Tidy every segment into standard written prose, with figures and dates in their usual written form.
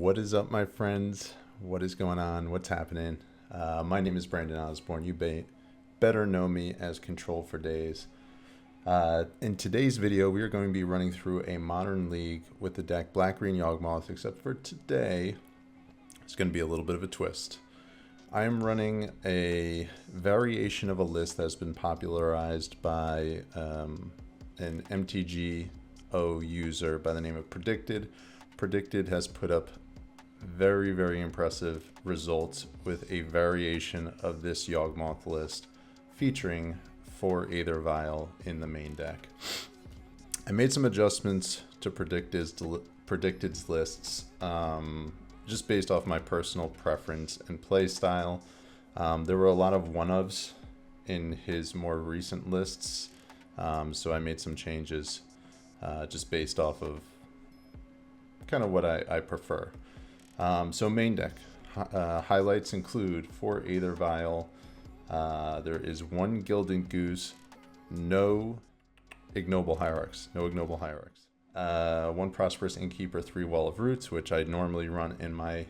What is up, my friends? What is going on? What's happening? My name is Brandon Osborne. You better know me as Control for Days. In today's video, we are going to be running through a modern league with the deck Black-Green Yawgmoth, except for today, it's going to be a little bit of a twist. I am running a variation of a list that has been popularized by an MTGO user by the name of Predicted. Predicted has put up very, very impressive results with a variation of this Yawgmoth list featuring 4 Aether Vial in the main deck. I made some adjustments to Predicted's lists just based off my personal preference and play style. There were a lot of one-ofs in his more recent lists, so I made some changes just based off of kind of what I prefer. So main deck highlights include 4 Aether Vial. There is 1 Gilded Goose, no Ignoble Hierarchs, 1 Prosperous Innkeeper, 3 Wall of Roots, which I normally run in my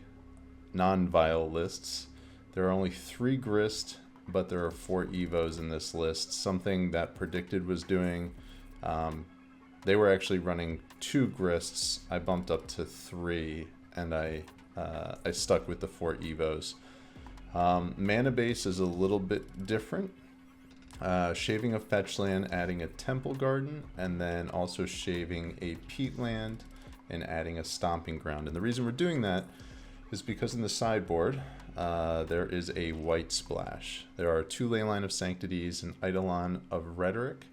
non-Vial lists. There are only 3 Grist, but there are 4 Evos in this list, something that Predicted was doing. They were actually running 2 Grists. I bumped up to 3, and I stuck with the 4 Evos. Mana base is a little bit different. Shaving a fetch land, adding a Temple Garden, and then also shaving a peat land and adding a Stomping Ground. And the reason we're doing that is because in the sideboard, there is a white splash. There are 2 Leyline of Sanctities, an Eidolon of Rhetoric,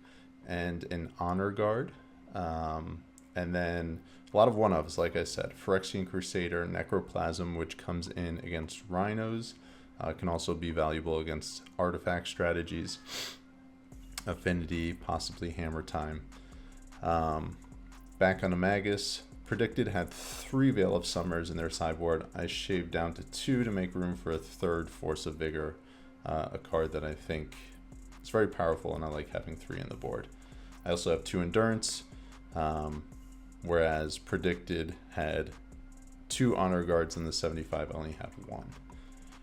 and an Honor Guard. And then a lot of one-ofs, like I said. Phyrexian Crusader, Necroplasm, which comes in against Rhinos. Can also be valuable against artifact strategies. Affinity, possibly Hammer Time. Back on the Magus, Predicted had 3 Veil of Summers in their sideboard. I shaved down to 2 to make room for a 3rd Force of Vigor, a card that I think is very powerful, and I like having 3 on the board. I also have 2 Endurance, whereas Predicted had 2 Honor Guards in the 75, I only have 1.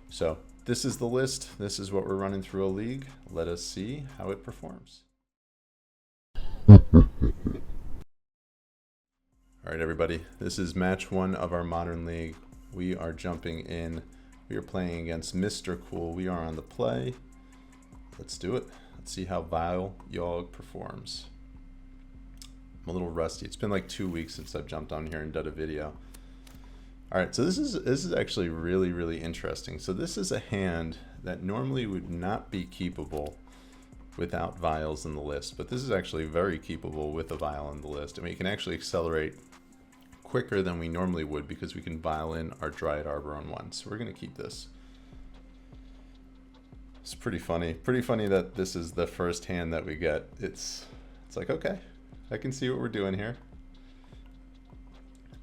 So this is the list. This is what we're running through a league. Let us see how it performs. All right, everybody. This is match 1 of our modern league. We are jumping in. We are playing against Mr. Cool. We are on the play. Let's do it. Let's see how Vial Yawg performs. I'm a little rusty. It's been like 2 weeks since I've jumped on here and done a video. All right, so this is actually really, really interesting. So this is a hand that normally would not be keepable without vials in the list, but this is actually very keepable with a vial in the list. And we can actually accelerate quicker than we normally would because we can vial in our Dryad Arbor on 1. So we're gonna keep this. It's pretty funny. Pretty funny that this is the first hand that we get. It's like, okay, I can see what we're doing here.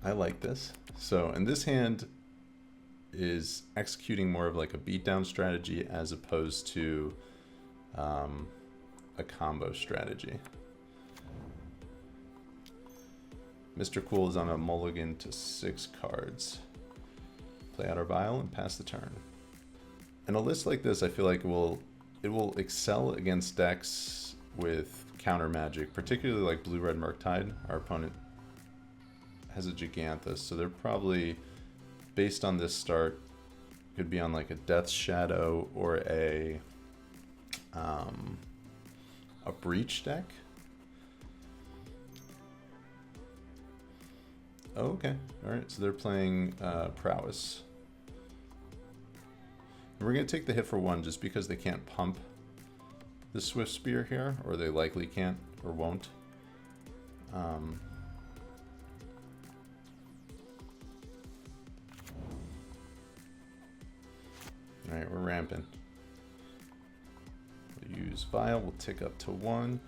I like this. So, and this hand is executing more of like a beatdown strategy as opposed to a combo strategy. Mr. Cool is on a mulligan to 6 cards. Play out our Vial and pass the turn. And a list like this, I feel like it will excel against decks with counter magic, particularly like Blue-Red Murktide. Our opponent has a Giganthus, so they're probably, based on this start, could be on like a Death's Shadow or a Breach deck. Oh, okay. Alright, so they're playing Prowess. And we're going to take the hit for 1 just because they can't pump the Swift Spear here, or they likely can't or won't. Alright, we're ramping. We'll use Vial, we'll tick up to 1.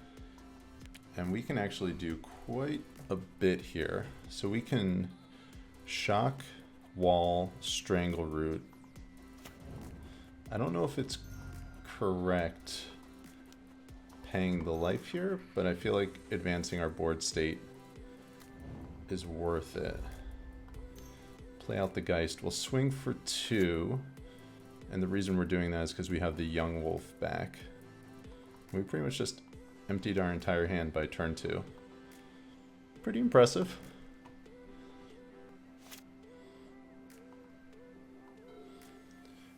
And we can actually do quite a bit here. So we can Shock, Wall, Strangleroot. I don't know if it's correct paying the life here, but I feel like advancing our board state is worth it. Play out the Geist. We'll swing for 2. And the reason we're doing that is because we have the Young Wolf back. We pretty much just emptied our entire hand by turn 2. Pretty impressive.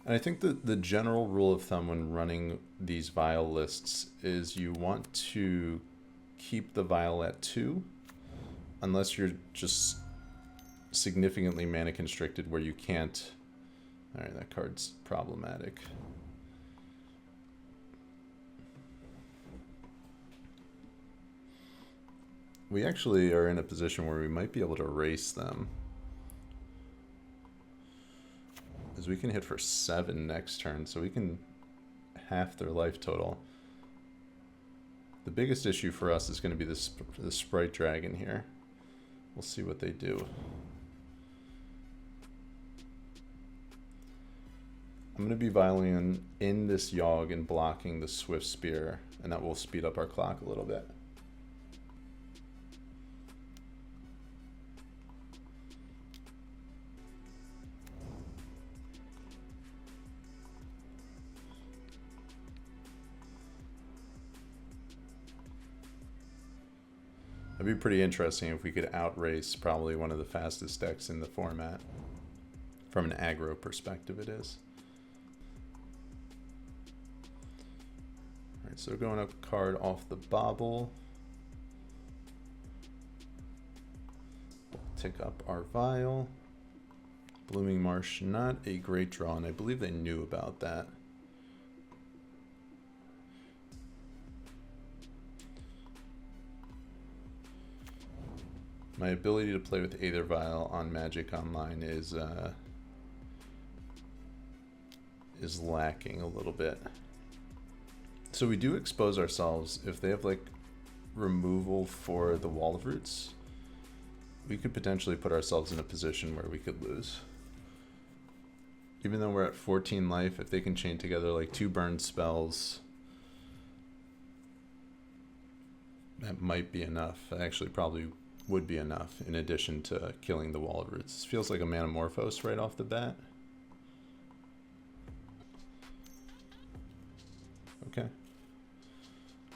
And I think that the general rule of thumb when running these Vial lists is you want to keep the Vial at 2, unless you're just significantly mana constricted where you can't. Alright, that card's problematic. We actually are in a position where we might be able to erase them. Because we can hit for 7 next turn, so we can half their life total. The biggest issue for us is going to be the Sprite Dragon here. We'll see what they do. I'm going to be vialing in this Yawg and blocking the Swift Spear, and that will speed up our clock a little bit. That'd be pretty interesting if we could outrace probably one of the fastest decks in the format. From an aggro perspective, it is. Alright, so going up card off the bobble. Tick up our Vial. Blooming Marsh, not a great draw, and I believe they knew about that. My ability to play with Aether Vial on Magic Online is lacking a little bit. So we do expose ourselves. If they have like removal for the Wall of Roots, we could potentially put ourselves in a position where we could lose. Even though we're at 14 life, if they can chain together like 2 burn spells, that might be enough. Actually, probably would be enough in addition to killing the Wall of Roots. This feels like a Manamorphose right off the bat. Okay.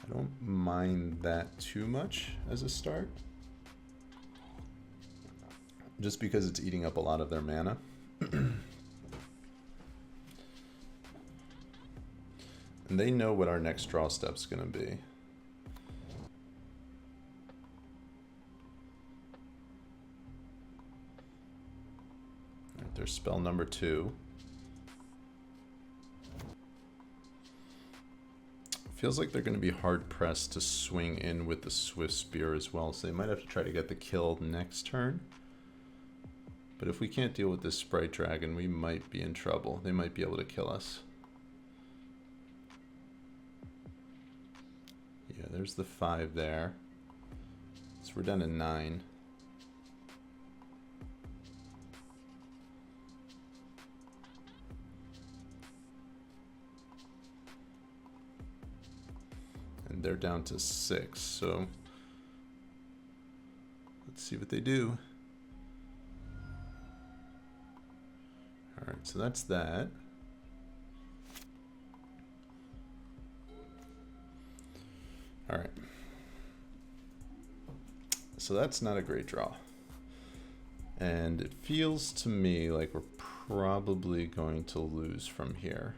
I don't mind that too much as a start. Just because it's eating up a lot of their mana. And they know what our next draw step's gonna be. Their spell number 2. Feels like they're going to be hard pressed to swing in with the Swift Spear as well, so they might have to try to get the kill next turn. But if we can't deal with this Sprite Dragon, we might be in trouble. They might be able to kill us. Yeah, there's the 5 there. So we're down to 9. They're down to 6, so let's see what they do. Alright, so that's that. Alright. So that's not a great draw. And it feels to me like we're probably going to lose from here.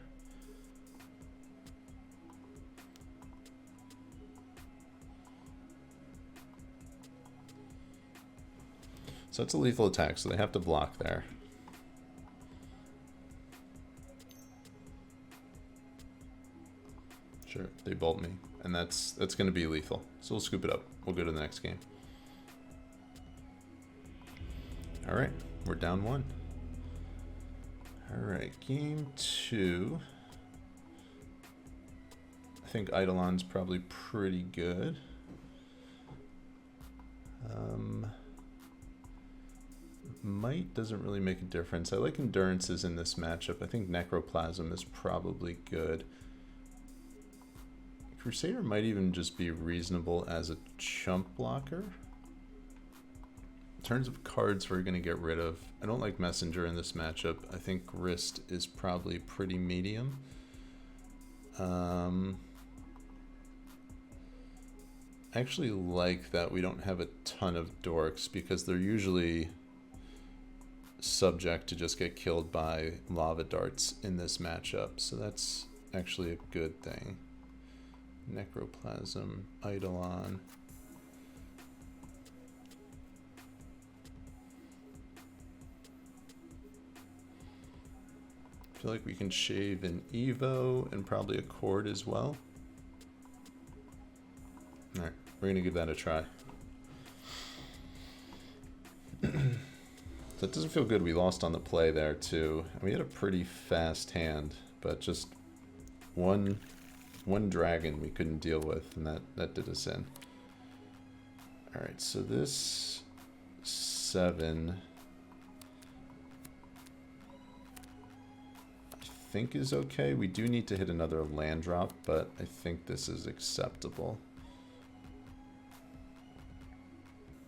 So it's a lethal attack, so they have to block there. Sure, they bolt me, and that's going to be lethal. So we'll scoop it up. We'll go to the next game. All right, we're down 1. All right, game 2. I think Eidolon's probably pretty good. Might doesn't really make a difference. I like Endurances in this matchup. I think Necroplasm is probably good. Crusader might even just be reasonable as a chump blocker. terms of cards we're going to get rid of, I don't like Messenger in this matchup. I think Wrist is probably pretty medium. I actually like that we don't have a ton of dorks because they're usually subject to just get killed by lava darts in this matchup. So that's actually a good thing. Necroplasm, Eidolon. I feel like we can shave an Evo and probably a Cord as well. Alright, we're gonna give that a try. So it doesn't feel good we lost on the play there too. We had a pretty fast hand, but just one dragon we couldn't deal with, and that did us in. Alright, so this 7 I think is okay. We do need to hit another land drop, but I think this is acceptable.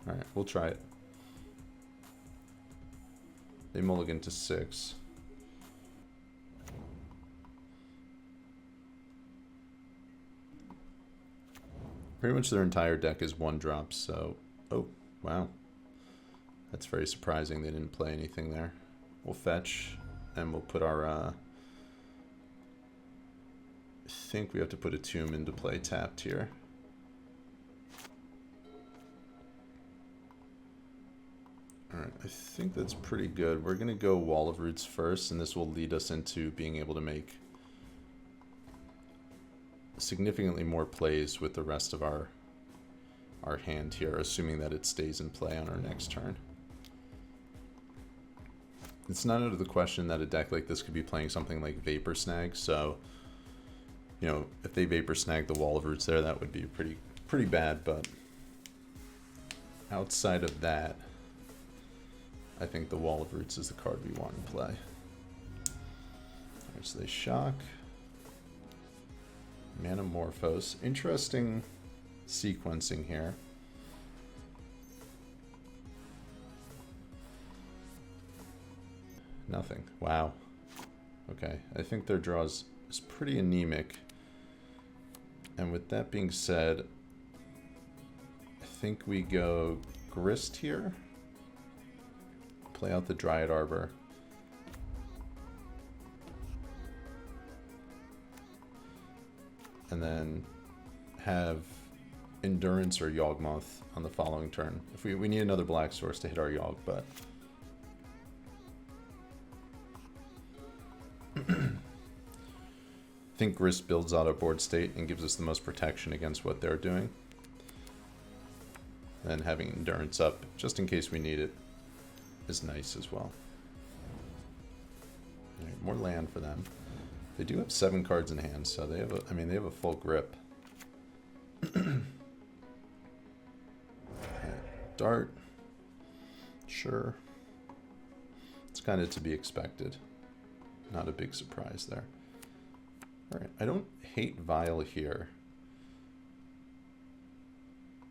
Alright, we'll try it. They mulligan to 6. Pretty much their entire deck is 1-drop, so... Oh, wow. That's very surprising they didn't play anything there. We'll fetch, and we'll put our... I think we have to put a Tomb into play tapped here. Alright, I think that's pretty good. We're going to go Wall of Roots first, and this will lead us into being able to make significantly more plays with the rest of our hand here, assuming that it stays in play on our next turn. It's not out of the question that a deck like this could be playing something like Vapor Snag, so, you know, if they Vapor Snag the Wall of Roots there, that would be pretty bad, but outside of that, I think the Wall of Roots is the card we want to play. Alright, so they shock. Manamorphose. Interesting sequencing here. Nothing. Wow. Okay, I think their draw is pretty anemic. And with that being said, I think we go Grist here. Play out the Dryad Arbor. And then have Endurance or Yawgmoth on the following turn. If we need another black source to hit our Yawg, but I think Grist builds out our board state and gives us the most protection against what they're doing. Then having Endurance up, just in case we need it, is nice as well. Right, more land for them. They do have 7 cards in hand, so they have a, I mean, they have a full grip. Dart. Sure. It's kind of to be expected. Not a big surprise there. Alright, I don't hate Vial here.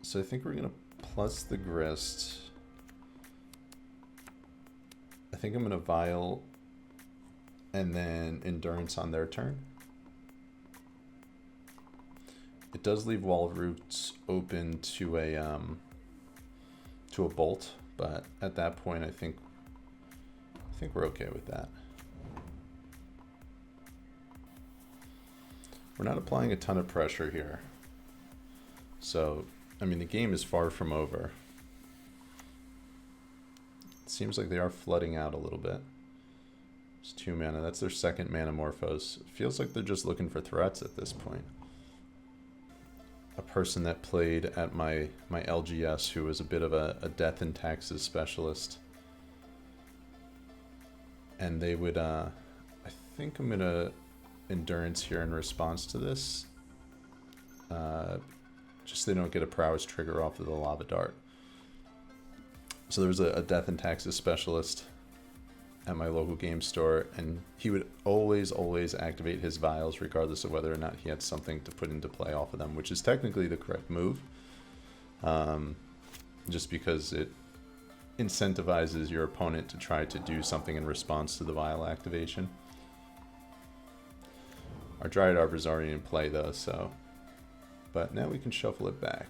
So I think we're going to plus the Grist. I think I'm going to Vial and then Endurance on their turn. It does leave Wall of Roots open to a bolt, but at that point I think we're okay with that. We're not applying a ton of pressure here. So, I mean, the game is far from over. It seems like they are flooding out a little bit. It's 2 mana. That's their second Manamorphose. It feels like they're just looking for threats at this point. A person that played at my LGS who was a bit of a death and taxes specialist. And they would, I think I'm going to Endurance here in response to this. Just so they don't get a Prowess trigger off of the Lava Dart. So there was a death and taxes specialist at my local game store, and he would always activate his vials regardless of whether or not he had something to put into play off of them, which is technically the correct move. Just because it incentivizes your opponent to try to do something in response to the Vial activation. Our Dryad Arbor is already in play though, so... But now we can shuffle it back.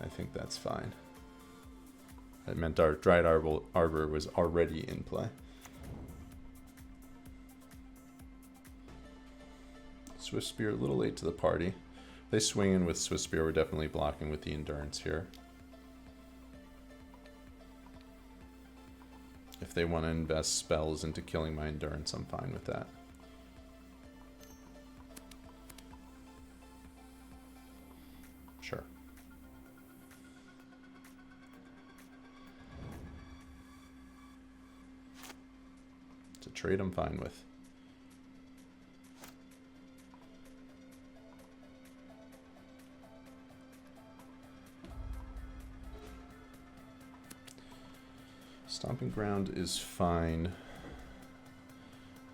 I think that's fine. That meant our Dryad Arbor was already in play. Swift Spear a little late to the party. If they swing in with Swift Spear, we're definitely blocking with the Endurance here. If they want to invest spells into killing my Endurance, I'm fine with that. Sure. It's a trade I'm fine with. Stomping Ground is fine.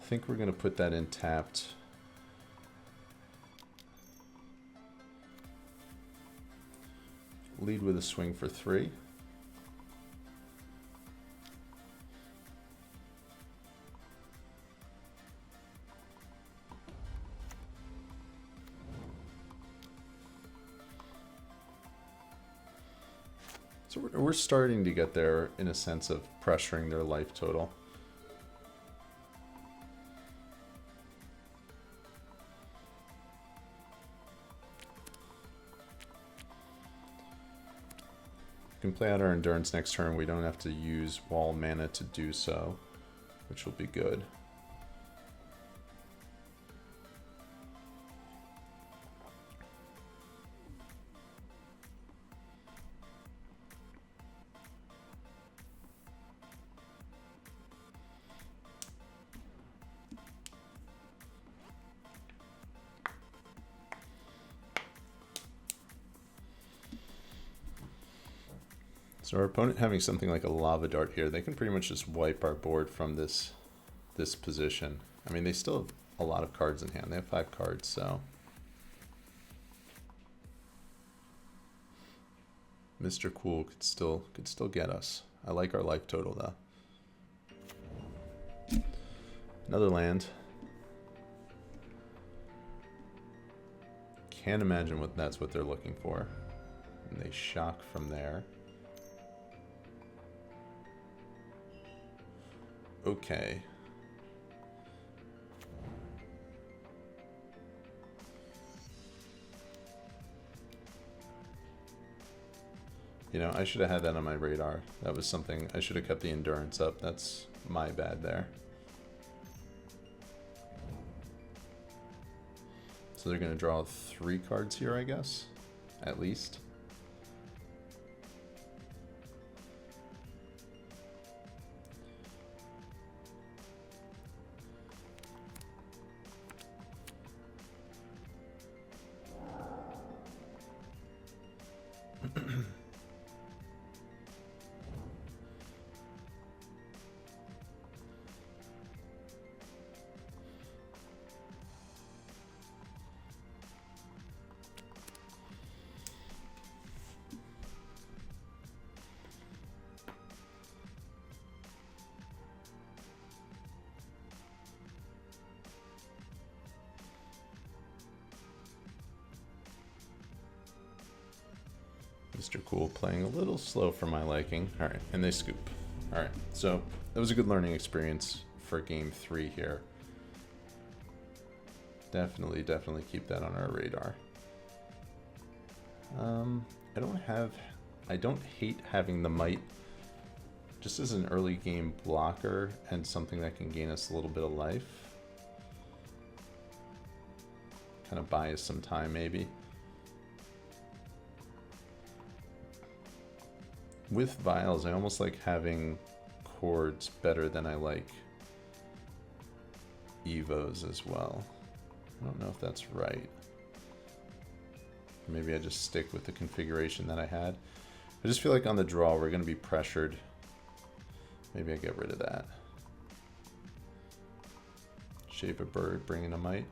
I think we're going to put that in tapped. Lead with a swing for 3. So we're starting to get there in a sense of pressuring their life total. We can play out our Endurance next turn. We don't have to use wall mana to do so, which will be good. So our opponent having something like a Lava Dart here, they can pretty much just wipe our board from this position. I mean, they still have a lot of cards in hand. They have 5 cards, so... Mr. Cool could still get us. I like our life total, though. Another land. Can't imagine that's what they're looking for. And they shock from there. Okay. You know, I should have had that on my radar. That was something, I should have kept the Endurance up. That's my bad there. So they're going to draw 3 cards here, I guess, at least. Mr. Cool playing a little slow for my liking. Alright, and they scoop. Alright, so that was a good learning experience for game 3 here. Definitely keep that on our radar. I don't hate having the Might just as an early game blocker and something that can gain us a little bit of life. Kind of buy us some time maybe. With Vials, I almost like having Chords better than I like Evos as well. I don't know if that's right. Maybe I just stick with the configuration that I had. I just feel like on the draw we're going to be pressured. Maybe I get rid of that. Shape a Bird, bring in a Might.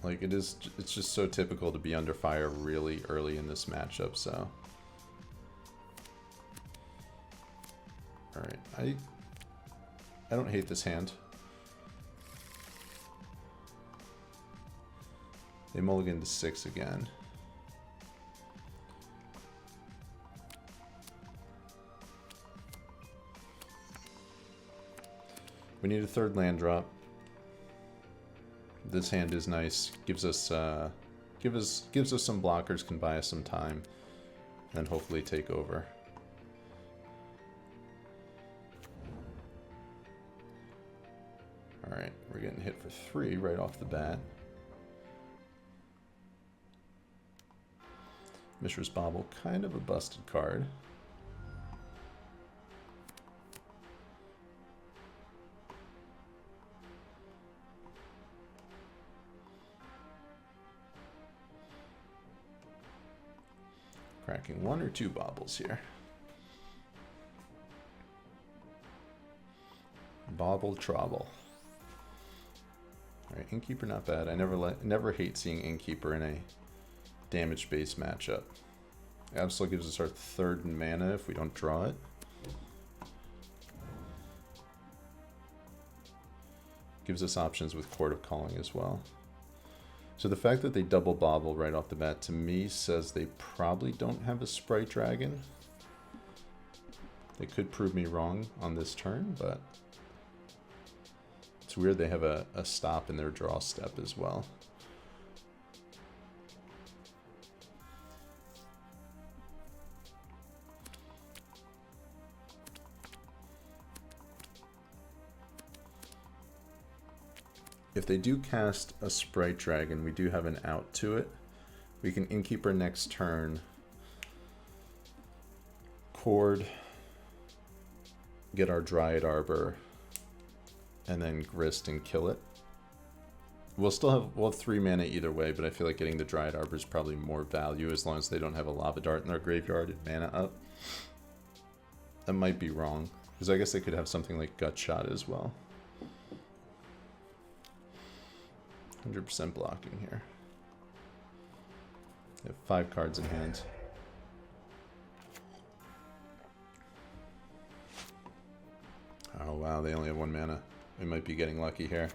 Like, it's just so typical to be under fire really early in this matchup, so. Alright, I don't hate this hand. They mulligan to 6 again. We need a third land drop. This hand is nice. Gives us some blockers, can buy us some time, and then hopefully take over. All right, we're getting hit for 3 right off the bat. Mishra's Bauble, kind of a busted card. Cracking 1 or 2 baubles here. Bauble trouble. Alright, Innkeeper not bad. I never hate seeing Innkeeper in a damage-based matchup. Absol gives us our 3rd mana if we don't draw it. Gives us options with Court of Calling as well. So the fact that they double bauble right off the bat to me says they probably don't have a Sprite Dragon. They could prove me wrong on this turn, but it's weird they have a stop in their draw step as well. If they do cast a Sprite Dragon, we do have an out to it. We can Innkeeper next turn, Cord, get our Dryad Arbor, and then Grist and kill it. We'll have 3 mana either way, but I feel like getting the Dryad Arbor is probably more value as long as they don't have a Lava Dart in their graveyard and mana up. That might be wrong, because I guess they could have something like Gut Shot as well. 100% blocking here. They have 5 cards in hand. Oh wow, they only have 1 mana. We might be getting lucky here.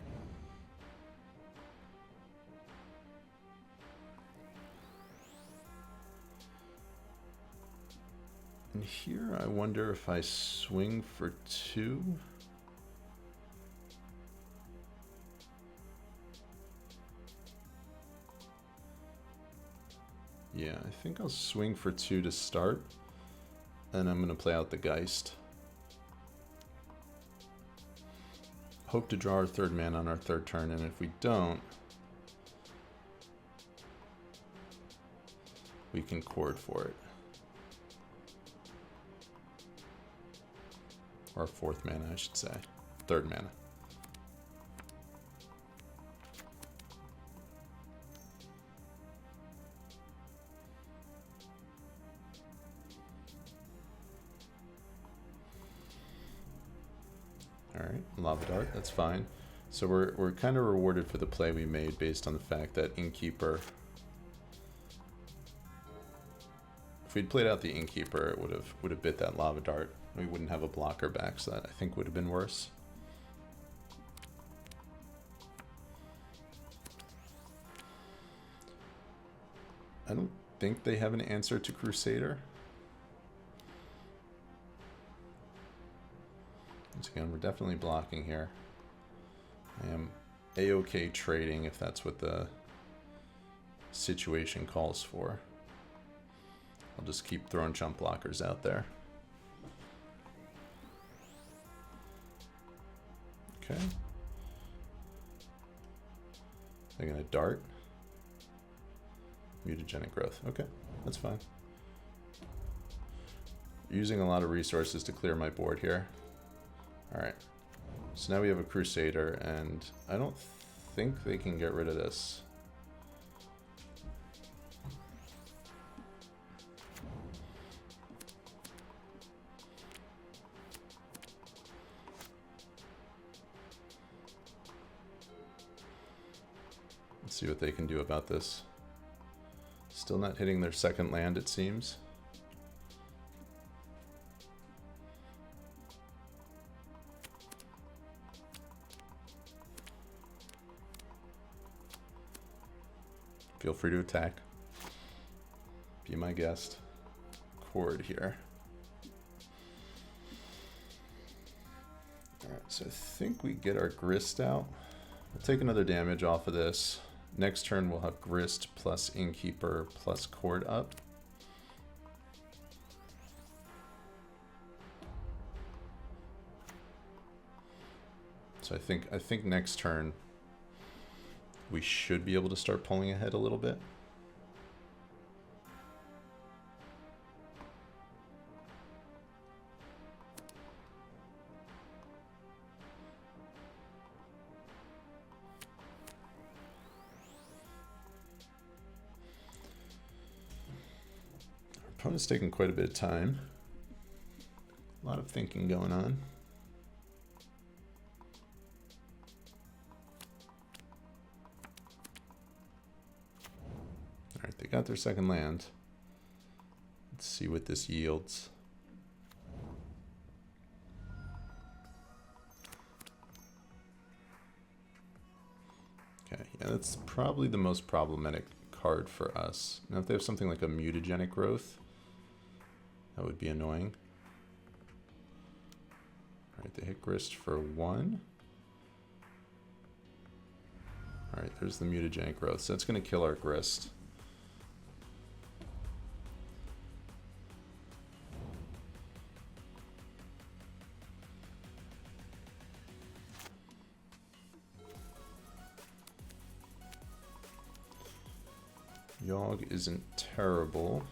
And here I wonder if I swing for 2. Yeah, I think I'll swing for 2 to start, and I'm going to play out the Geist. Hope to draw our 3rd mana on our 3rd turn, and if we don't, we can Cord for it. Or 4th mana, I should say. 3rd mana. Alright, Lava Dart, that's fine. So we're kind of rewarded for the play we made based on the fact that Innkeeper... If we'd played out the Innkeeper, it would have bit that Lava Dart. We wouldn't have a blocker back, so that I think would have been worse. I don't think they have an answer to Crusader. Once again, we're definitely blocking here. I am A-OK trading if that's what the situation calls for. I'll just keep throwing chump blockers out there. Okay. They're gonna dart. Mutagenic growth. Okay, that's fine. Using a lot of resources to clear my board here. Alright. So now we have a Crusader, and I don't think they can get rid of this. Let's see what they can do about this. Still not hitting their second land, it seems. Feel free to attack. Be my guest. Chord here. Alright, so I think we get our Grist out. We'll take another damage off of this. Next turn we'll have Grist plus Innkeeper plus Chord up. So I think next turn we should be able to start pulling ahead a little bit. Our opponent's taking quite a bit of time. A lot of thinking going on. Alright, they got their second land. Let's see what this yields. Okay, yeah, that's probably the most problematic card for us. Now if they have something like a mutagenic growth, that would be annoying. Alright, they hit Grist for 1. Alright, there's the mutagenic growth, so that's going to kill our Grist. Yawg isn't terrible.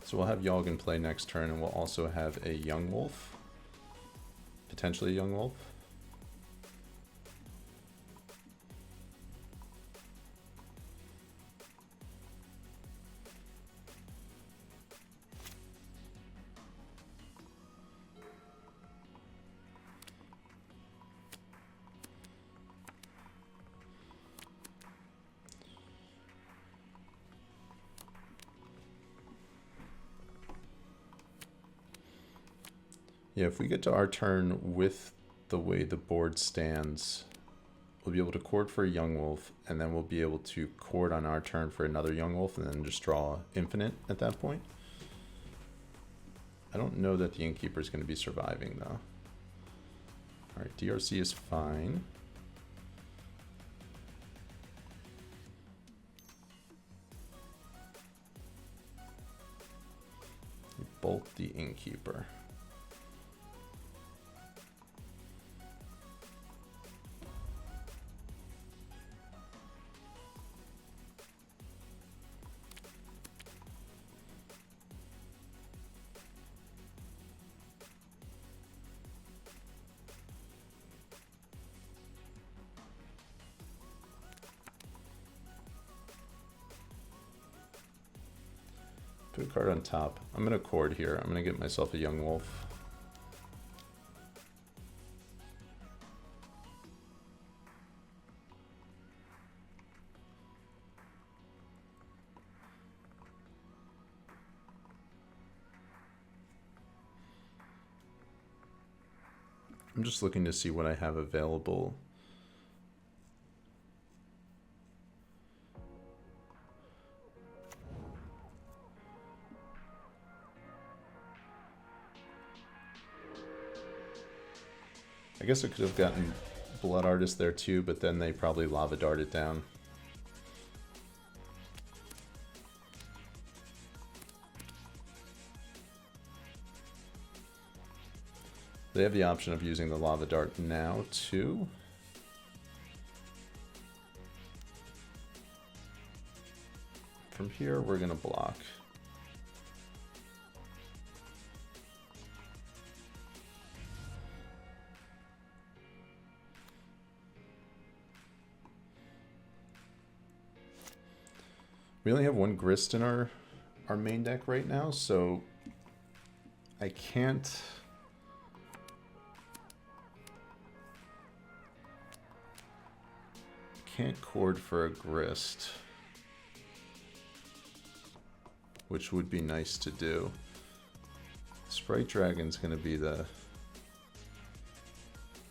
So we'll have Yawg in play next turn, and we'll also have a Young Wolf. Potentially a Young Wolf. Yeah, if we get to our turn with the way the board stands, we'll be able to chord for a Young Wolf, and then we'll be able to chord on our turn for another Young Wolf, and then just draw infinite at that point. I don't know that the Innkeeper is going to be surviving, though. Alright, DRC is fine. We bolt the Innkeeper. Put a card on top. I'm going to chord here. I'm going to get myself a Young Wolf. I'm just looking to see what I have available. I guess I could have gotten Blood Artist there too, but then they probably Lava Dart it down. They have the option of using the Lava Dart now too. From here, we're going to block. We only have one Grist in our main deck right now, so I can't... can't chord for a grist, which would be nice to do. Sprite Dragon's going to be the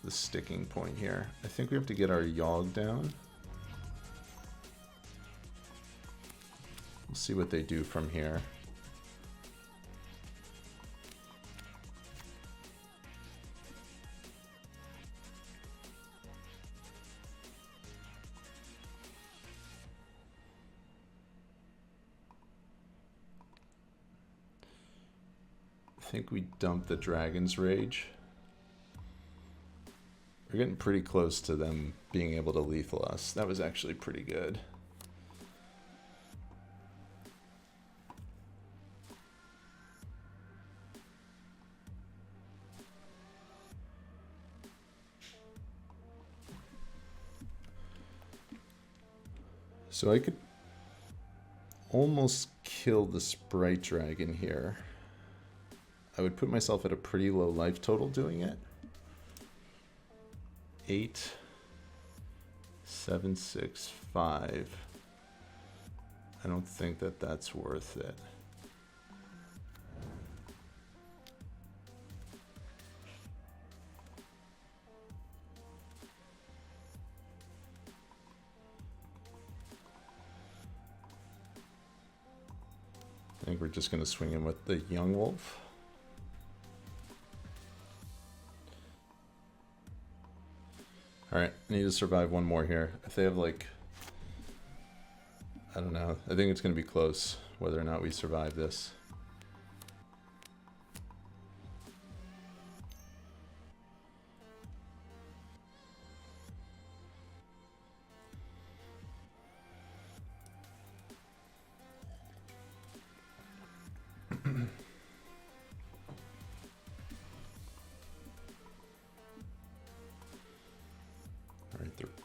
sticking point here. I think we have to get our Yawg down. We'll see what they do from here. I think we dump the Dragon's Rage. We're getting pretty close to them being able to lethal us. That was actually pretty good. So I could almost kill the Sprite Dragon here. I would put myself at a pretty low life total doing it. 8, 7, 6, 5. I don't think that that's worth it. I think we're just going to swing in with the Young Wolf. Alright, I need to survive one more here. If they have like, I don't know, I think it's going to be close whether or not we survive this.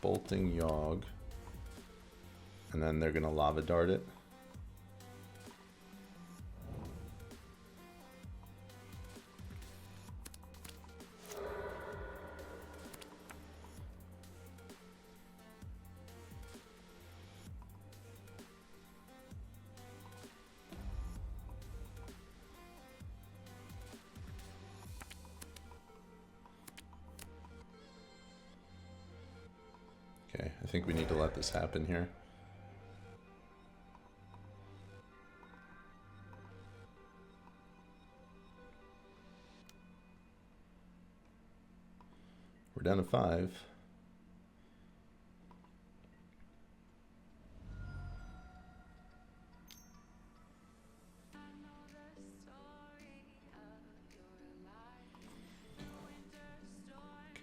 Bolting Yawg, and then they're gonna lava dart it. Okay, I think we need to let this happen here. We're down to 5.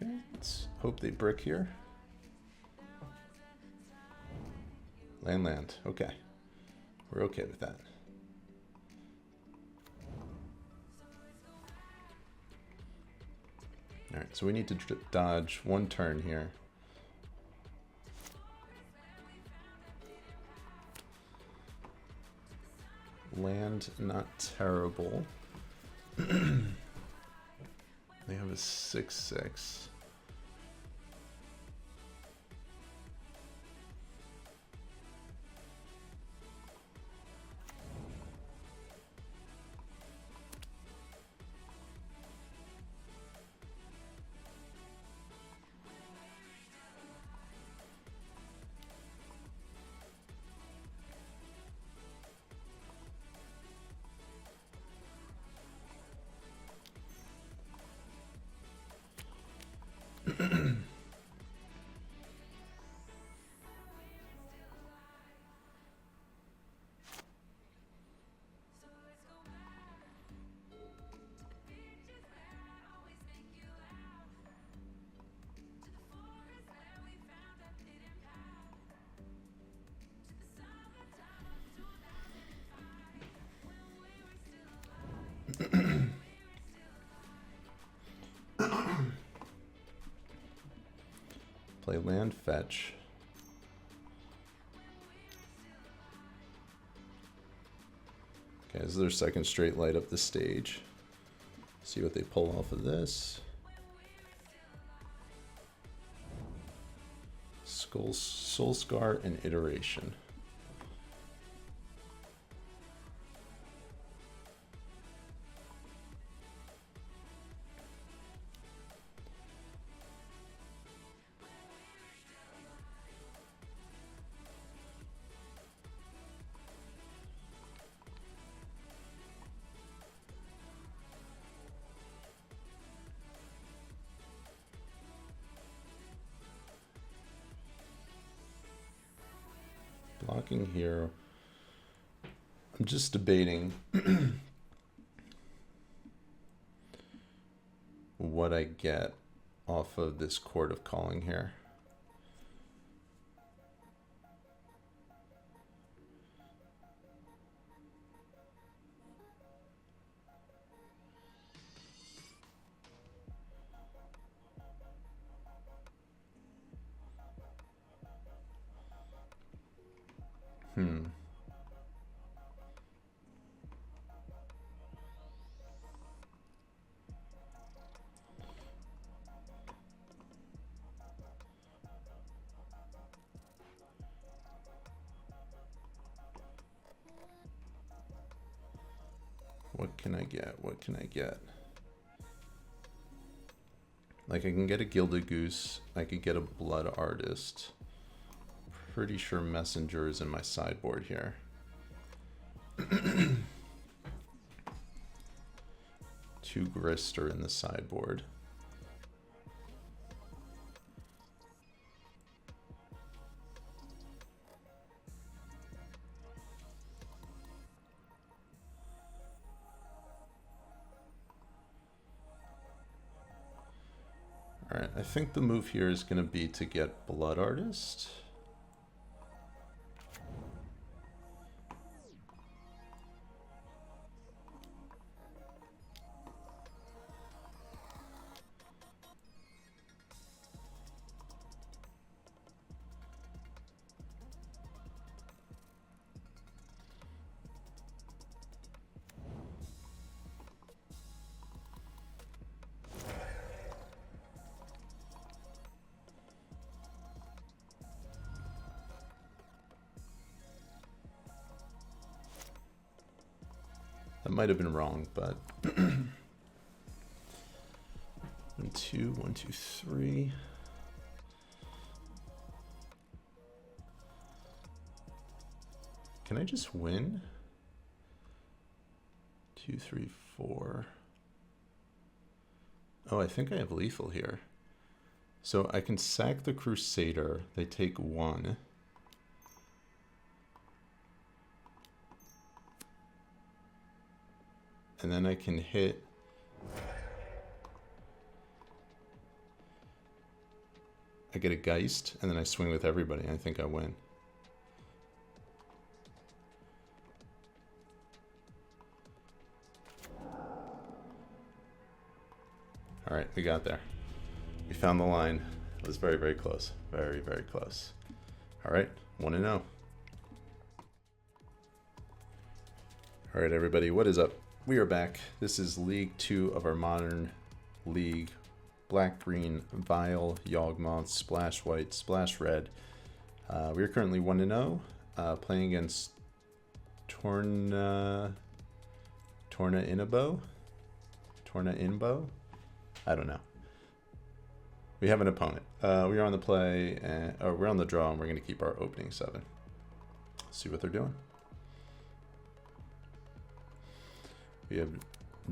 Okay, let's hope they brick here. Land. Okay. We're okay with that. Alright, so we need to dodge one turn here. Land, not terrible. They have a 6/6. Play land, fetch. Okay, this is their second straight light up the stage. See what they pull off of this. Soul Scar and Iteration. Blocking here. I'm just debating what I get off of this Court of Calling here. What can I get? What can I get? Like, I can get a Gilded Goose. I could get a Blood Artist. Pretty sure Messenger is in my sideboard here. Two Grist are in the sideboard. All right, I think the move here is going to be to get Blood Artist. That might have been wrong, but 1, 2, 1, 2, 3. Can I just win? 2, 3, 4. Oh, I think I have lethal here. So I can sack the Crusader. They take 1. And then I can hit. I get a Geist, and then I swing with everybody. I think I win. All right, we got there. We found the line. It was very, very close. Very, very close. All right, 1-0. All right, everybody, what is up? We are back. This is League 2 of our Modern League. Black-green, Vial, Yawgmoth, Splash White, Splash Red. We are currently 1-0, playing against Torna Inbo? I don't know. We have an opponent. We are on the play, or we're on the draw, and we're going to keep our opening 7. See what they're doing. We have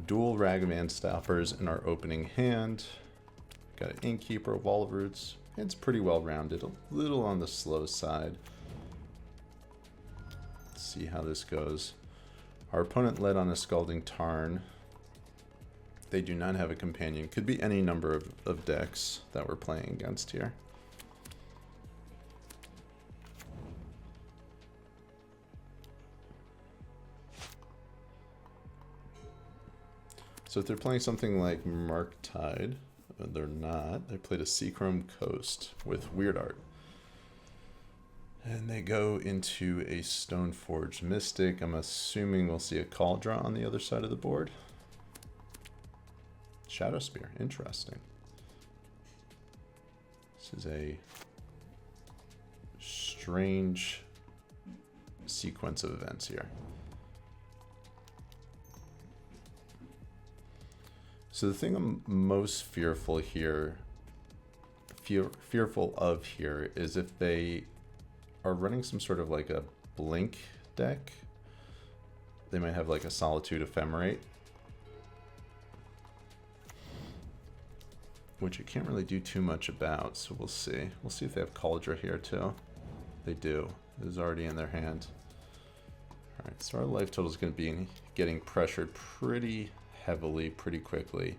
dual Ragavan Stoppers in our opening hand. Got an Innkeeper, Wall of Roots. It's pretty well rounded, a little on the slow side. Let's see how this goes. Our opponent led on a Scalding Tarn. They do not have a companion. Could be any number of decks that we're playing against here. So if they're playing something like Murktide, they're not. They played a Seachrome Coast with Weird Art. And they go into a Stoneforged Mystic. I'm assuming we'll see a Call Draw on the other side of the board. Shadow Spear, interesting. This is a strange sequence of events here. So the thing I'm most fearful here, fearful of here, is if they are running some sort of like a blink deck. They might have like a Solitude Ephemerate, which you can't really do too much about, so we'll see. We'll see if they have Cauldron here too. They do. It is already in their hand. Alright, so our life total is going to be getting pressured pretty heavily, pretty quickly.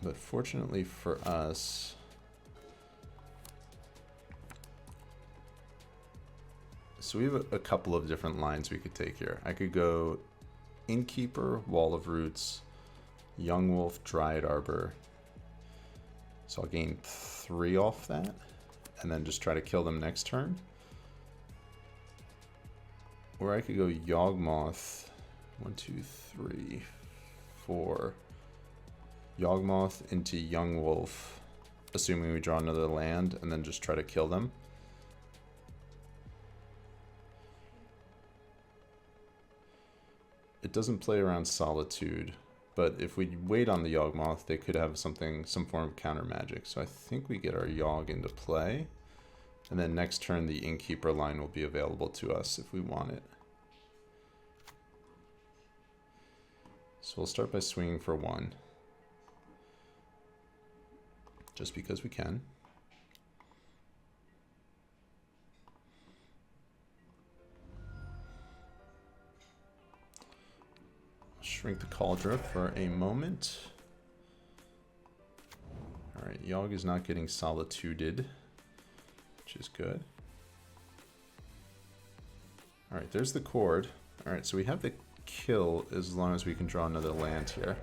But fortunately for us, so we have a couple of different lines we could take here. I could go Innkeeper, Wall of Roots, Yawgmoth, Dryad Arbor. So I'll gain 3 off that, and then just try to kill them next turn. Or I could go Yawgmoth, 1, 2, 3, 4. Yawgmoth into Yawgmoth, assuming we draw another land, and then just try to kill them. It doesn't play around Solitude, but if we wait on the Yawgmoth, they could have something, some form of counter magic. So I think we get our Yawg into play, and then next turn the Innkeeper line will be available to us if we want it. So we'll start by swinging for 1. Just because we can. Shrink the Cauldron for a moment. Alright, Yawg is not getting solituded, which is good. Alright, there's the cord. Alright, so we have the kill as long as we can draw another land here.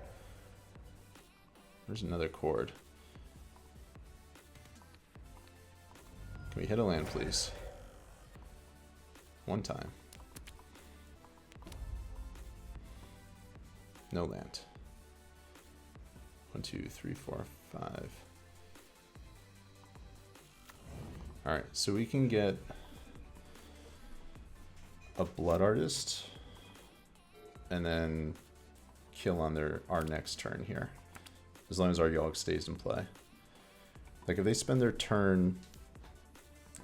There's another cord. Can we hit a land, please? One time. No land. 1, 2, 3, 4, 5. Alright, so we can get a Blood Artist and then kill on our next turn here. As long as our Yawg stays in play. Like if they spend their turn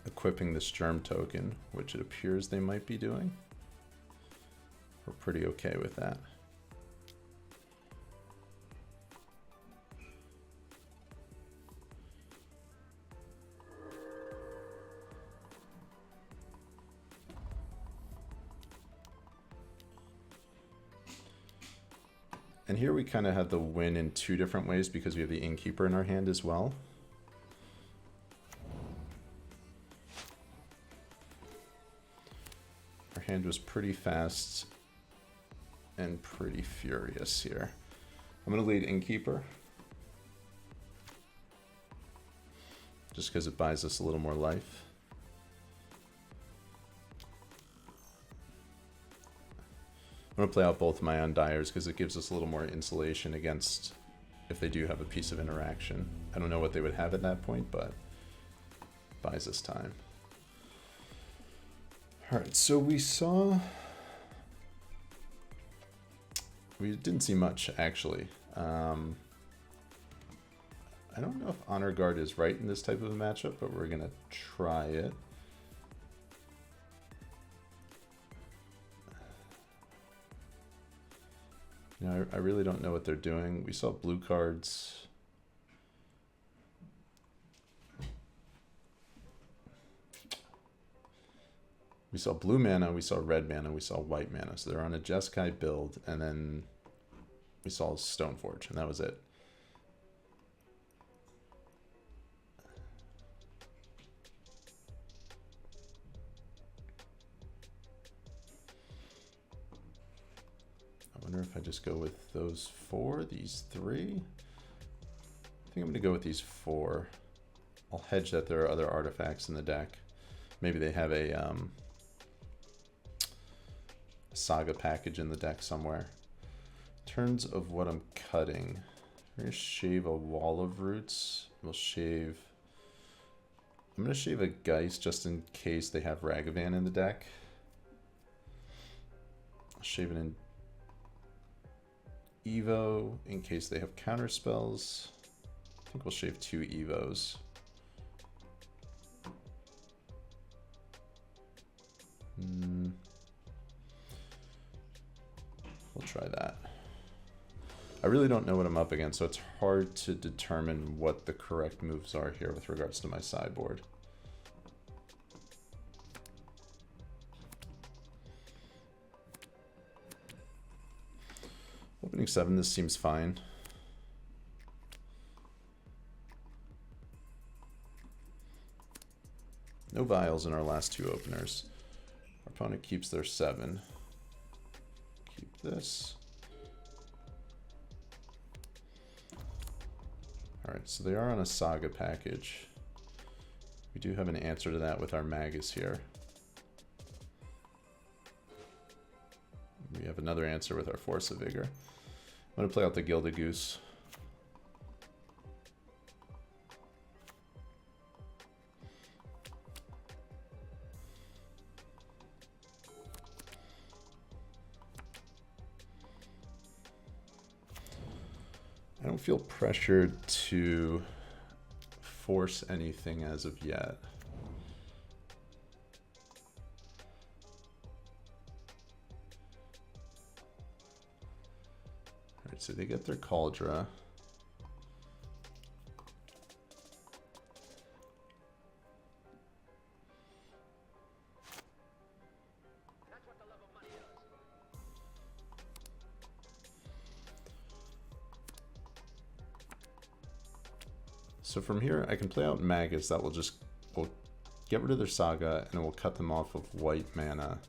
equipping this Germ token, which it appears they might be doing, we're pretty okay with that. And here we kind of have the win in 2 different ways because we have the Innkeeper in our hand as well. Our hand was pretty fast and pretty furious here. I'm going to lead Innkeeper, just because it buys us a little more life. I'm going to play out both my Undyers because it gives us a little more insulation against if they do have a piece of interaction. I don't know what they would have at that point, but buys us time. Alright, so we didn't see much, actually. I don't know if Honor Guard is right in this type of a matchup, but we're going to try it. You know, I really don't know what they're doing. We saw blue cards. We saw blue mana, we saw red mana, we saw white mana. So they're on a Jeskai build, and then we saw Stoneforge, and that was it. I wonder if I just go with those 4, these 3. I think I'm going to go with these 4. I'll hedge that there are other artifacts in the deck. Maybe they have a Saga package in the deck somewhere. In terms of what I'm cutting, I'm going to shave a Wall of Roots We'll shave. I'm going to shave a Geist just in case they have Ragavan in the deck. I'll shave an Evo in case they have counter spells. I think we'll shave 2 Evos. We'll try that. I really don't know what I'm up against, so it's hard to determine what the correct moves are here with regards to my sideboard. Opening 7, this seems fine. No vials in our last 2 openers. Our opponent keeps their 7. Keep this. Alright, so they are on a Saga package. We do have an answer to that with our Magus here. We have another answer with our Force of Vigor. I'm going to play out the Gilded Goose. I don't feel pressured to force anything as of yet. Alright, so they get their Cauldron. So from here, I can play out Magus that will get rid of their Saga, and it will cut them off of white mana,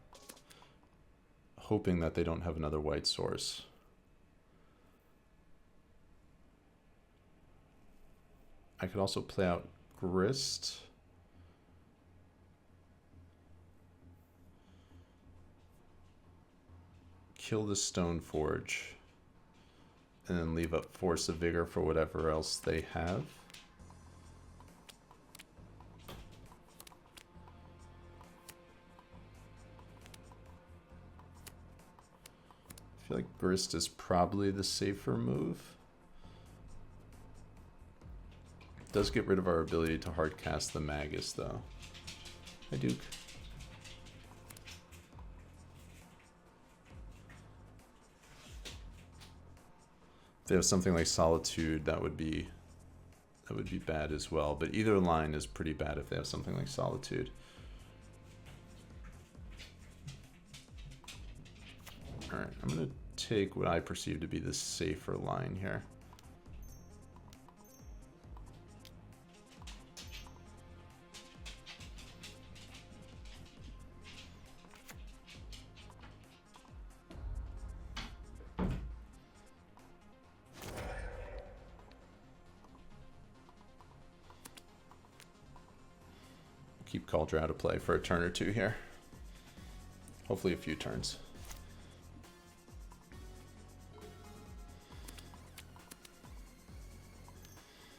hoping that they don't have another white source. I could also play out Grist. Kill the Stoneforge, and then leave up Force of Vigor for whatever else they have. I feel like Grist is probably the safer move. It does get rid of our ability to hard cast the Magus though. Hi Duke. If they have something like Solitude, that would be bad as well. But either line is pretty bad if they have something like Solitude. Alright, I'm going to take what I perceive to be the safer line here. Keep Cauldron out of play for a turn or two here. Hopefully a few turns.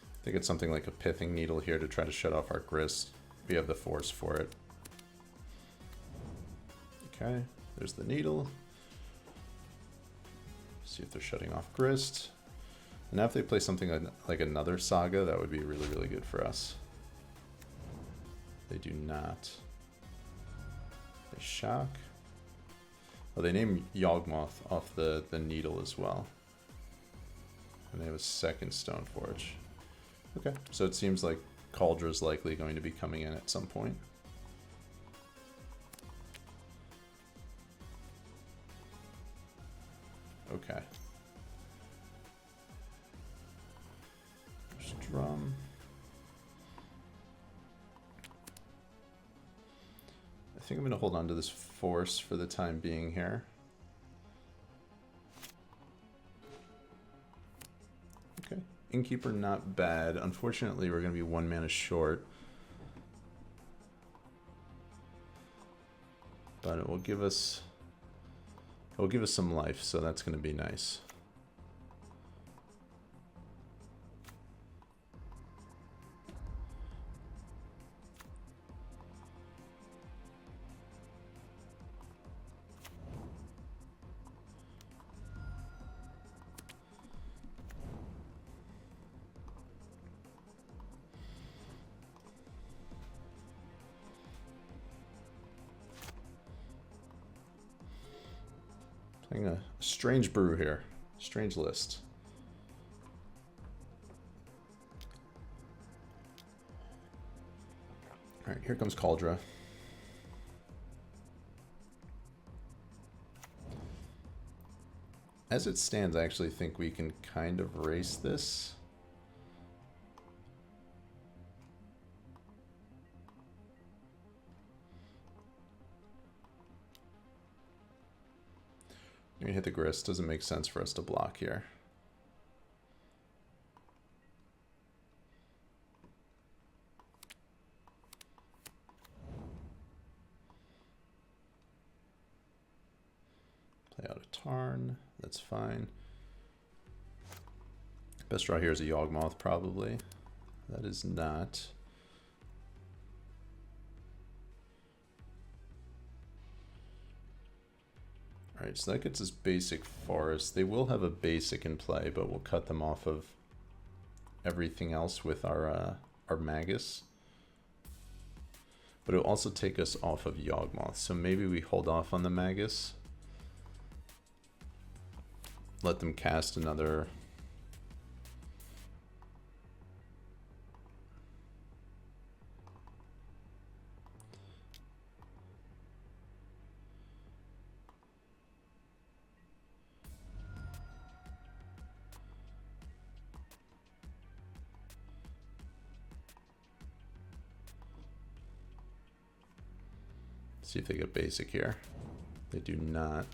I think it's something like a Pithing Needle here to try to shut off our Grist. We have the force for it. Okay, there's the Needle. See if they're shutting off Grist. And now if they play something like another Saga, that would be really, really good for us. They do not. They shock. Oh, they name Yawgmoth off the Needle as well. And they have a second Stoneforge. Okay, so it seems like Cauldron is likely going to be coming in at some point. Okay. There's Drum. I think I'm going to hold on to this Force for the time being here. Okay, Innkeeper not bad. Unfortunately, we're going to be 1 mana short. But it will give us some life, so that's going to be nice. Playing a strange brew here. Strange list. Alright, here comes Cauldra. As it stands, I actually think we can kind of race this. We're gonna hit the grist. Doesn't make sense for us to block here. Play out a Tarn. That's fine. Best draw here is a Yawgmoth, probably. That is not. Alright, so that gets us basic forest. They will have a basic in play, but we'll cut them off of everything else with our Magus. But it'll also take us off of Yawgmoth, so maybe we hold off on the Magus. Let them cast another... See if they get basic here. They do not.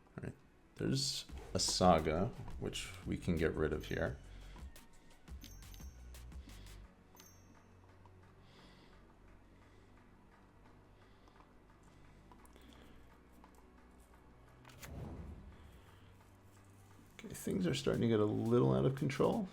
All right, there's a Saga, which we can get rid of here. Things are starting to get a little out of control.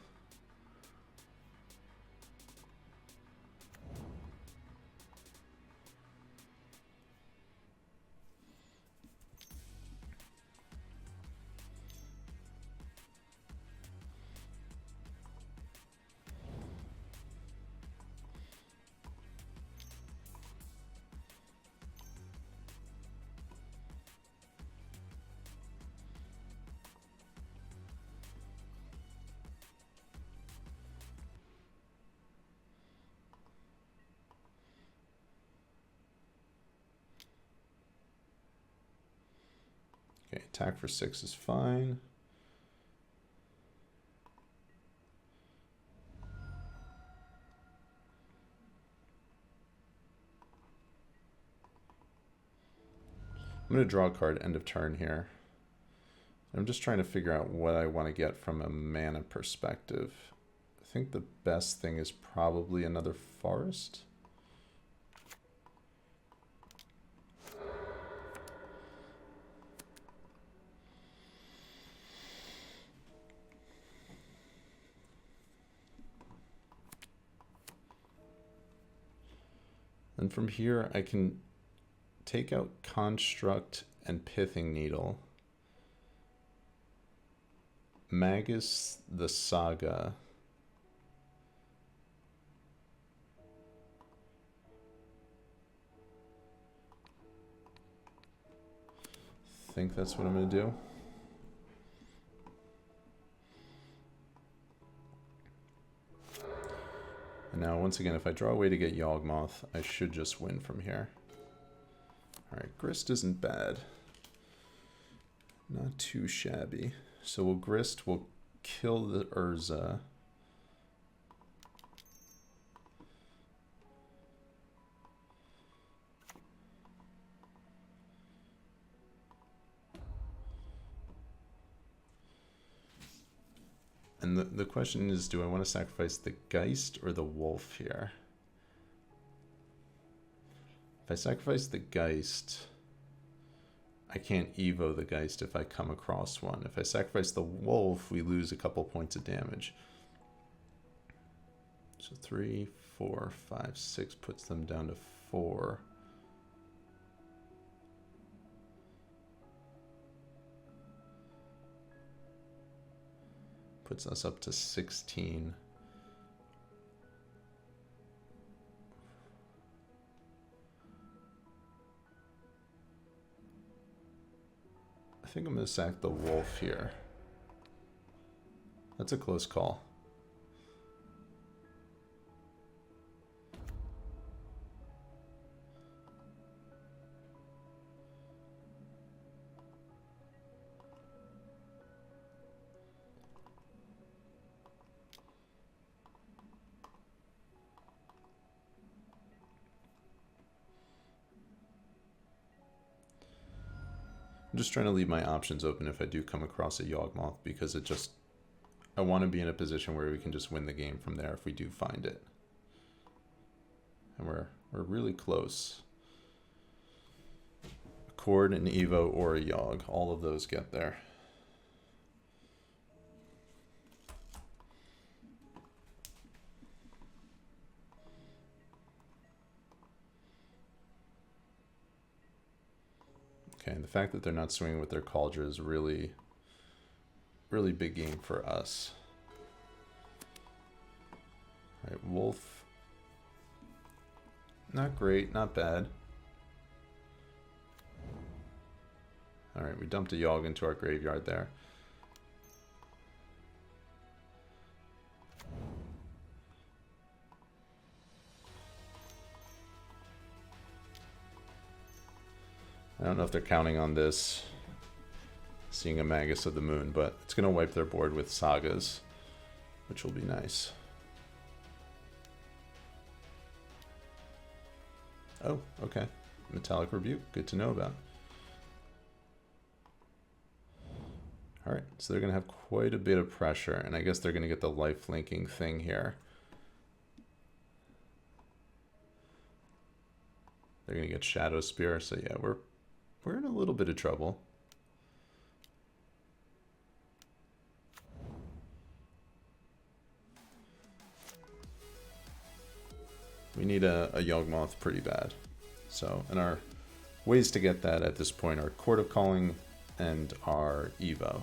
Okay, attack for 6 is fine. I'm going to draw a card end of turn here. I'm just trying to figure out what I want to get from a mana perspective. I think the best thing is probably another forest. And from here, I can take out Construct and Pithing Needle. Magus the Saga. I think that's what I'm going to do. And now, once again, if I draw a way to get Yawgmoth, I should just win from here. Alright, Grist isn't bad. Not too shabby. So we'll Grist, we'll kill the Urza. And the question is, do I want to sacrifice the Geist or the Wolf here? If I sacrifice the Geist, I can't Evo the Geist if I come across one. If I sacrifice the Wolf, we lose a couple points of damage. So 3, 4, 5, 6 puts them down to 4. puts us up to 16. I think I'm going to sack the wolf here. That's a close call. I'm just trying to leave my options open if I do come across a Yawgmoth, because it just, I want to be in a position where we can just win the game from there if we do find it. And we're really close. A Cord, an Evo, or a Yawg, all of those get there. Okay, and the fact that they're not swinging with their Cauldron is really big game for us. All right, Wolf. Not great, not bad. All right, we dumped a Yawg into our graveyard there. I don't know if they're counting on this, seeing a Magus of the Moon, but it's going to wipe their board with Sagas, which will be nice. Oh, okay. Metallic Rebuke, good to know about. Alright, so they're going to have quite a bit of pressure, and I guess they're going to get the life linking thing here. They're going to get Shadow Spear, so yeah, we're in a little bit of trouble. We need a Yawgmoth pretty bad. So, and our ways to get that at this point are Court of Calling and our Evo.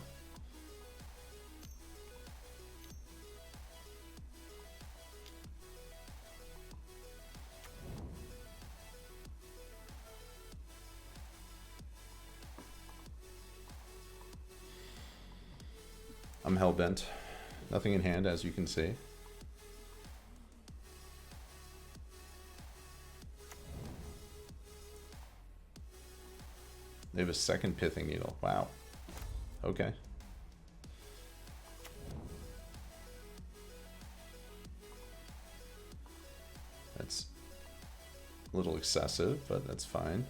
I'm hellbent. Nothing in hand, as you can see. They have a second Pithing Needle. Wow. Okay. That's a little excessive, but that's fine.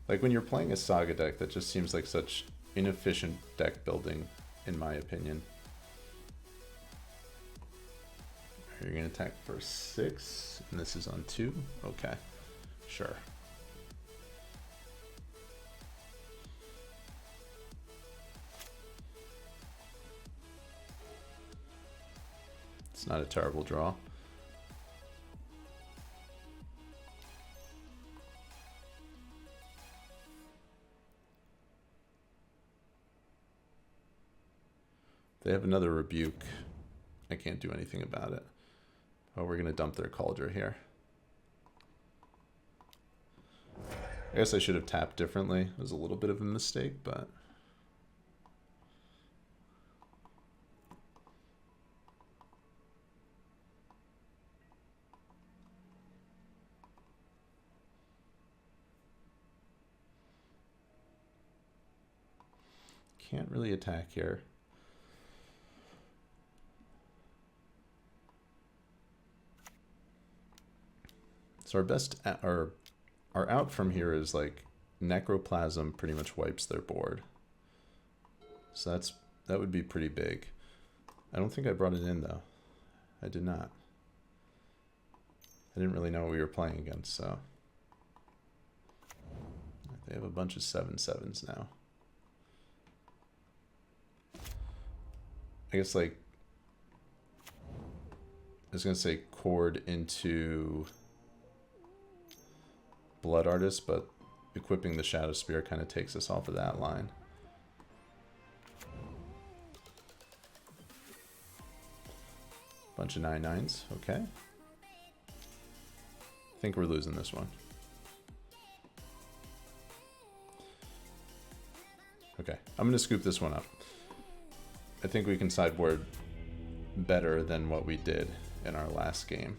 Like when you're playing a Saga deck, that just seems like such inefficient deck building, in my opinion. You're going to attack for 6, and this is on 2? Okay, sure. It's not a terrible draw. They have another Rebuke. I can't do anything about it. Oh, we're going to dump their Cauldron here. I guess I should have tapped differently. It was a little bit of a mistake, but... Can't really attack here. So our best, our out from here is like Necroplasm pretty much wipes their board. So that would be pretty big. I don't think I brought it in though. I did not. I didn't really know what we were playing against, so. They have a bunch of 7/7s now. I guess like, I was gonna say Cord into Blood Artist, but equipping the Shadow Spear kind of takes us off of that line. Bunch of 9/9s. Okay. I think we're losing this one. Okay, I'm going to scoop this one up. I think we can sideboard better than what we did in our last game,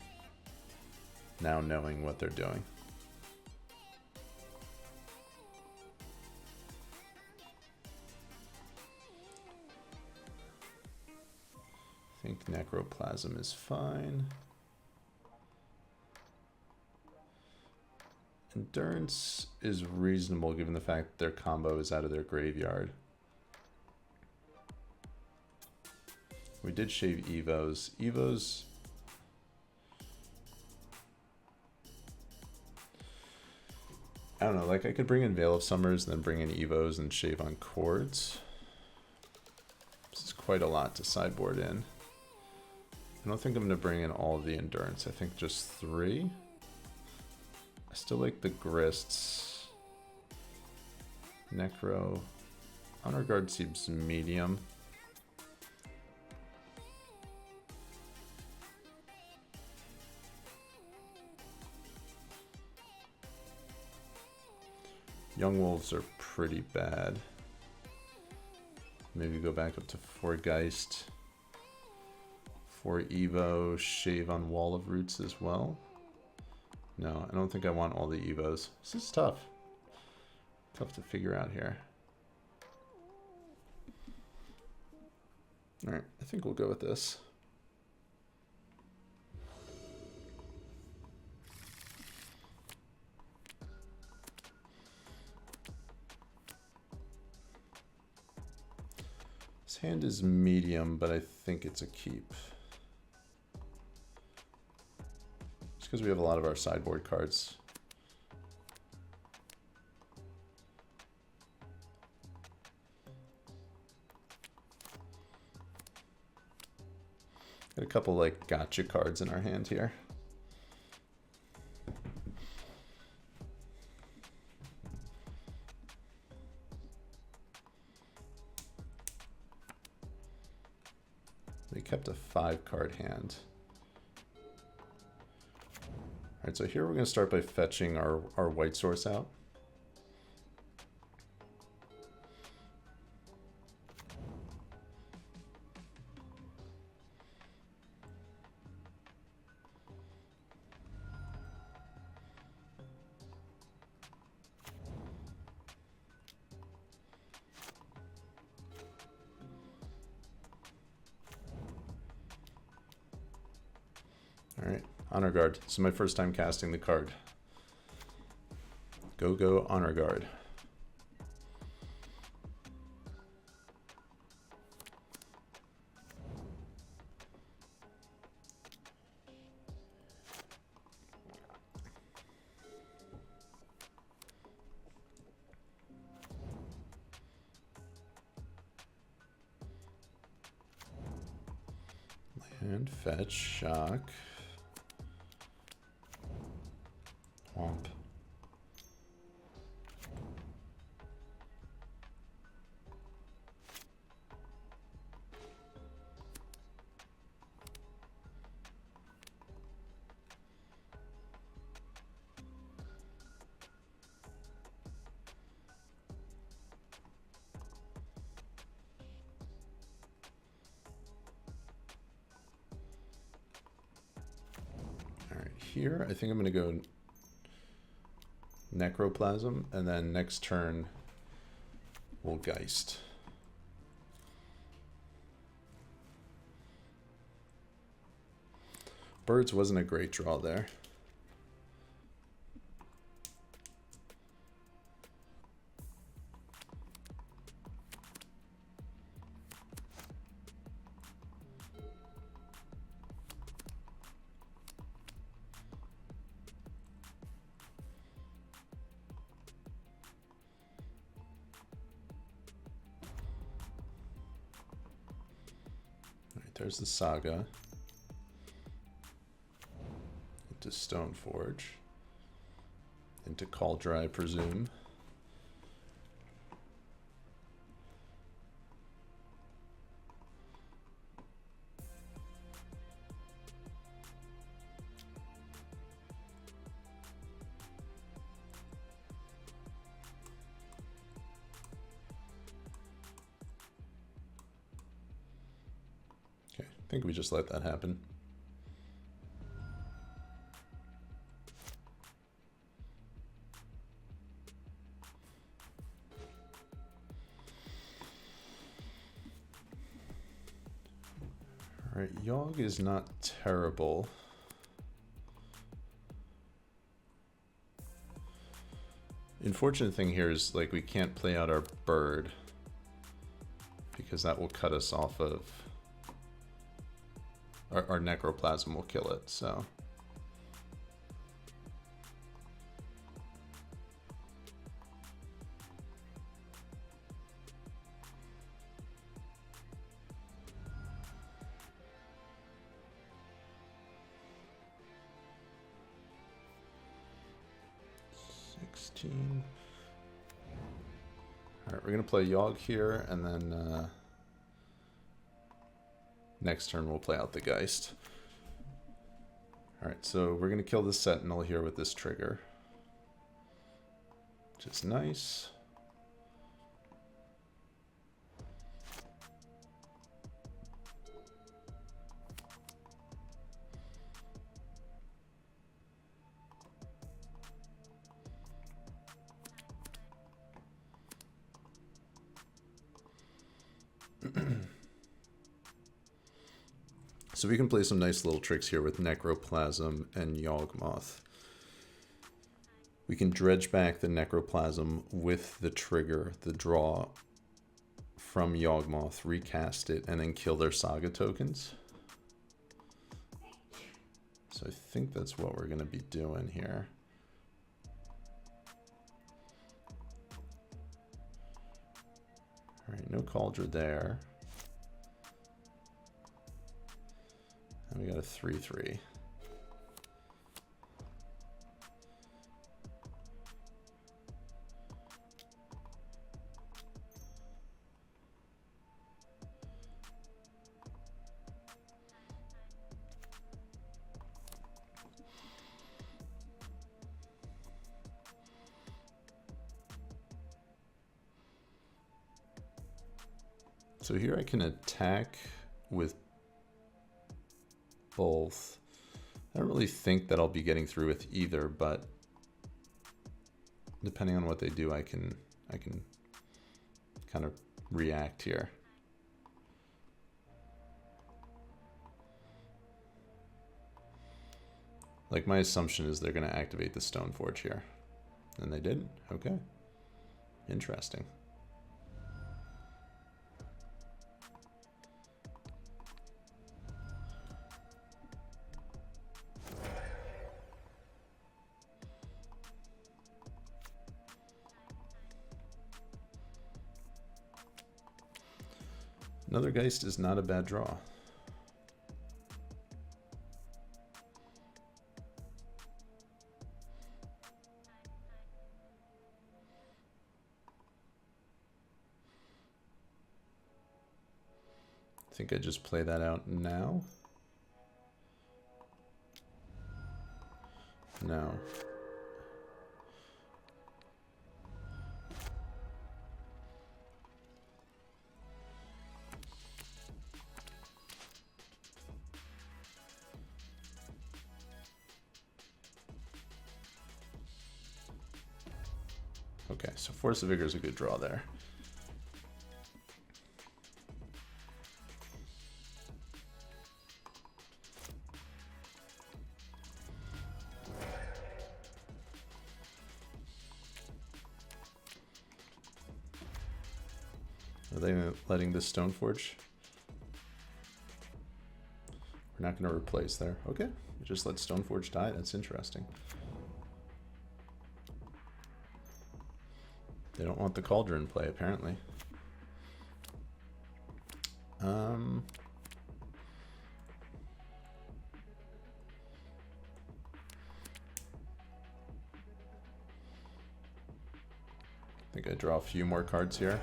now knowing what they're doing. I think Necroplasm is fine. Endurance is reasonable given the fact their combo is out of their graveyard. We did shave Evos. Evos... I don't know, like I could bring in Veil of Summers and then bring in Evos and shave on Chords. This is quite a lot to sideboard in. I don't think I'm going to bring in all of the Endurance. I think just 3. I still like the Grists. Necro. Honor Guard seems medium. Young Wolves are pretty bad. Maybe go back up to 4 Geist. 4 Evo, shave on Wall of Roots as well. No, I don't think I want all the Evos. This is tough. Tough to figure out here. Alright, I think we'll go with this. This hand is medium, but I think it's a keep. Just because we have a lot of our sideboard cards. Got a couple like gotcha cards in our hand here. We kept a 5-card hand. Alright, so here we're going to start by fetching our white source out. Alright, Honor Guard. This is my first time casting the card. Go Honor Guard. Land, fetch, shock. Womp. All right, here I think I'm going to go Necroplasm, and then next turn we'll Geist. Birds wasn't a great draw there. There's the Saga. Into Stoneforge. Into Cauldron, I presume. think we just let that happen. Alright, Yawg is not terrible. Unfortunate thing here is, like, we can't play out our bird because that will cut us off of our necroplasm will kill it, so. Alright, we're going to play Yawg here, and then next turn we'll play out the Geist. Alright, so we're going to kill the Sentinel here with this trigger, which is nice. So we can play some nice little tricks here with Necroplasm and Yawgmoth. We can dredge back the Necroplasm with the trigger, the draw from Yawgmoth, recast it, and then kill their Saga tokens. So I think that's what we're going to be doing here. Alright, no Cauldron there. And we got a 3/3. So here I can attack with both. I don't really think that I'll be getting through with either, but depending on what they do, I can kind of react here. Like, my assumption is they're going to activate the Stoneforge here. And they didn't? Okay. Interesting. Another Geist is not a bad draw. I think I just play that out now. No. Okay, so Force of Vigor is a good draw there. Are they letting this Stoneforge? We're not going to replace there. Okay, we just let Stoneforge die. That's interesting. They don't want the Cauldron in play, apparently. I think I draw a few more cards here.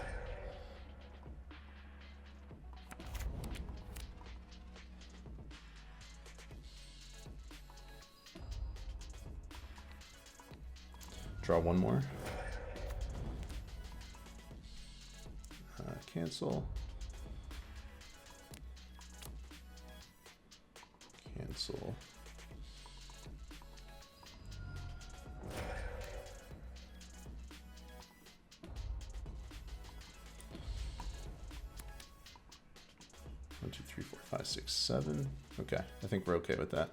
Draw one more. Cancel. cancel. One, two, three, four, five, six, seven. Okay, I think we're okay with that.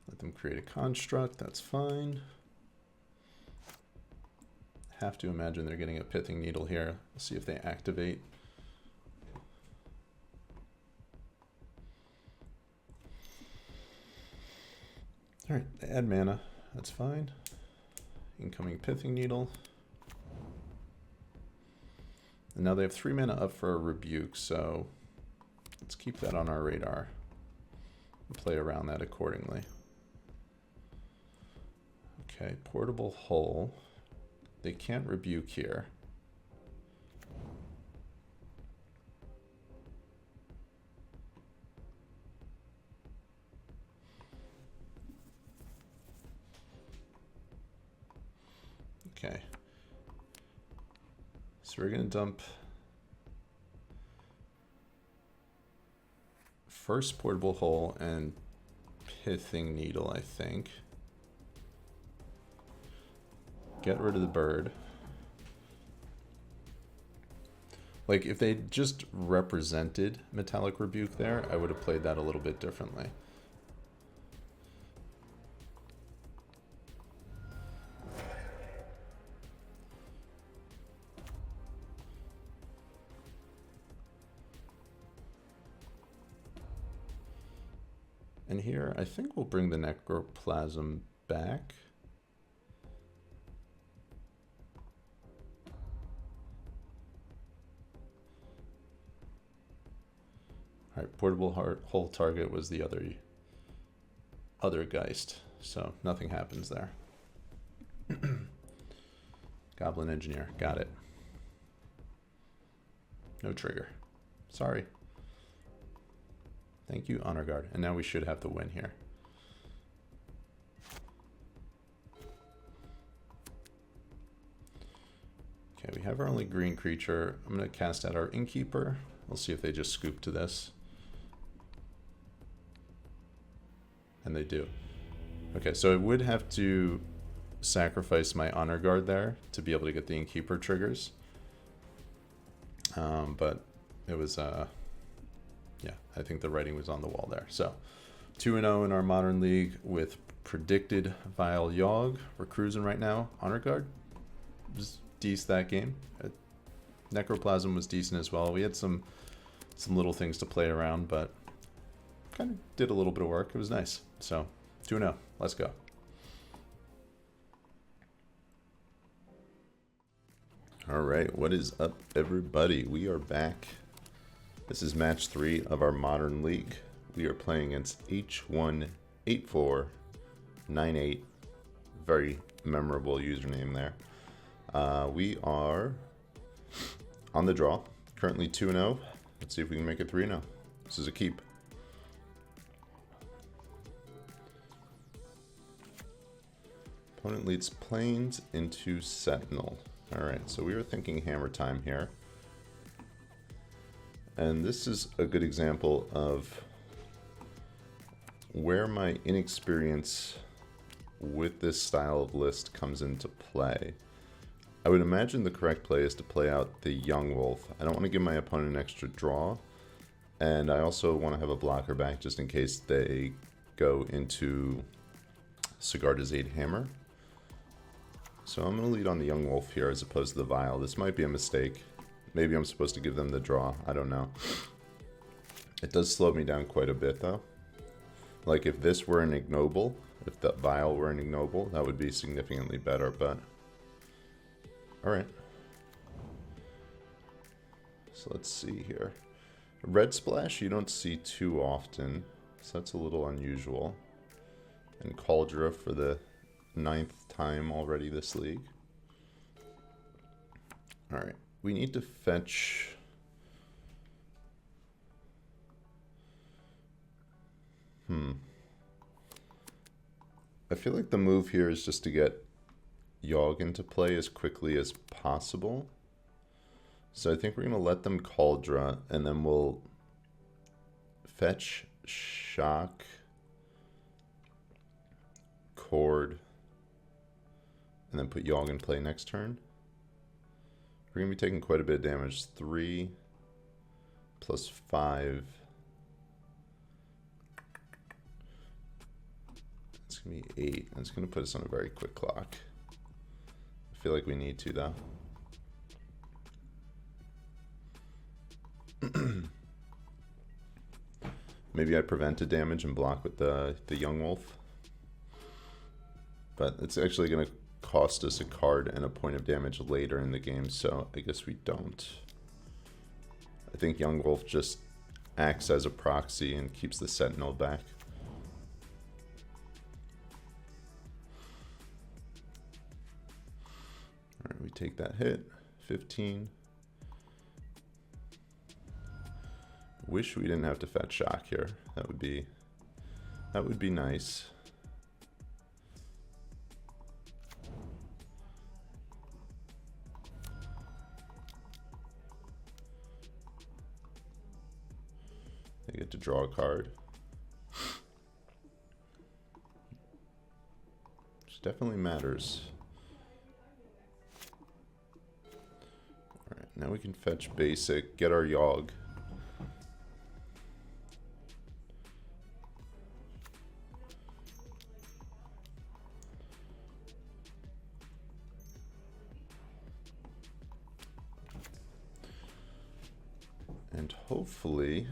Let them create a construct, that's fine. Have to imagine they're getting a pithing needle here. Let's see if they activate. All right, they add mana, that's fine. Incoming pithing needle. And now they have 3 mana up for a rebuke, so let's keep that on our radar and play around that accordingly. Okay, portable hull. They can't rebuke here. Okay. So we're going to dump first portable hull and pithing needle, I think. Get rid of the bird. Like, if they just represented Metallic Rebuke there, I would have played that a little bit differently. And here, I think we'll bring the Necroplasm back. All right, portable hull target was the other Geist, so nothing happens there. Goblin Engineer, got it. No trigger. Sorry. Thank you, Honor Guard. And now we should have the win here. Okay, we have our only green creature. I'm going to cast out our Innkeeper. We'll see if they just scoop to this. And they do. Okay, so I would have to sacrifice my Honor Guard there to be able to get the Innkeeper triggers. But it was... yeah, I think the writing was on the wall there. So 2-0 in our Modern League with predicted Vial Yawg. We're cruising right now. Honor Guard was decent that game. Necroplasm was decent as well. We had some little things to play around, but kind of did a little bit of work. It was nice. So 2-0. Let's go. All right, what is up, everybody? We are back. This is match 3 of our Modern League. We are playing against H18498. Very memorable username there. We are on the draw. Currently 2-0. Let's see if we can make it 3-0. This is a keep. Opponent leads Plains into Sentinel. Alright, so we were thinking hammer time here. And this is a good example of where my inexperience with this style of list comes into play. I would imagine the correct play is to play out the Yawgmoth. I don't want to give my opponent an extra draw, and I also want to have a blocker back just in case they go into Sigarda's Aid Hammer. So I'm going to lead on the Yawgmoth here as opposed to the Vial. This might be a mistake. Maybe I'm supposed to give them the draw. I don't know. It does slow me down quite a bit, though. Like, if this were an ignoble, if the Vial were an ignoble, that would be significantly better, but... Alright. So let's see here. Red Splash you don't see too often, so that's a little unusual. And Cauldra for the 9th time already this league. Alright. We need to fetch... I feel like the move here is just to get Yawg into play as quickly as possible. So I think we're going to let them Cauldra, and then we'll fetch, shock, cord, and then put Yawg in play next turn. We're going to be taking quite a bit of damage. 3 plus 5. It's going to be 8. And it's going to put us on a very quick clock. I feel like we need to, though. Maybe I prevent a damage and block with the Yawgmoth. But it's actually going to cost us a card and a point of damage later in the game, so I guess we don't. I think Yawgmoth just acts as a proxy and keeps the Sentinel back. Alright, we take that hit. 15. Wish we didn't have to fetch shock here. That would be nice. I get to draw a card. Which definitely matters. Alright, now we can fetch basic, get our Yawg. And hopefully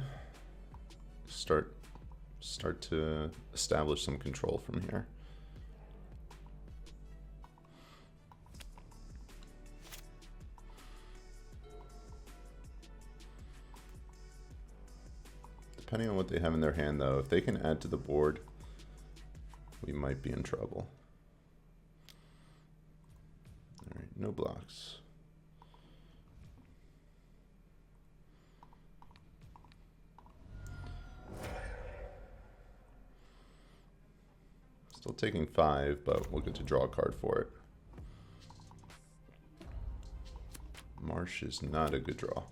start to establish some control from here. Depending on what they have in their hand, though, if they can add to the board, we might be in trouble. All right, no blocks. Still taking 5, but we'll get to draw a card for it. Marsh is not a good draw.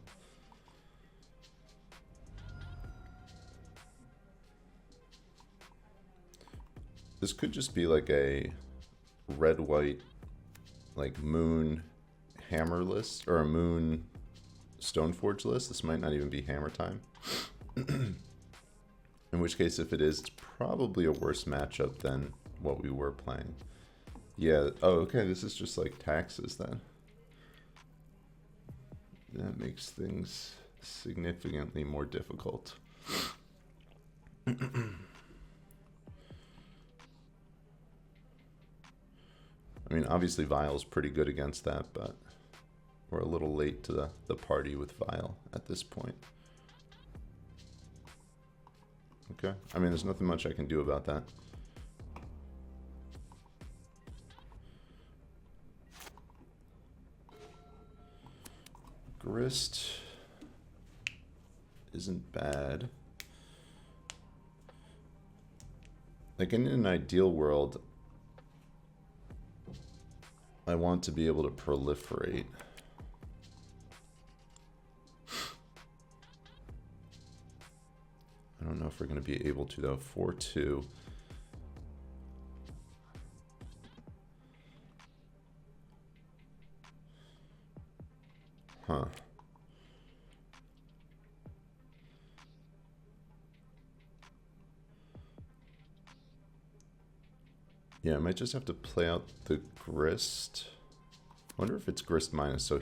This could just be like a red-white, like moon hammer list, or a moon Stoneforge list. This might not even be hammer time. In which case, if it is, it's probably a worse matchup than what we were playing. Yeah, oh, okay, this is just like taxes then. That makes things significantly more difficult. I mean, obviously Vial's pretty good against that, but we're a little late to the party with Vial at this point. Okay, I mean, there's nothing much I can do about that. Grist isn't bad. Like in an ideal world, I want to be able to proliferate. I don't know if we're going to be able to, though. 4-2. Huh. Yeah, I might just have to play out the Grist. I wonder if it's Grist minus, so...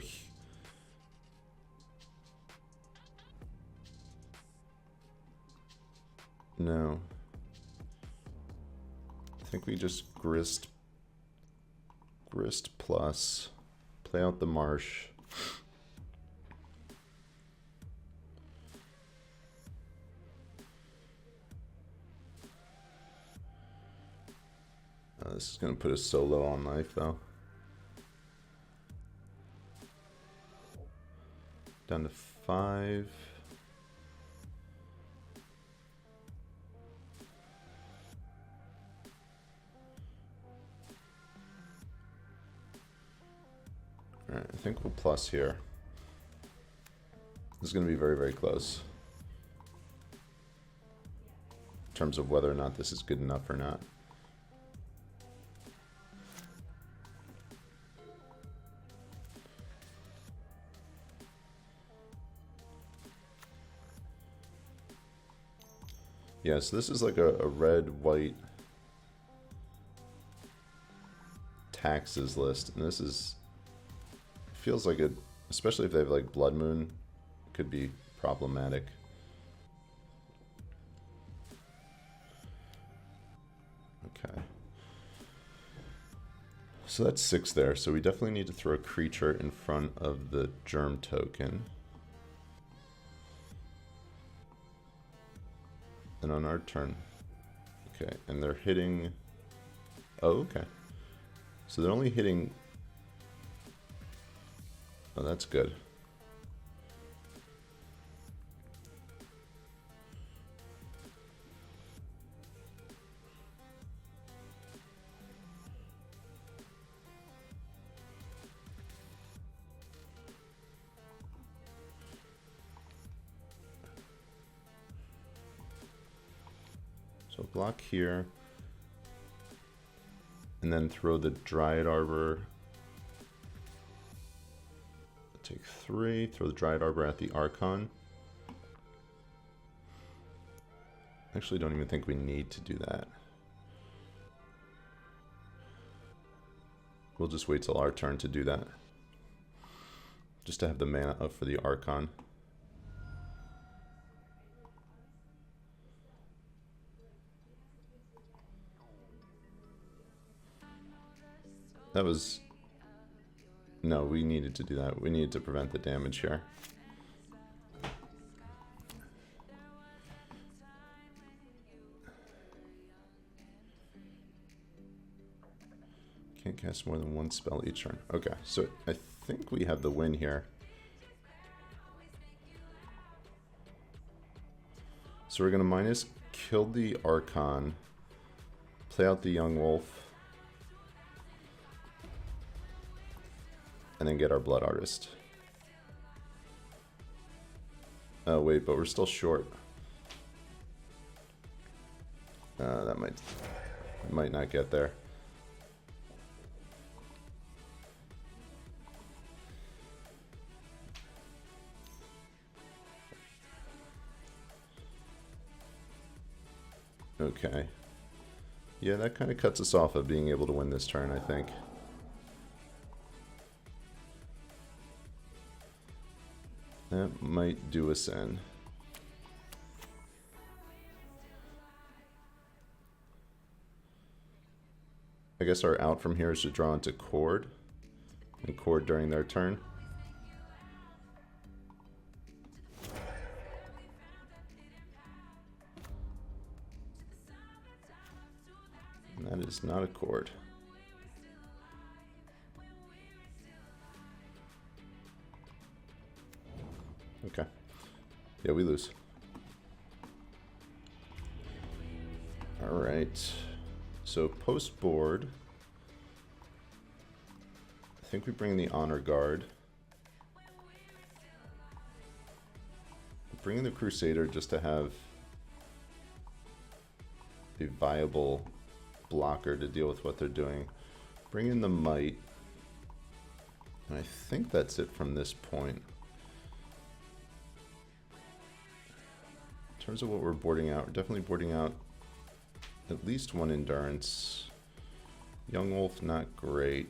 No. I think we just Grist plus, play out the Marsh. This is going to put us so low on life, though. Down to 5. I think we'll plus here. This is going to be very, very close in terms of whether or not this is good enough or not. Yeah, so this is like a red-white taxes list, and this is, feels like it, especially if they have like Blood Moon, could be problematic. Okay. So that's 6 there, so we definitely need to throw a creature in front of the germ token. And on our turn, okay, and they're hitting, oh, okay. So they're only hitting, oh, that's good. So block here, and then throw the Dryad Arbor. Take 3, throw the Dryad Arbor at the Archon. Actually, don't even think we need to do that. We'll just wait till our turn to do that. Just to have the mana up for the Archon. That was... No, we needed to do that. We needed to prevent the damage here. Can't cast more than 1 spell each turn. Okay, so I think we have the win here. So we're going to minus kill the Archon, play out the Young Wolf, and then get our Blood Artist. Oh wait, but we're still short. That might not get there. Okay. Yeah, that kind of cuts us off of being able to win this turn, I think. That might do us in. I guess our out from here is to draw into Cord, and Cord during their turn. And that is not a Cord. Okay. Yeah, we lose. All right. So post board, I think we bring the Honor Guard. Bring in the Crusader just to have a viable blocker to deal with what they're doing. Bring in the Might. And I think that's it from this point. In terms of what we're boarding out, we're definitely boarding out at least 1 Endurance. Young Wolf, not great.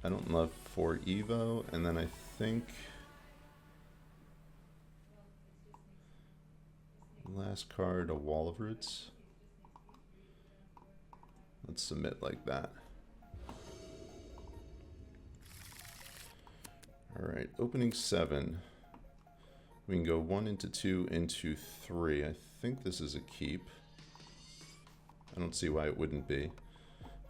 I don't love 4 Evo, and then I think last card, a Wall of Roots. Let's submit like that. Alright, opening 7. We can go 1 into 2 into 3. I think this is a keep. I don't see why it wouldn't be.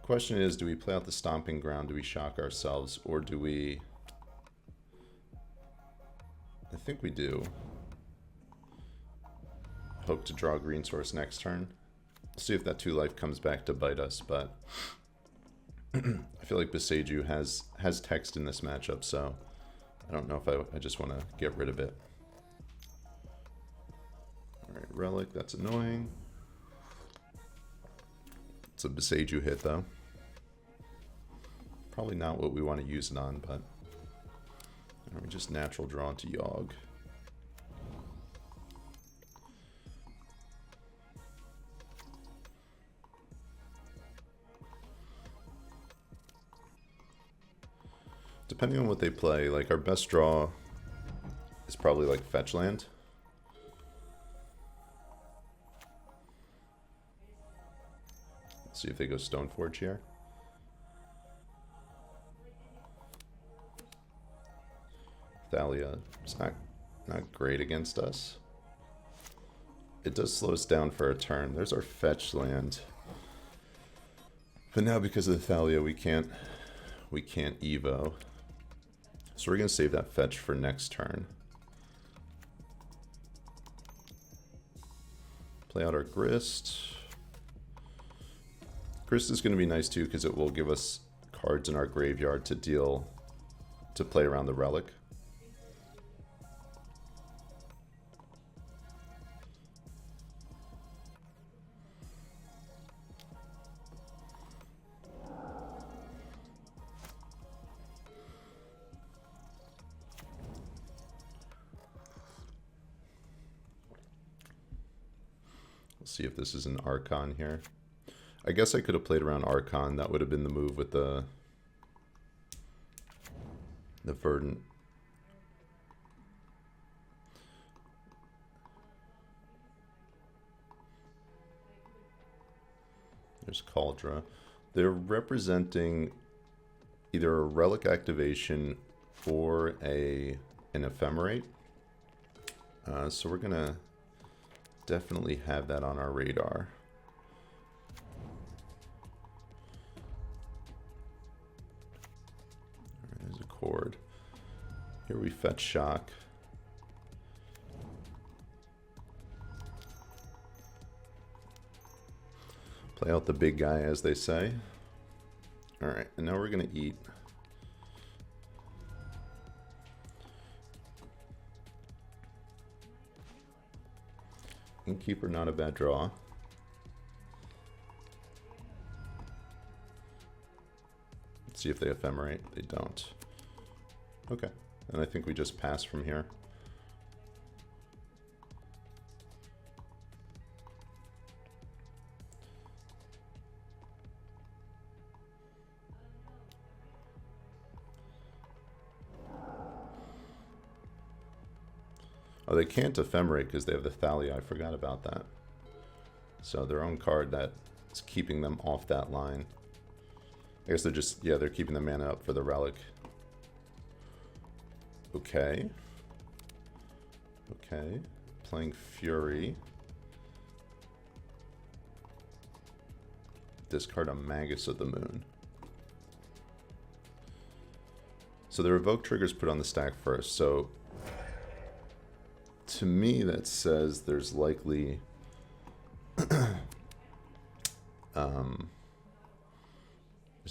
Question is, do we play out the Stomping Ground? Do we shock ourselves? Or do we... I think we do. Hope to draw Green Source next turn. See if that 2 life comes back to bite us, but I feel like Boseiju has text in this matchup, so I don't know if I just want to get rid of it. Alright, Relic, that's annoying. It's a Boseiju hit, though. Probably not what we want to use it on, but we just natural draw into Yawg. Depending on what they play, like our best draw is probably like fetch land. Let's see if they go Stoneforge here. Thalia, it's not great against us. It does slow us down for a turn. There's our fetch land. But now because of the Thalia, we can't Evo. So we're going to save that fetch for next turn. Play out our Grist. Grist is going to be nice too because it will give us cards in our graveyard to play around the Relic. See if this is an Archon here. I guess I could have played around Archon. That would have been the move with the Verdant. There's Cauldra. They're representing either a Relic activation or an Ephemerate. So we're going to definitely have that on our radar. All right, there's a chord. Here we fetch Shock. Play out the big guy, as they say. All right, and now we're going to eat. Keeper, not a bad draw. Let's see if they Ephemerate. They don't. Okay, and I think we just pass from here. Oh, they can't Ephemerate because they have the Thalia. I forgot about that. So their own card that is keeping them off that line. I guess they're just, yeah, they're keeping the mana up for the Relic. Okay. Okay. Playing Fury. Discard a Magus of the Moon. So the Revoke trigger's put on the stack first. So to me, that says there's likely there's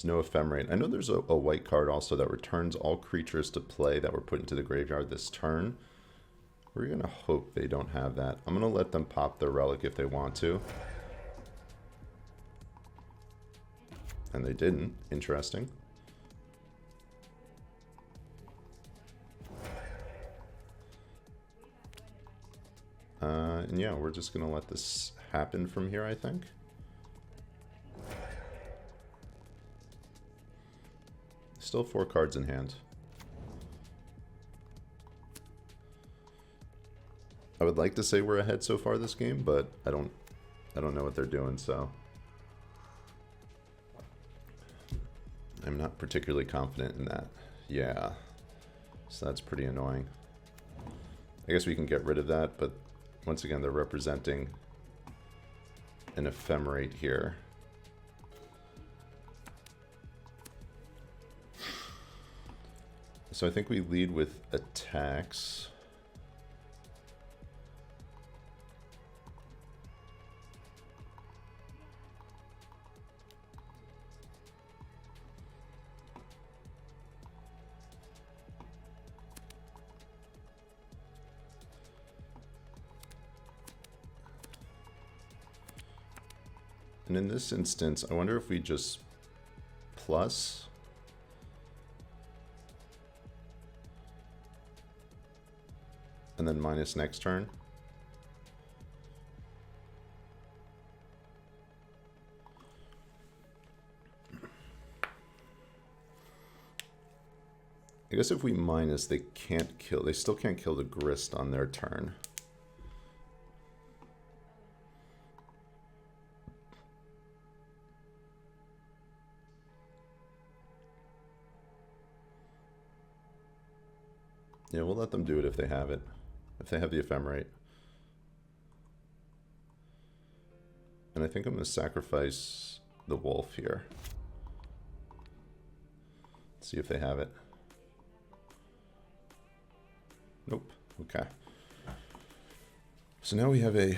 no Ephemerate. I know there's a white card also that returns all creatures to play that were put into the graveyard this turn. We're going to hope they don't have that. I'm going to let them pop their Relic if they want to. And they didn't. Interesting. And yeah, we're just going to let this happen from here, I think. Still 4 cards in hand. I would like to say we're ahead so far this game, but I don't know what they're doing, so I'm not particularly confident in that. Yeah. So that's pretty annoying. I guess we can get rid of that, but once again, they're representing an Ephemerate here. So I think we lead with attacks. And in this instance, I wonder if we just plus. And then minus next turn. I guess if we minus, they can't kill. They still can't kill the Grist on their turn. Yeah, we'll let them do it if they have it. If they have the Ephemerate. And I think I'm going to sacrifice the Wolf here. See if they have it. Nope. Okay. So now we have a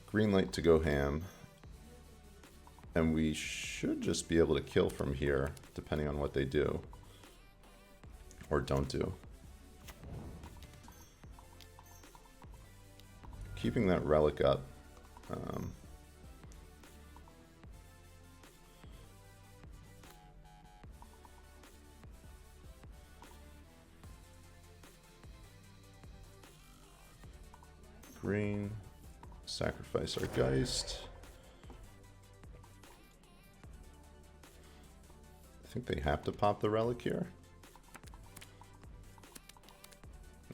green light to go ham. And we should just be able to kill from here, depending on what they do. Or don't do. Keeping that relic up. Green, sacrifice our Geist. I think they have to pop the relic here.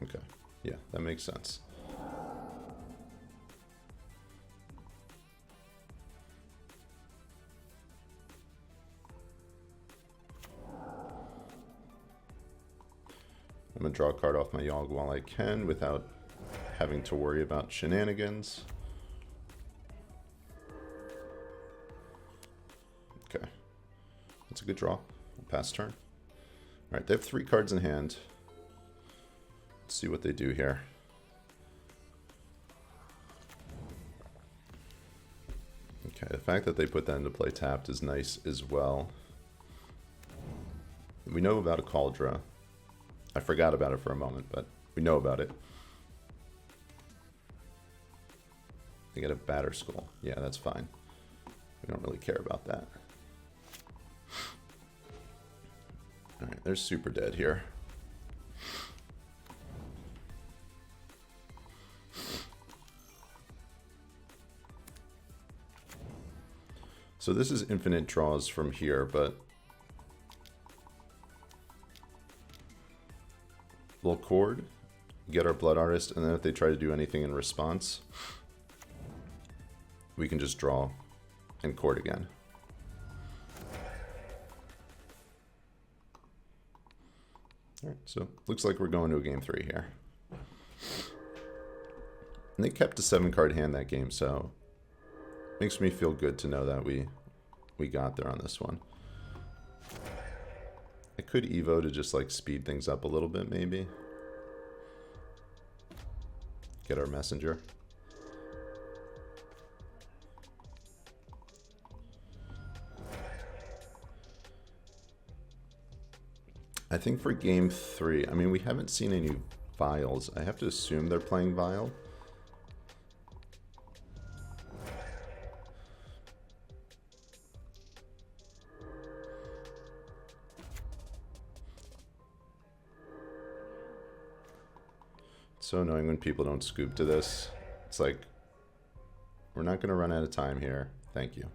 Okay, yeah, that makes sense. I'm going to draw a card off my Yawg while I can without having to worry about shenanigans. Okay. That's a good draw. We'll pass turn. Alright, they have 3 cards in hand. Let's see what they do here. Okay, the fact that they put that into play tapped is nice as well. We know about a Cauldron. I forgot about it for a moment, but we know about it. They get a Batter Skull. Yeah, that's fine. We don't really care about that. Alright, they're super dead here. So this is infinite draws from here, but we'll Chord, get our Blood Artist, and then if they try to do anything in response, we can just draw and Chord again. Alright, so looks like we're going to a game 3 here. And they kept a 7-card hand that game, so makes me feel good to know that we got there on this one. I could Evo to just like speed things up a little bit, maybe. Get our Messenger. I think for game 3, I mean, we haven't seen any Vials. I have to assume they're playing Vial. So annoying when people don't scoop to this. It's like, we're not going to run out of time here. Thank you.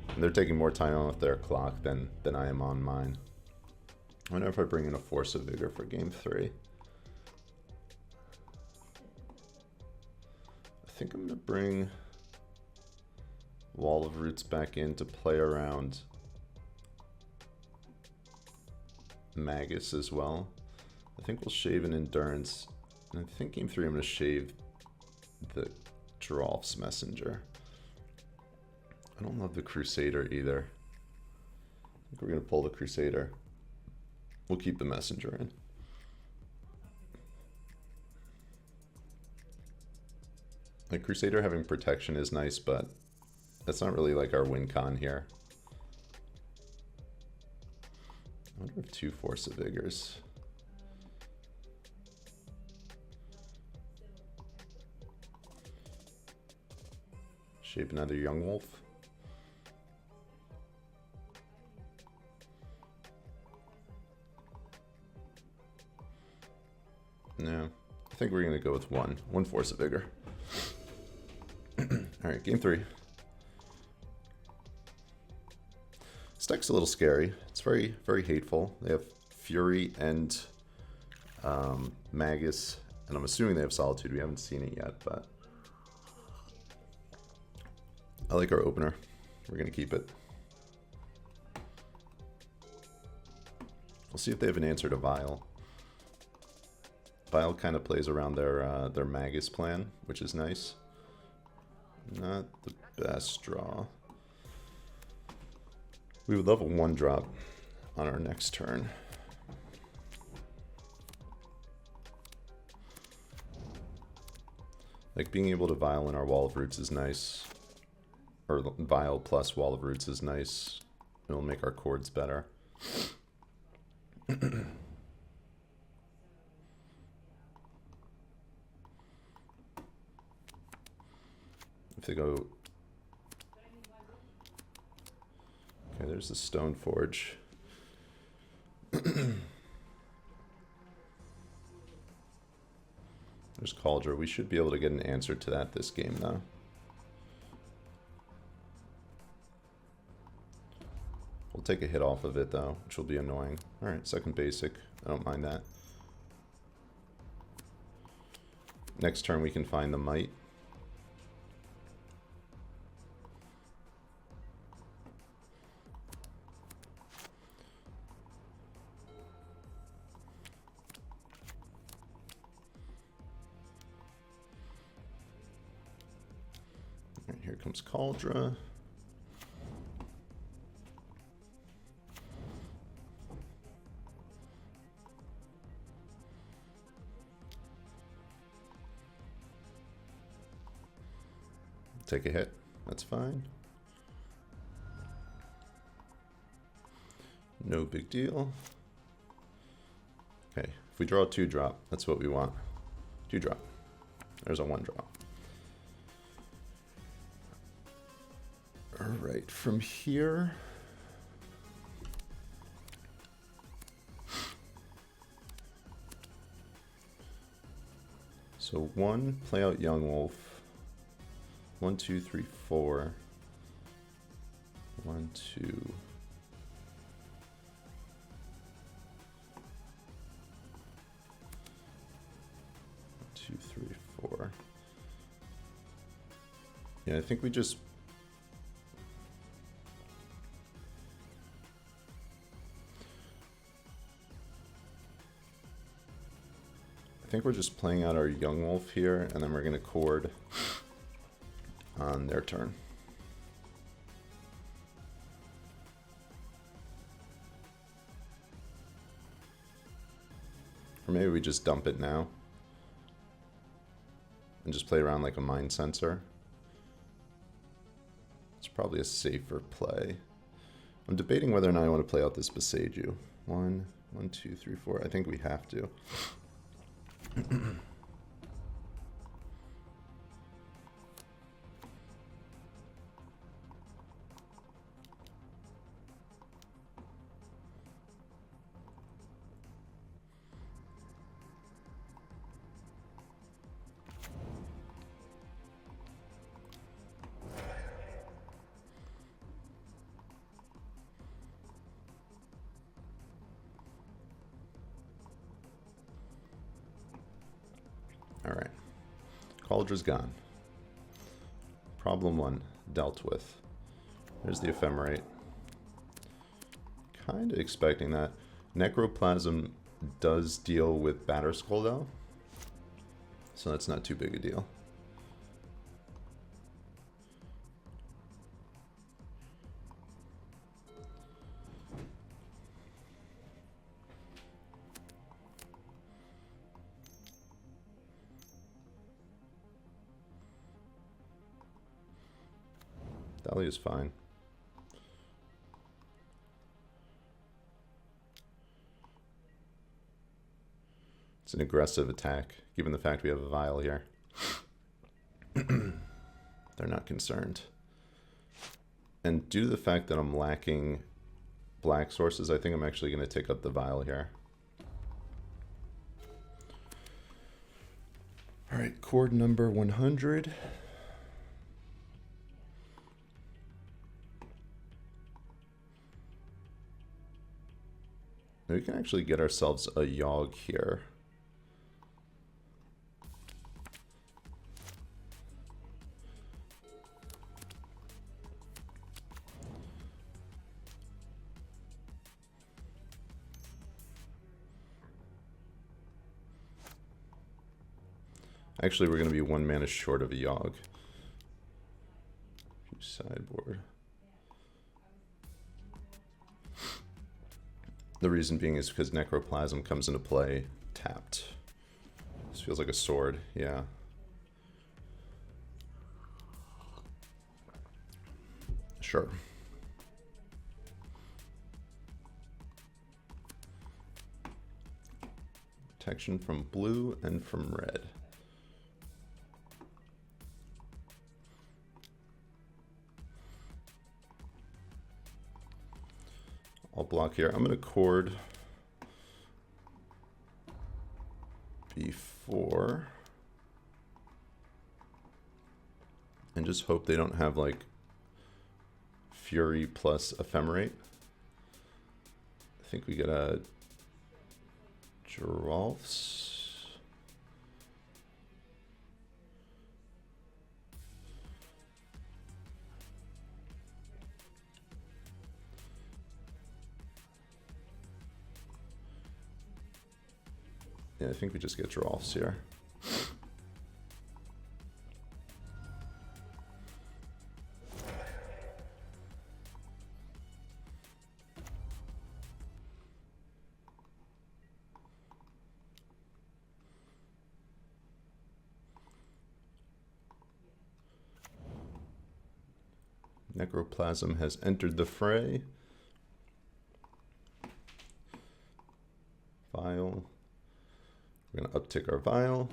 And they're taking more time on with their clock than I am on mine. I wonder if I bring in a Force of Vigor for game 3. I think I'm going to bring Wall of Roots back in to play around Magus as well. I think we'll shave an Endurance. And I think game 3 I'm going to shave the Drolf's Messenger. I don't love the Crusader either. I think we're going to pull the Crusader. We'll keep the Messenger in. Like, Crusader having protection is nice, but that's not really like our win con here. I wonder if 2 Force of Vigors. Shape another Young Wolf. No, I think we're going to go with one Force of Vigor. Alright, game 3. This deck's a little scary. It's very, very hateful. They have Fury and Magus, and I'm assuming they have Solitude. We haven't seen it yet, but I like our opener. We're going to keep it. We'll see if they have an answer to Vial. Vial kind of plays around their Magus plan, which is nice. Not the best draw. We would love a 1-drop on our next turn. Like being able to Vial in our Wall of Roots is nice. Or Vial plus Wall of Roots is nice. It'll make our chords better. If they go... Okay, there's the Stone Forge. There's Cauldron. We should be able to get an answer to that this game, though. We'll take a hit off of it, though, which will be annoying. Alright, second basic. I don't mind that. Next turn we can find the Might. Alright, here comes Cauldron. Take a hit. That's fine. No big deal. Okay, if we draw a 2-drop, that's what we want. 2-drop. There's a 1-drop. Alright, from here... So 1, play out Yawgmoth. 1, 2, 3, 4. 1, 2. 2, 3, 4. Yeah, I think we just... I think we're just playing out our Yawgmoth here, and then we're going to chord on their turn. Or maybe we just dump it now and just play around like a Mind Sensor. It's probably a safer play. I'm debating whether or not I want to play out this Besage. 1, 2, 3, 4. I think we have to. Alright. Cauldron's gone. Problem 1 dealt with. There's the Ephemerate. Kind of expecting that. Necroplasm does deal with Batterskull though, so that's not too big a deal. Dahlia's fine. It's an aggressive attack, given the fact we have a Vial here. They're not concerned. And due to the fact that I'm lacking black sources, I think I'm actually going to take up the Vial here. All right, chord number 100. We can actually get ourselves a Yawg here. Actually, we're going to be 1 mana short of a Yawg. Sideboard. The reason being is because Necroplasm comes into play tapped. This feels like a sword, yeah. Sure. Protection from blue and from red. I'll block here. I'm going to chord before and just hope they don't have like Fury plus Ephemerate. I think we get a Giralf's. Yeah, I think we just get Giralf's here. Necroplasm has entered the fray. Vial. We're going to uptick our Vial.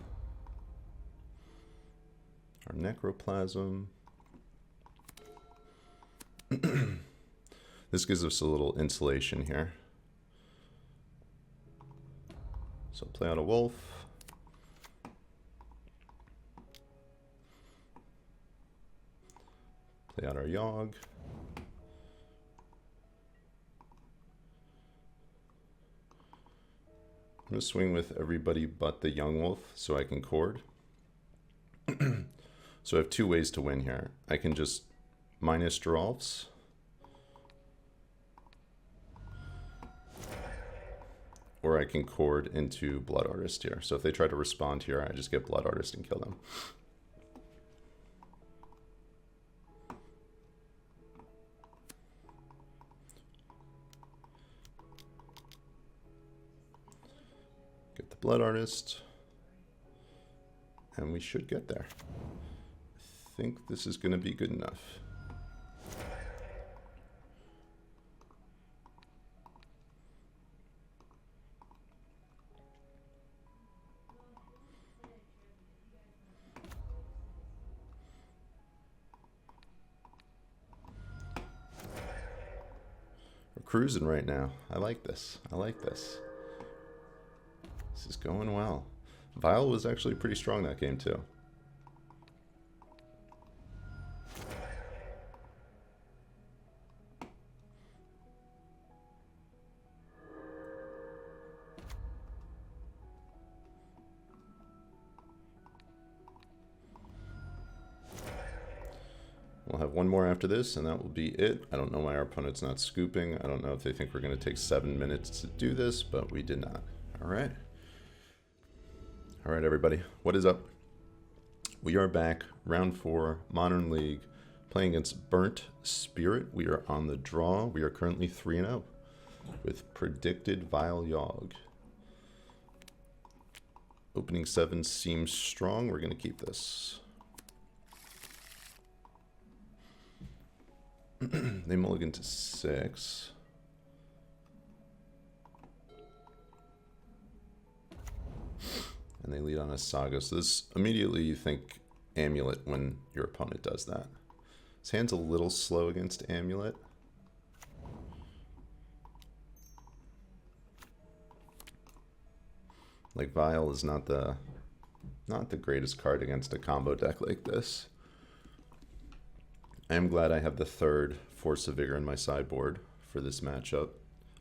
Our Necroplasm. This gives us a little insulation here. So play out a Wolf. Play out our Yawg. I'm going to swing with everybody but the Young Wolf so I can chord. So I have 2 ways to win here. I can just minus Giralf's. Or I can chord into Blood Artist here. So if they try to respond here, I just get Blood Artist and kill them. Blood Artist, and we should get there. I think this is going to be good enough. We're cruising right now. I like this. I like this. This is going well. Vial was actually pretty strong that game too. We'll have one more after this, and that will be it. I don't know why our opponent's not scooping. I don't know if they think we're going to take 7 minutes to do this, but we did not. All right. All right, everybody, what is up? We are back, round 4, Modern League, playing against Burnt Spirit. We are on the draw. We are currently 3-0 with predicted Vial Yawg. Opening 7 seems strong. We're going to keep this. They mulligan to 6. And they lead on a Saga. So this immediately you think Amulet when your opponent does that. His hand's a little slow against Amulet. Like Vial is not the Not the greatest card against a combo deck like this. I am glad I have the third Force of Vigor in my sideboard for this matchup.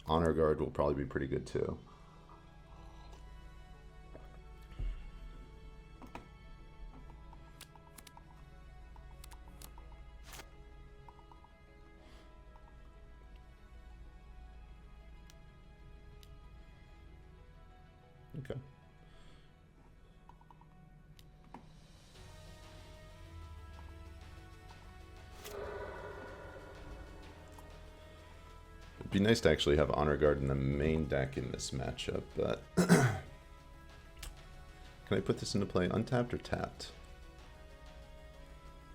Honor Guard will probably be pretty good too. Okay. It'd be nice to actually have Honor Guard in the main deck in this matchup, but can I put this into play untapped or tapped?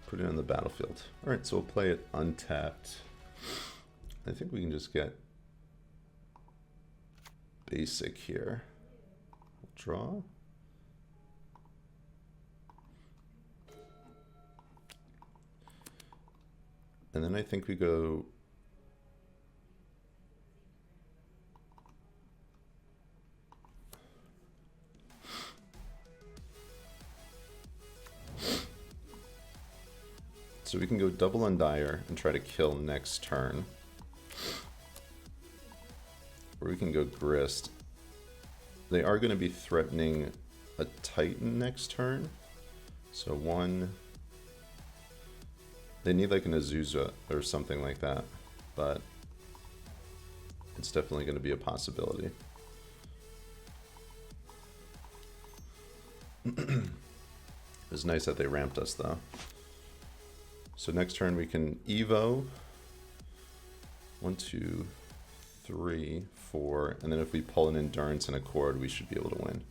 Put it on the battlefield. Alright, so we'll play it untapped. I think we can just get basic here. Draw. And then I think we go so we can go double Undier and try to kill next turn. Or we can go Grist. They are going to be threatening a Titan next turn. So one... They need like an Azusa or something like that. But it's definitely going to be a possibility. It was nice that they ramped us though. So next turn we can Evo. 1, 2, 3, 4, and then if we pull an Endurance and a Chord, we should be able to win.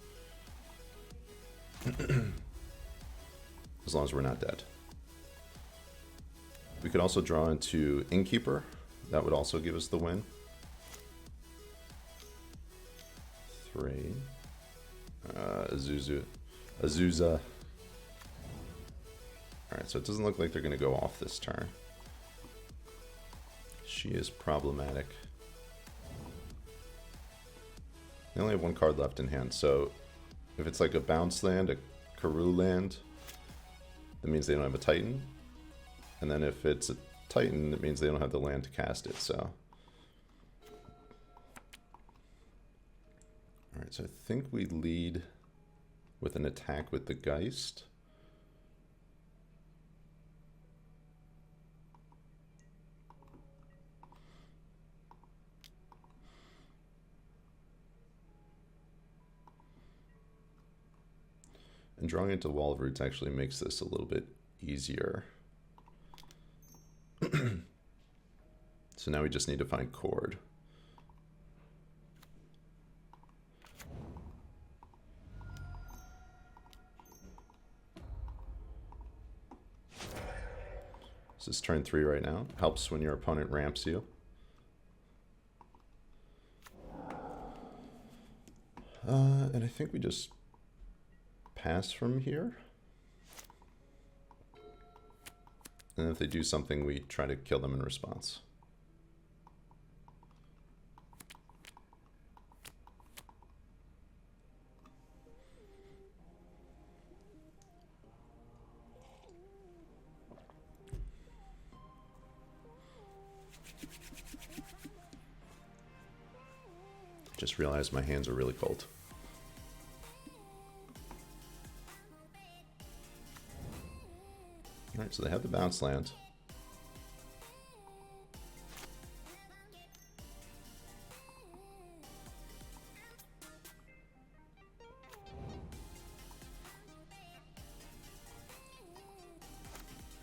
As long as we're not dead. We could also draw into Innkeeper. That would also give us the win. 3. Azusa. Alright, so it doesn't look like they're going to go off this turn. She is problematic. They only have one card left in hand, so if it's like a bounce land, a Karoo land, that means they don't have a Titan. And then if it's a Titan, it means they don't have the land to cast it, so. Alright, so I think we lead with an attack with the Geist. And drawing into Wall of Roots actually makes this a little bit easier. So now we just need to find Chord. This is turn 3 right now. Helps when your opponent ramps you. And I think we just pass from here. And if they do something, we try to kill them in response. Just realized my hands are really cold. Alright, so they have the bounce land.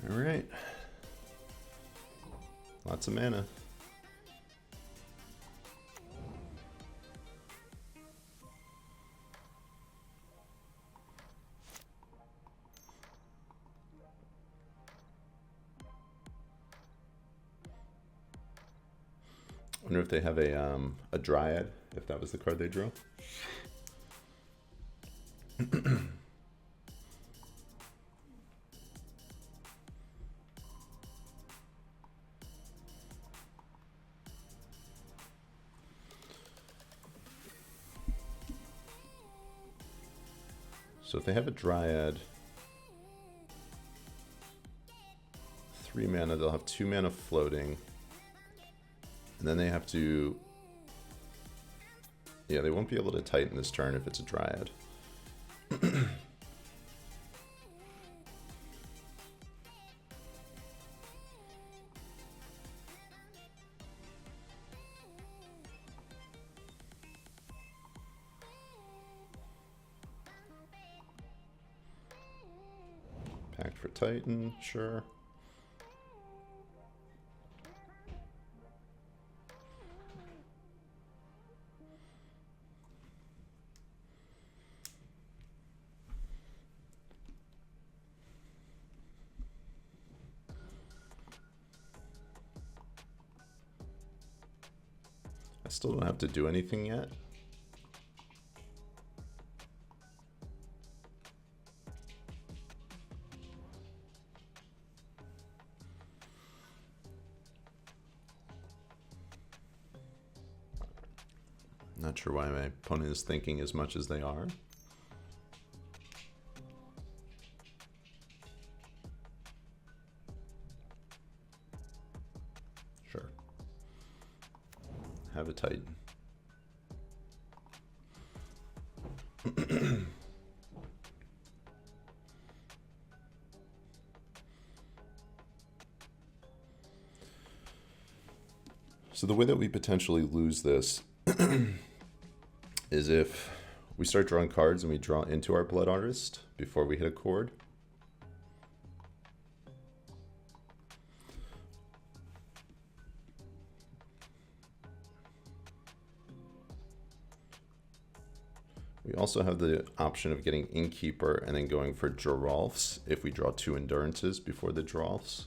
Alright. Lots of mana. I wonder if they have a Dryad, if that was the card they drew. So if they have a Dryad, 3 mana, they'll have 2 mana floating. And then they have to... Yeah, they won't be able to Titan this turn if it's a Dryad. Pact for Titan, sure. I still don't have to do anything yet. Not sure why my opponent is thinking as much as they are. Sure. Have a Titan. So the way that we potentially lose this is if we start drawing cards and we draw into our Blood Artist before we hit a chord. We also have the option of getting Innkeeper and then going for Giralfs if we draw 2 Endurances before the Giralfs.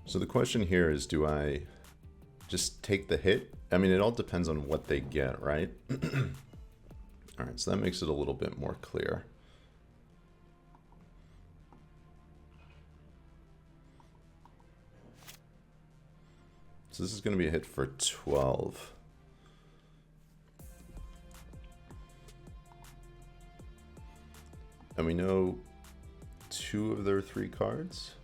So the question here is, do I just take the hit? I mean, it all depends on what they get, right? All right, so that makes it a little bit more clear. So this is going to be a hit for 12. And we know 2 of their 3 cards.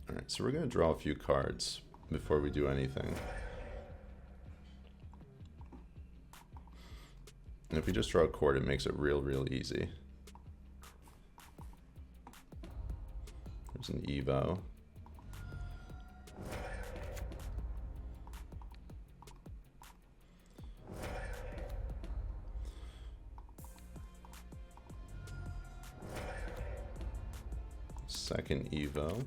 Alright, so we're going to draw a few cards before we do anything. And if we just draw a chord, it makes it real easy. There's an Evo. Second Evo.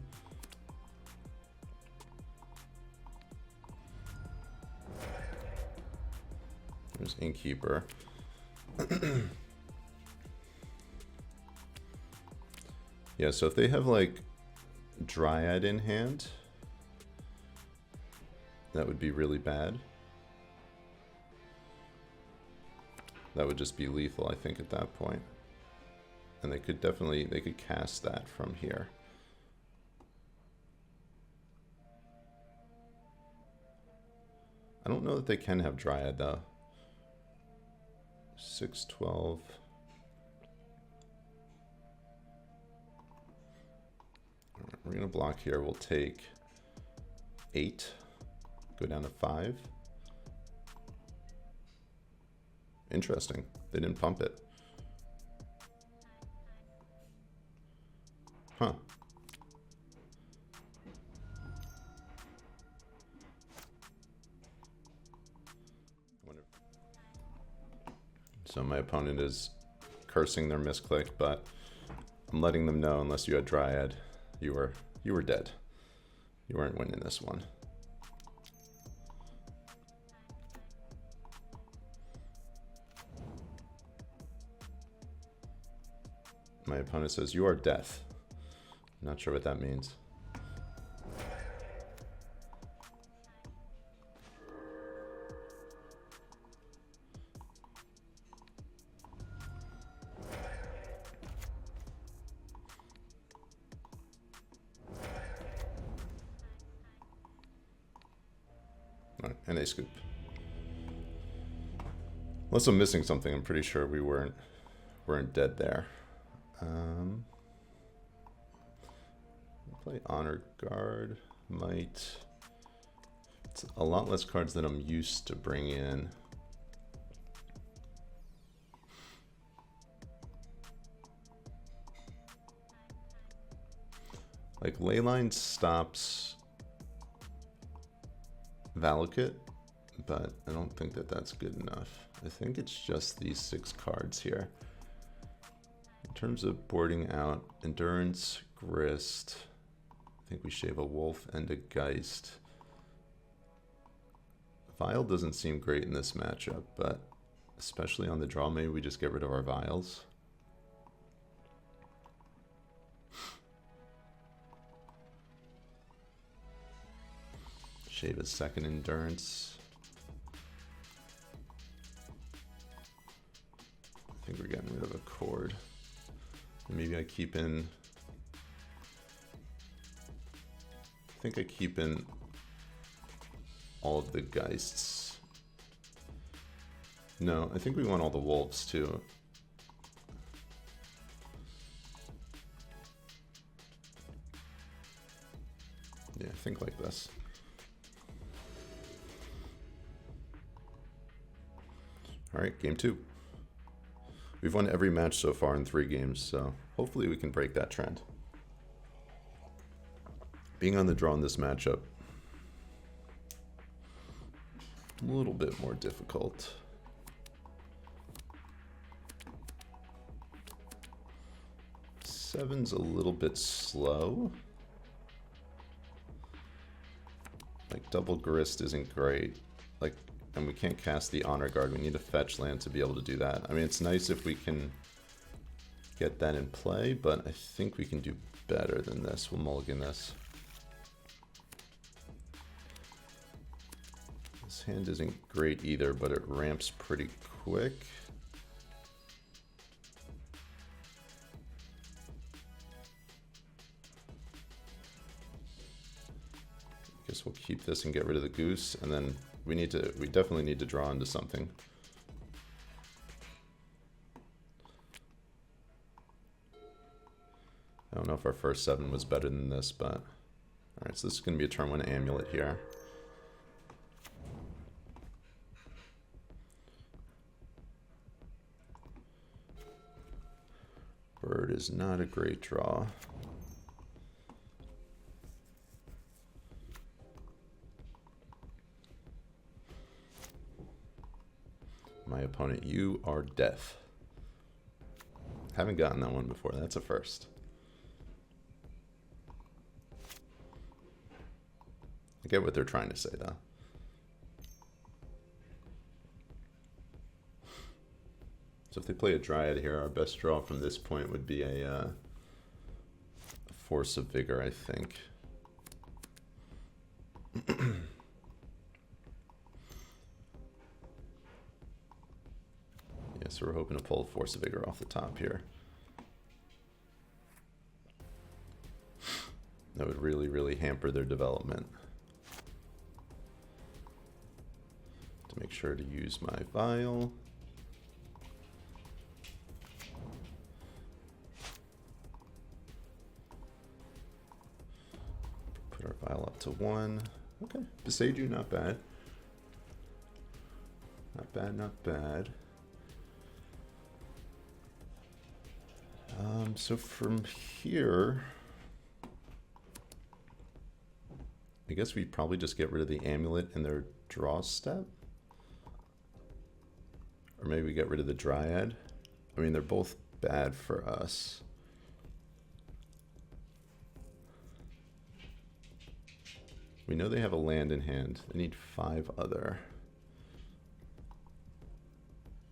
There's Innkeeper. Yeah, so if they have like Dryad in hand, that would be really bad. That would just be lethal, I think, at that point. And they could definitely, they could cast that from here. I don't know that they can have Dryad, though. 6/12. We're going to block here. We'll take 8. Go down to 5. Interesting. They didn't pump it. Huh. So my opponent is cursing their misclick, but I'm letting them know unless you had Dryad, you were dead. You weren't winning this one. My opponent says, "You are death." I'm not sure what that means. Right, and they scoop. Unless I'm missing something, I'm pretty sure we weren't dead there. Play Honor Guard. Might. It's a lot less cards than I'm used to bring in. Like Leyline stops Valakut, but I don't think that that's good enough. I think it's just these 6 cards here. In terms of boarding out, Endurance, Grist, I think we shave a Wolf and a Geist. Vial doesn't seem great in this matchup, but especially on the draw, maybe we just get rid of our Vials. Shave a second Endurance. I think we're getting rid of a Cord. Maybe I keep in... I think I keep in all of the Geists. No, I think we want all the Wolves too. Yeah, I think like this. Alright, game 2. We've won every match so far in 3 games, so hopefully we can break that trend. Being on the draw in this matchup, a little bit more difficult. Seven's a little bit slow. Like double Grist isn't great. Like, and we can't cast the Honor Guard. We need a fetch land to be able to do that. I mean, it's nice if we can get that in play, but I think we can do better than this. We'll mulligan this. This hand isn't great either, but it ramps pretty quick. Guess we'll keep this and get rid of the goose, and then we definitely need to draw into something. I don't know if our first 7 was better than this, but alright, so this is going to be a turn 1 Amulet here. Bird is not a great draw. My opponent, you are death. Haven't gotten that one before. That's a first. I get what they're trying to say, though. So if they play a Dryad here, our best draw from this point would be a Force of Vigor, I think. Yeah, So we're hoping to pull Force of Vigor off the top here. That would really, really hamper their development. To make sure to use my Vial. Put our Vial up to 1. Okay, Beseiju, not bad. Not bad, not bad. So from here, I guess we probably just get rid of the Amulet in their draw step. Or maybe we get rid of the Dryad. I mean, they're both bad for us. We know they have a land in hand. They need 5 other.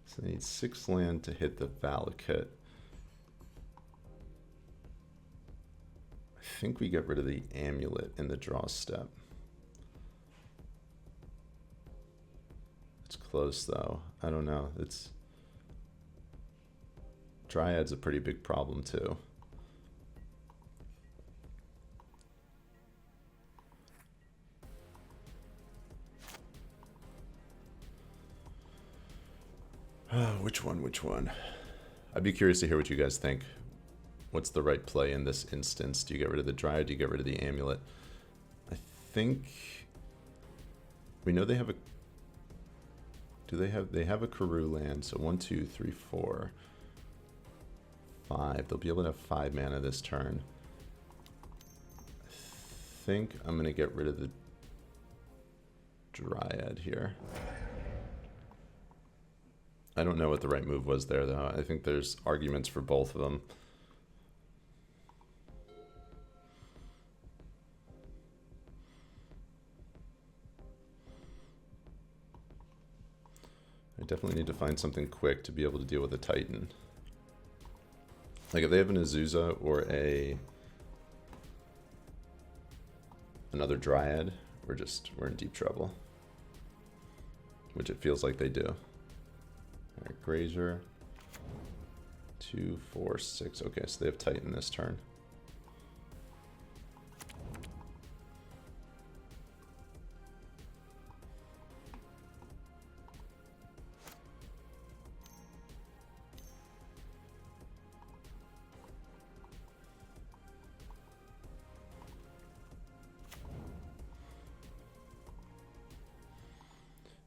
So they need 6 land to hit the Valakut. I think we get rid of the Amulet in the draw step. It's close though. I don't know. It's Dryad's a pretty big problem too. Which one? Which one? I'd be curious to hear what you guys think. What's the right play in this instance? Do you get rid of the Dryad? Do you get rid of the Amulet? I think we know they have a. Do they have? They have a Karoo land. So 1, 2, 3, 4, 5. They'll be able to have 5 mana this turn. I think I'm gonna get rid of the Dryad here. I don't know what the right move was there, though. I think there's arguments for both of them. I definitely need to find something quick to be able to deal with a Titan. Like, if they have an Azusa or another Dryad, we're in deep trouble. Which it feels like they do. Alright, Grazer. 2, 4, 6. Okay, so they have Titan this turn.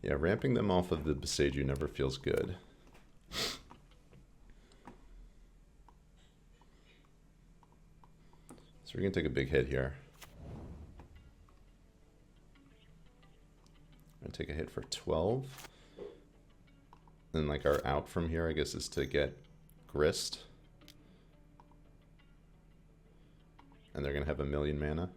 Yeah, ramping them off of the Beseiju never feels good. So we're going to take a big hit here. I'm going to take a hit for 12. And like our out from here, I guess, is to get Grist. And they're going to have 1,000,000 mana.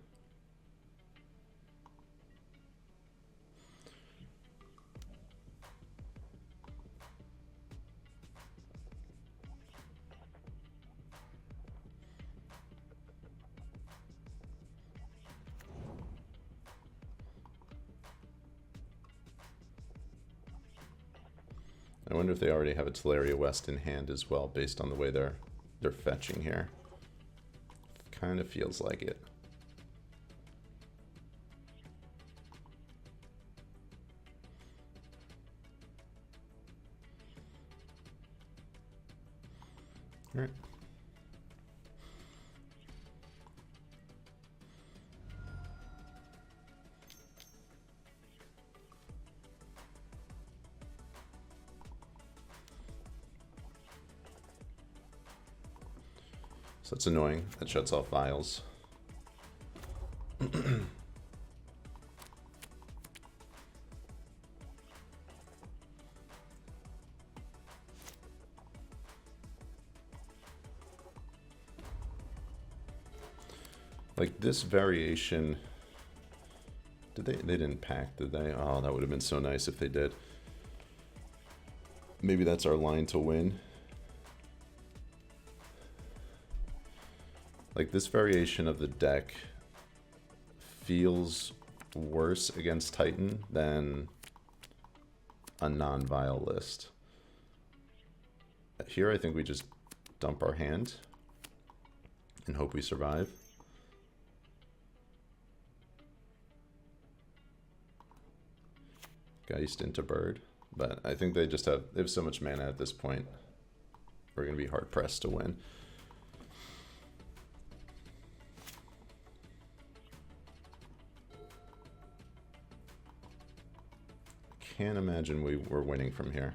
I wonder if they already have a Teleria West in hand as well, based on the way they're fetching here. Kind of feels like it. All right. So it's annoying. That shuts off Vials. Like this variation, they didn't pack, did they? Oh, that would have been so nice if they did. Maybe that's our line to win. Like this variation of the deck feels worse against Titan than a non-Vial list. Here I think we just dump our hand and hope we survive. Geist into bird, but I think they have so much mana at this point. We're gonna be hard pressed to win. Can't imagine we were winning from here.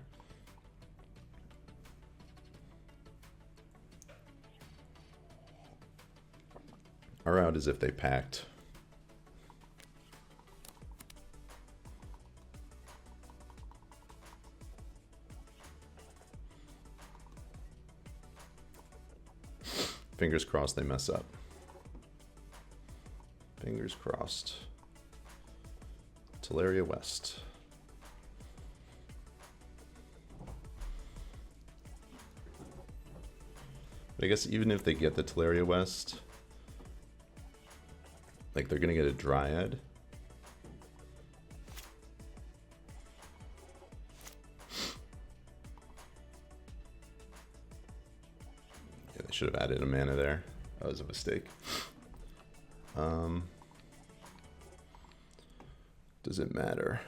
Our out is if they packed. Fingers crossed they mess up. Fingers crossed. Teleria West. But I guess even if they get the Teleria West, like they're gonna get a Dryad. Yeah, they should have added a mana there. That was a mistake. Does it matter?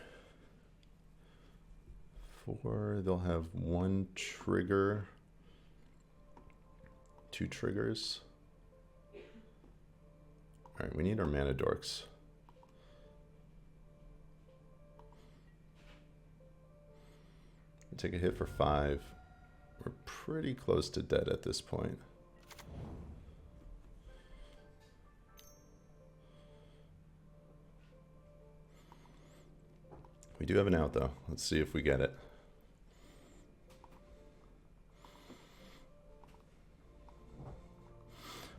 They'll have 1 trigger. 2 triggers. Alright, we need our mana dorks. We take a hit for 5. We're pretty close to dead at this point. We do have an out though. Let's see if we get it.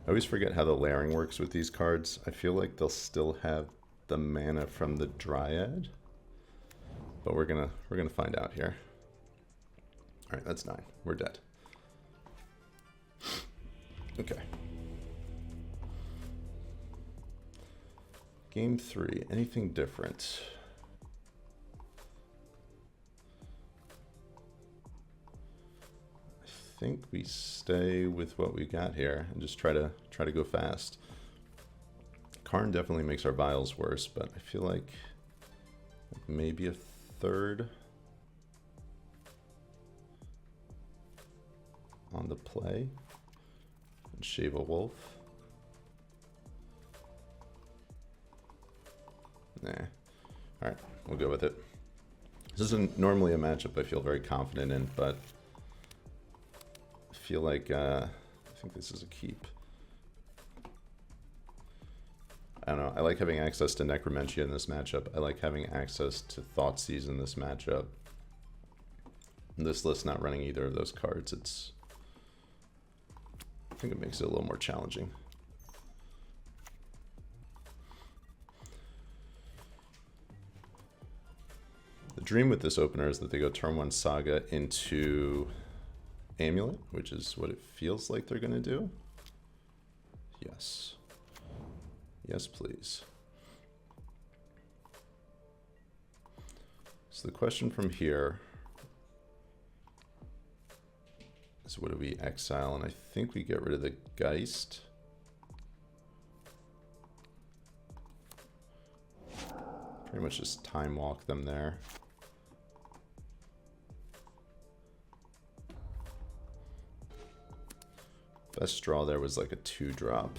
I always forget how the layering works with these cards. I feel like they'll still have the mana from the Dryad, but we're gonna find out here. All right, that's 9. We're dead. Okay. Game 3. Anything different? I think we stay with what we got here and just try to go fast. Karn definitely makes our vials worse, but I feel like maybe a third on the play and shave a wolf. Nah. All right, we'll go with it. This isn't normally a matchup I feel very confident in, but I feel like I think this is a keep. I don't know. I like having access to Necromentia in this matchup. I like having access to Thoughtseize in this matchup. This list not running either of those cards, I think it makes it a little more challenging. The dream with this opener is that they go turn 1 Saga into Amulet, which is what it feels like they're gonna do. Yes. Yes, please. So the question from here is, what do we exile? And I think we get rid of the Geist. Pretty much just time walk them there. Best draw there was like a 2-drop.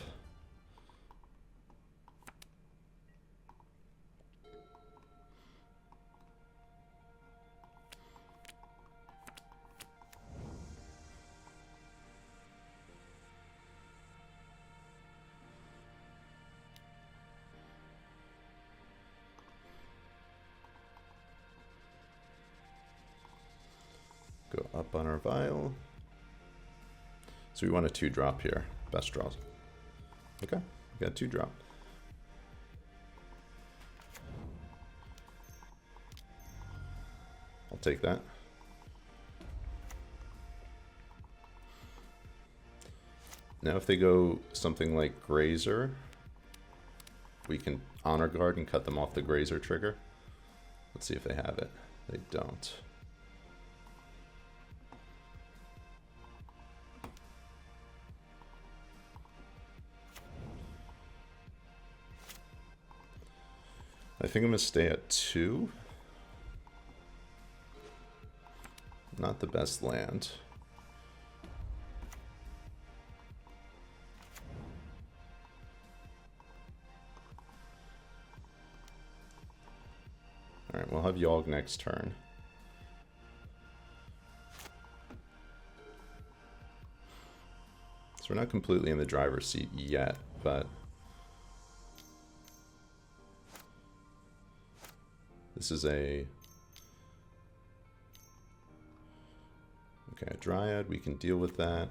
Go up on our vial. So we want a 2-drop here. Best draws. Okay, we got a 2-drop. I'll take that. Now if they go something like Grazer, we can Honor Guard and cut them off the Grazer trigger. Let's see if they have it. They don't. I think I'm going to stay at 2. Not the best land. Alright, we'll have Yawg next turn. So we're not completely in the driver's seat yet, but this is a Dryad, we can deal with that.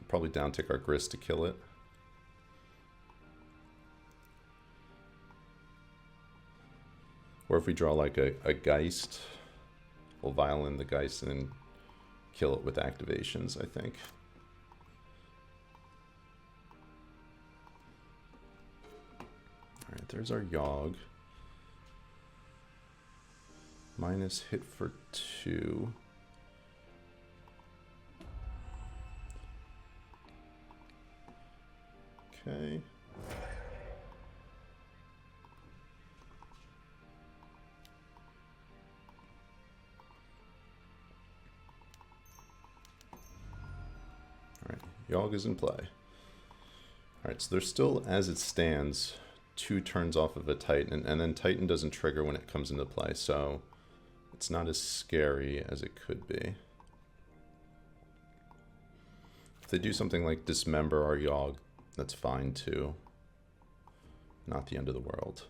Probably downtick our Grist to kill it. Or if we draw like a Geist, we'll Vial in the Geist and then kill it with activations, I think. Alright, there's our Yawg. Minus hit for 2. Okay. Alright, Yawg is in play. Alright, so there's still, as it stands, 2 turns off of a Titan, and then Titan doesn't trigger when it comes into play, so it's not as scary as it could be. If they do something like dismember our Yawg, that's fine too. Not the end of the world.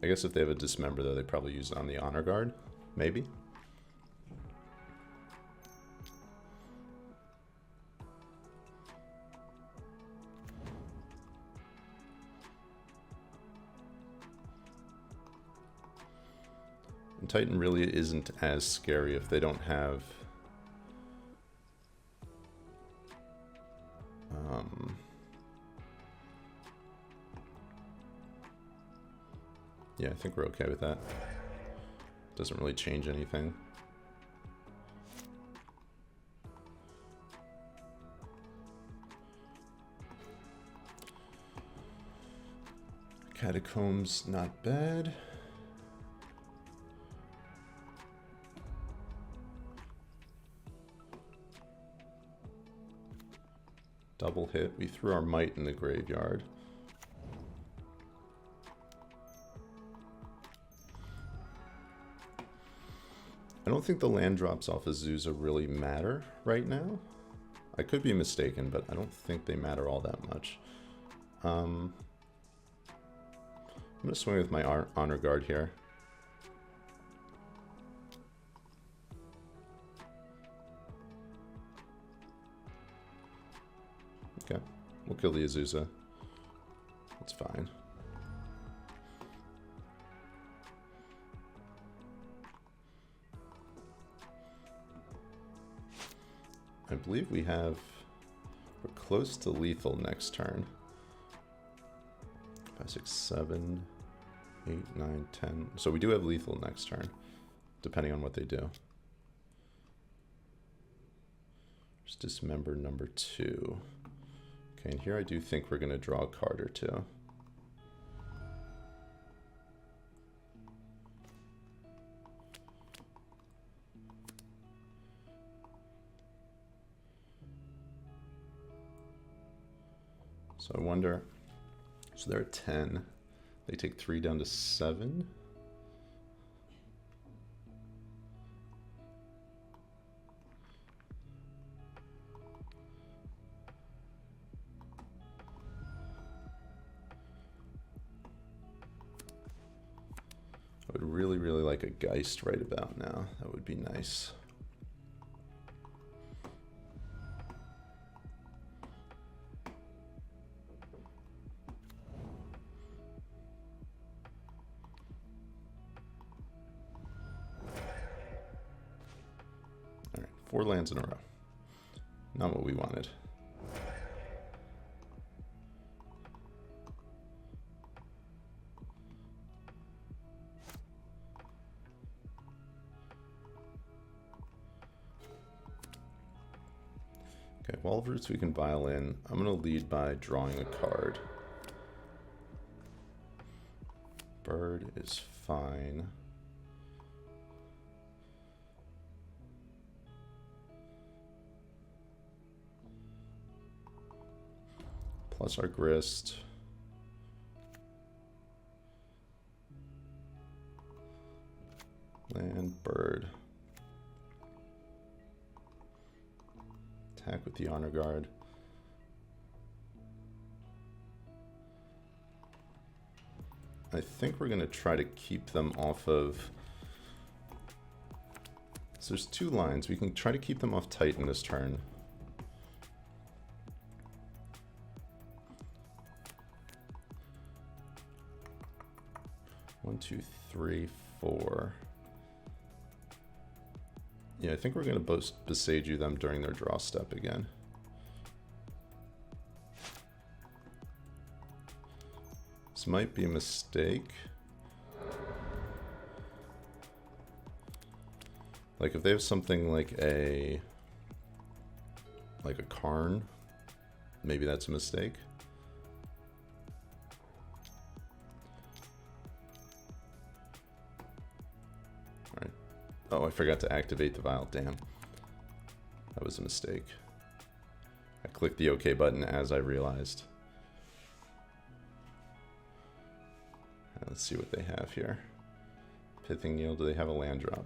I guess if they have a dismember though, they probably use it on the honor guard, maybe. And Titan really isn't as scary if they don't have yeah, I think we're okay with that. Doesn't really change anything. Catacombs, not bad. Double hit. We threw our might in the graveyard. I don't think the land drops off Azusa really matter right now. I could be mistaken, but I don't think they matter all that much. I'm going to swing with my honor guard here. Okay, we'll kill the Azusa. That's fine. I believe we're close to lethal next turn. 5, 6, 7, 8, 9, 10. So we do have lethal next turn, depending on what they do. Just dismember number 2. Okay, and here I do think we're going to draw a card or two. So I wonder, so they're at 10. They take 3 down to 7. I would really, really like a Geist right about now. That would be nice. All right, 4 lands in a row. Not what we wanted. Okay, Wall of Roots we can Vial in. I'm going to lead by drawing a card. Bird is fine. Plus our Grist. Land, bird. Attack with the Honor Guard. I think we're going to try to keep them off of... So there's two lines. We can try to keep them off Titan this turn. One, two, three, four. Yeah, I think we're going to Besage them during their draw step again. This might be a mistake. Like if they have something like a Karn, maybe that's a mistake. All right. Oh, I forgot to activate the Vial. Damn. That was a mistake. I clicked the OK button as I realized. Let's see what they have here. Pithing Needle, do they have a land drop?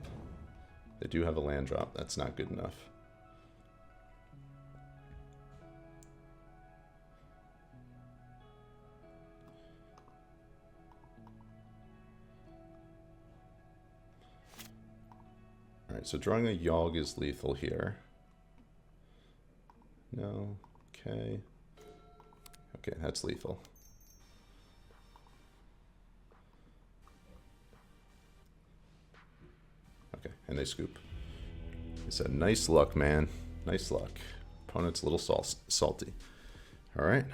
They do have a land drop. That's not good enough. Alright, so drawing a Yawg is lethal here. No. Okay. Okay, that's lethal. Okay, and they scoop. He said, nice luck, man. Nice luck. Opponent's a little salty. All right.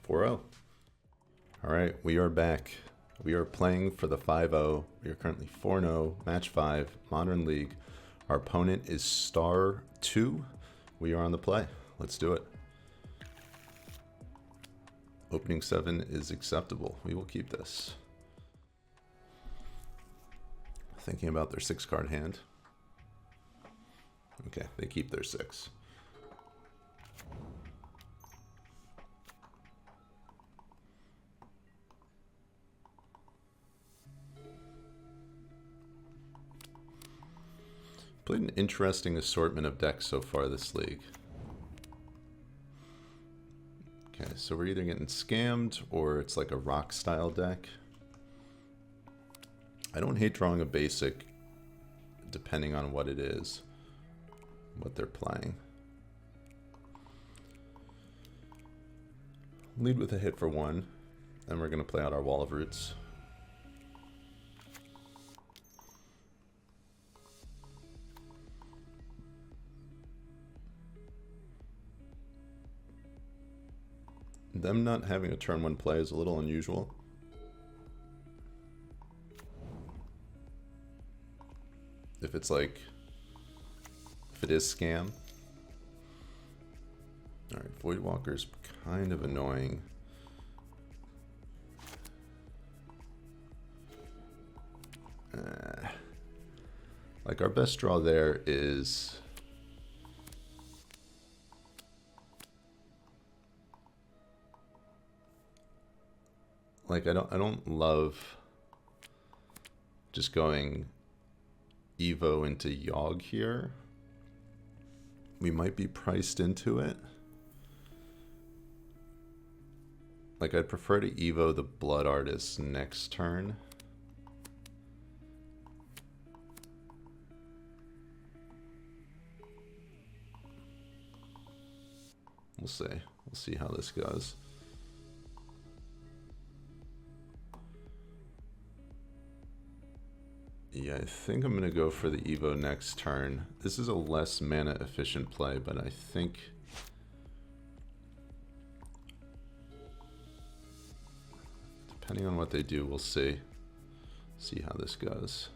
4-0. All right, we are back. We are playing for the 5-0. We are currently 4-0, match 5, Modern League. Our opponent is star 2. We are on the play. Let's do it. Opening 7 is acceptable. We will keep this. Thinking about their 6-card hand. Okay, they keep their 6. Played an interesting assortment of decks so far this league. Okay, so we're either getting scammed or it's like a rock style deck. I don't hate drawing a basic depending on what it is, what they're playing. Lead with a hit for 1, then we're going to play out our Wall of Roots. Them not having a turn 1 play is a little unusual. If it's like, if it is scam. Alright, Voidwalker's kind of annoying. Like our best draw there is like I don't love just going Evo into Yawg here. We might be priced into it. Like I'd prefer to Evo the Blood Artist next turn. We'll see. We'll see how this goes. Yeah, I think I'm going to go for the Evo next turn. This is a less mana efficient play, but I think... depending on what they do, we'll see. See how this goes.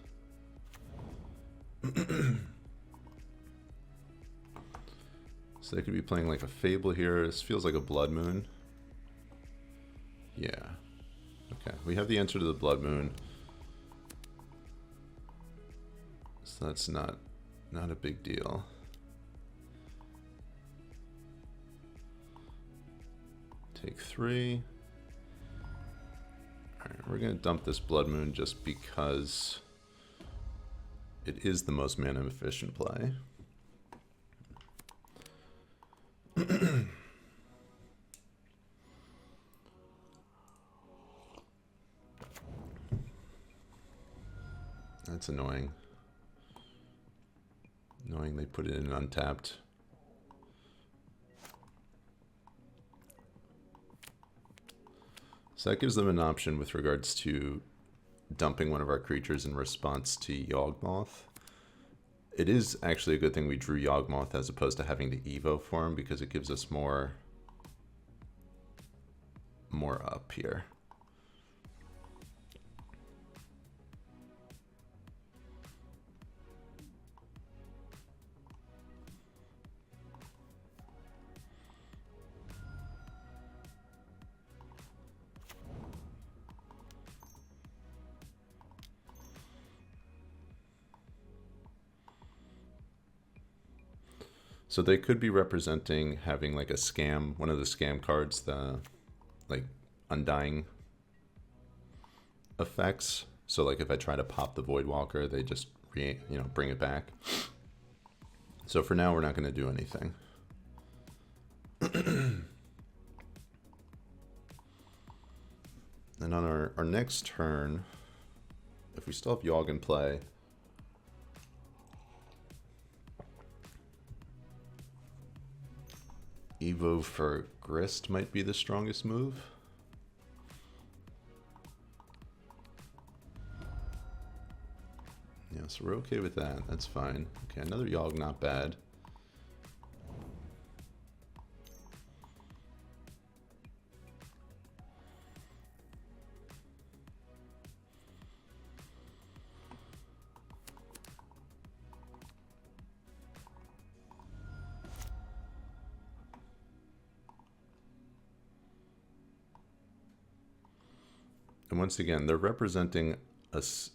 So they could be playing like a Fable here. This feels like a Blood Moon. Yeah. Okay, we have the answer to the Blood Moon. So that's not a big deal. Take 3. Alright, we're gonna dump this Blood Moon just because it is the most mana efficient play. That's annoying. Annoying they put it in untapped. So that gives them an option with regards to dumping one of our creatures in response to Yawgmoth. It is actually a good thing we drew Yawgmoth as opposed to having to Evo for him, because it gives us more up here. So they could be representing having like a scam, one of the scam cards, the like Undying effects. So like if I try to pop the Voidwalker, they just bring it back. So for now, we're not going to do anything. And on our next turn, if we still have Yawg in play, Evo for Grist might be the strongest move. Yeah, so we're okay with that. That's fine. Okay, another Yawg, not bad. And once again, they're representing us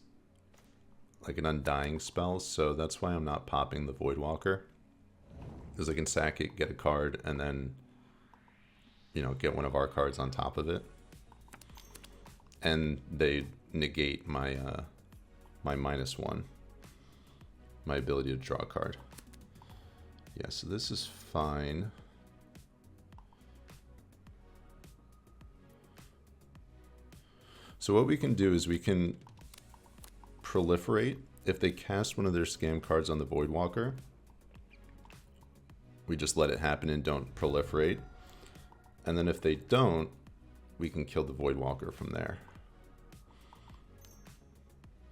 like an Undying spell, so that's why I'm not popping the Voidwalker. Because I can sack it, get a card, and then, get one of our cards on top of it. And they negate my my -1, my ability to draw a card. Yeah, so this is fine. So what we can do is we can proliferate. If they cast one of their scam cards on the Voidwalker, we just let it happen and don't proliferate. And then if they don't, we can kill the Voidwalker from there.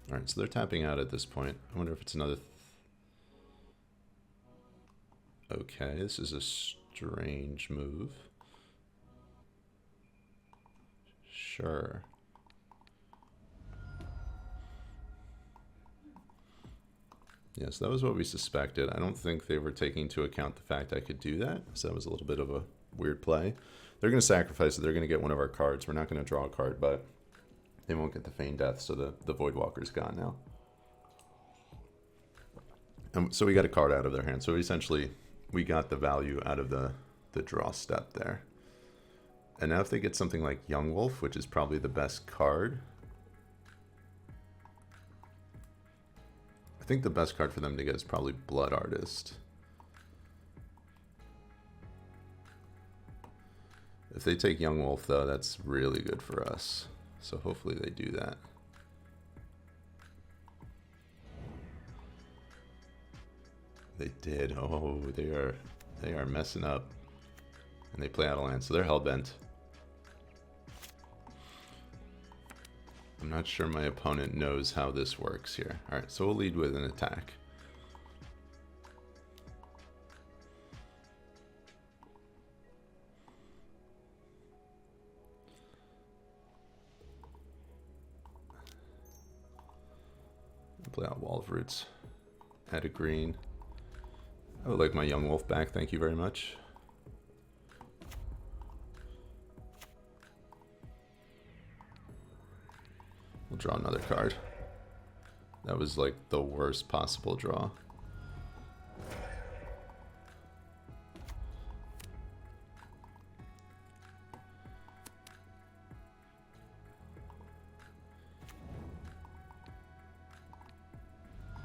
Alright, so they're tapping out at this point. I wonder if it's another... Okay, this is a strange move. Sure. Yes, that was what we suspected. I don't think they were taking into account the fact I could do that, so that was a little bit of a weird play. They're going to sacrifice it. They're going to get one of our cards. We're not going to draw a card, but they won't get the Feign Death, so the Voidwalker's gone now. And so we got a card out of their hand. So essentially, we got the value out of the draw step there. And now if they get something like Young Wolf, which is probably the best card... I think the best card for them to get is probably Blood Artist. If they take Young Wolf, though, that's really good for us. So hopefully they do that. They did. Oh, they are messing up. And they play out of land, so they're hellbent. I'm not sure my opponent knows how this works here. All right, so we'll lead with an attack. Play out Wall of Roots. Add a green. I would like my Young Wolf back, thank you very much. We'll draw another card. That was like the worst possible draw.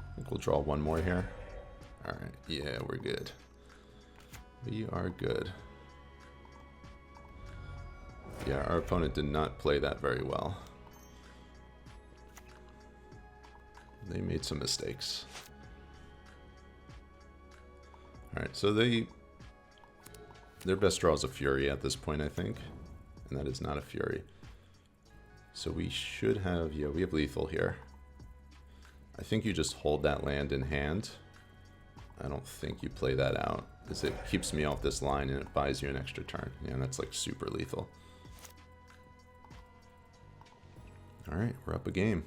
I think we'll draw one more here. All right, yeah, we're good. We are good. Yeah, our opponent did not play that very well. They made some mistakes. All right, so their best draw is a Fury at this point, I think, and that is not a Fury. So we should have, yeah, we have lethal here. I think you just hold that land in hand. I don't think you play that out, because it keeps me off this line and it buys you an extra turn. Yeah, that's like super lethal. All right, we're up a game.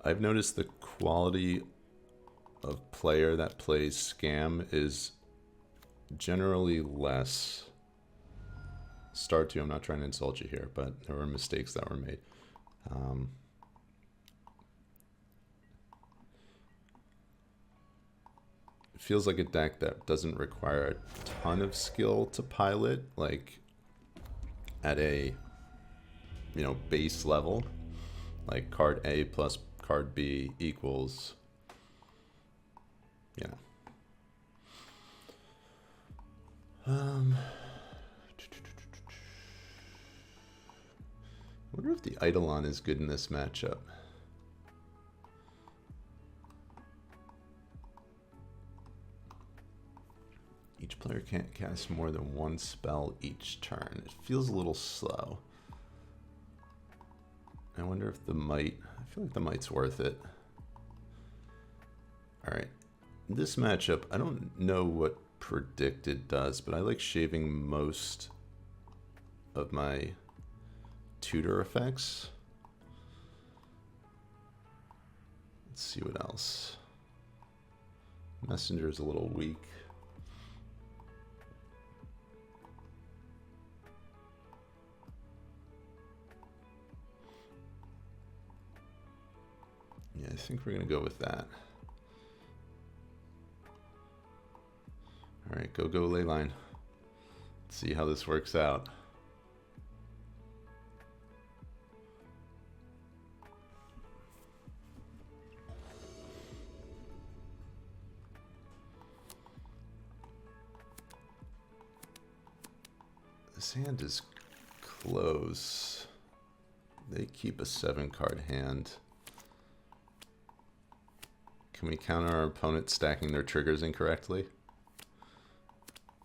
I've noticed the quality of player that plays Scam is generally less. Star 2, I'm not trying to insult you here, but there were mistakes that were made. It feels like a deck that doesn't require a ton of skill to pilot, like at a, you know, base level, like card A plus card B equals, yeah. I wonder if the Eidolon is good in this matchup. Each player can't cast more than one spell each turn. It feels a little slow. I wonder if the Might, I feel like the Might's worth it. All right, this matchup, I don't know what Predicted does, but I like shaving most of my tutor effects. Let's see what else. Messenger is a little weak. Yeah, I think we're gonna go with that. All right, go Leyline. Let's see how this works out. This hand is close. They keep a 7-card hand. Can we counter our opponent stacking their triggers incorrectly?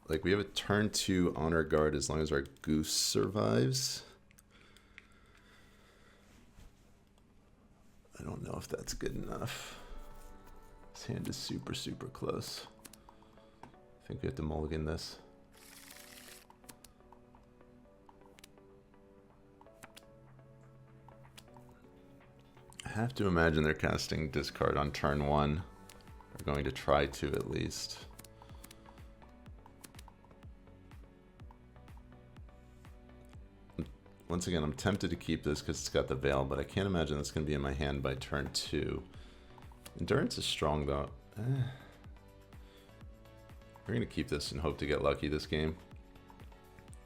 Like, we have a turn 2 Honor Guard as long as our Goose survives. I don't know if that's good enough. This hand is super, super close. I think we have to mulligan this. I have to imagine they're casting discard on turn 1. They're going to try to, at least. Once again, I'm tempted to keep this because it's got the Veil, but I can't imagine that's going to be in my hand by turn 2. Endurance is strong, though. We're going to keep this and hope to get lucky this game.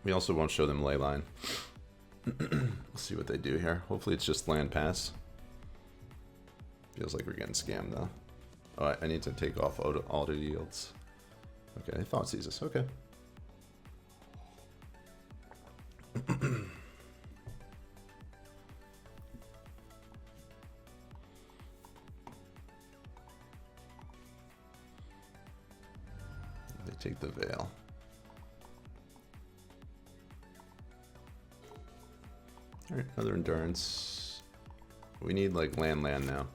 We also won't show them Leyline. We'll see what they do here. Hopefully it's just land pass. Feels like we're getting scammed, though. Oh, I need to take off auto yields. Okay, Thought Seizes. Okay. Take the Vial. Alright, another endurance. We need like land now.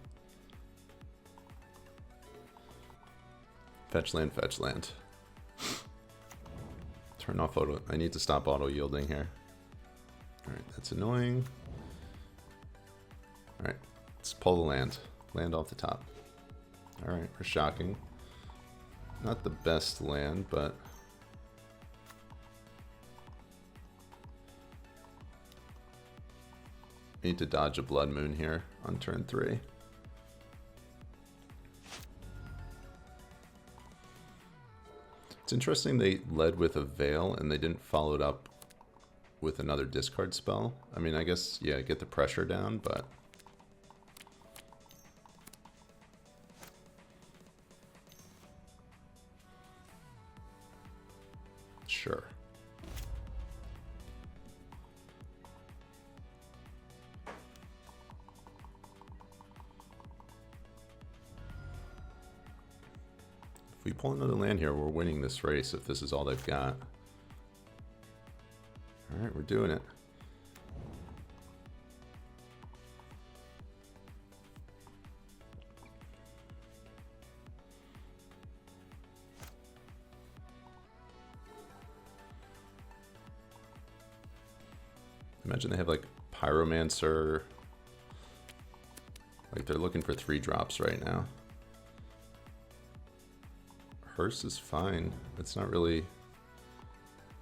Fetch land, fetch land. Turn off auto. I need to stop auto yielding here. Alright, that's annoying. Alright, let's pull the land. Land off the top. Alright, we're shocking. Not the best land, but need to dodge a Blood Moon here on turn 3. It's interesting they led with a Vial and they didn't follow it up with another discard spell. I mean, I guess, yeah, get the pressure down, but sure. If we pull another land here, we're winning this race if this is all they've got. Alright, we're doing it. Imagine they have like Pyromancer. Like they're looking for 3 drops right now. Hearse is fine. It's not really...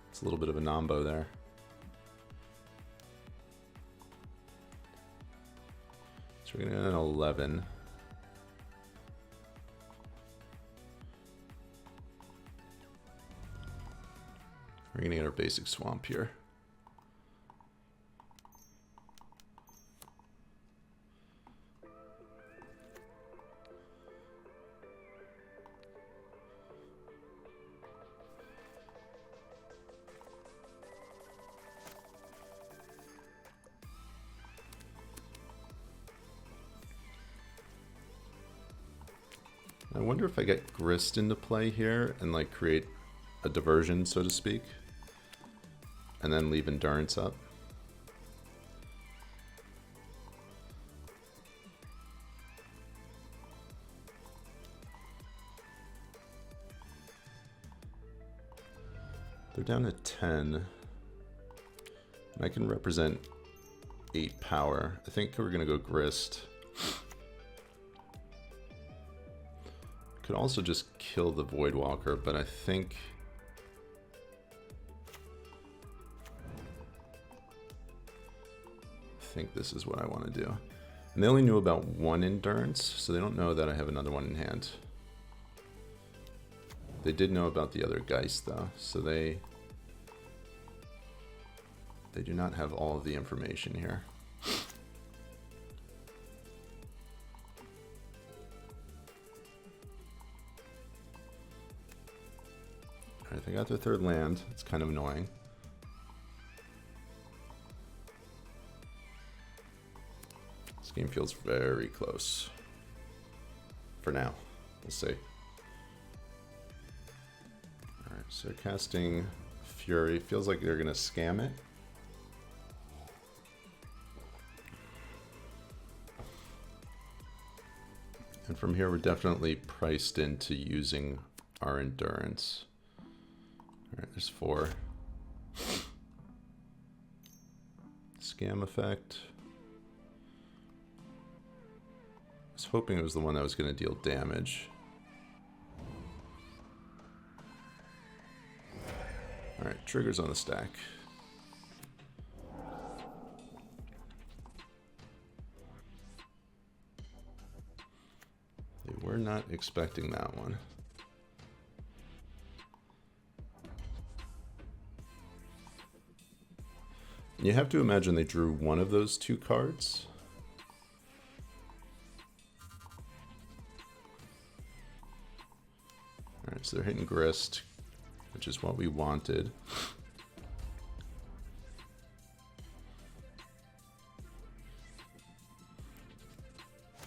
It's a little bit of a nombo there. So we're gonna get an 11. We're gonna get our basic swamp here. I wonder if I get Grist into play here and like create a diversion, so to speak, and then leave Endurance up. They're down to 10, and I can represent 8 power. I think we're gonna go Grist. Could also just kill the Voidwalker, but I think this is what I want to do. And they only knew about 1 endurance, so they don't know that I have another one in hand. They did know about the other Geist though, so they do not have all of the information here. Alright, they got their 3rd land. It's kind of annoying. This game feels very close. For now. We'll see. Alright, so they're casting Fury. Feels like they're going to scam it. And from here, we're definitely priced into using our endurance. Alright, there's 4. Scam effect. I was hoping it was the one that was going to deal damage. Alright, triggers on the stack. They were not expecting that one. You have to imagine they drew one of those 2 cards. Alright, so they're hitting Grist, which is what we wanted.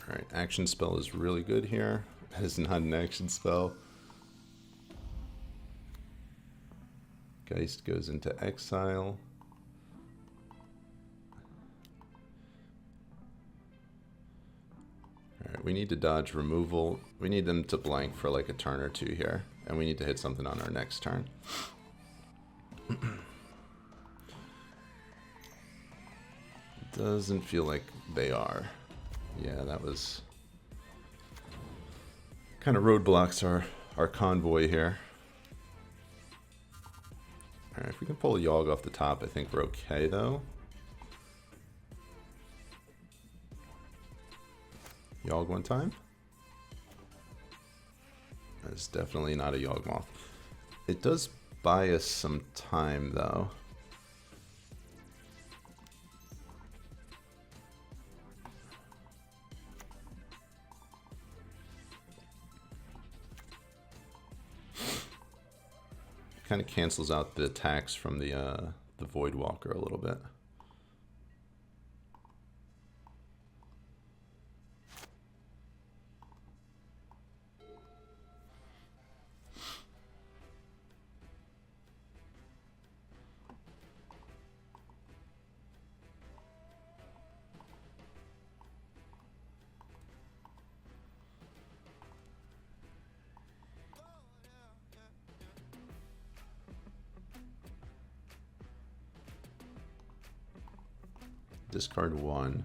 Alright, action spell is really good here. That is not an action spell. Geist goes into exile. Alright, we need to dodge removal. We need them to blank for like a turn or two here. And we need to hit something on our next turn. Doesn't feel like they are. Yeah, that was... kind of roadblocks our convoy here. Alright, if we can pull a Yawg off the top, I think we're okay though. Yawg one time. That's definitely not a Yawgmoth. It does buy us some time though. Kind of cancels out the attacks from the Voidwalker a little bit. Discard one.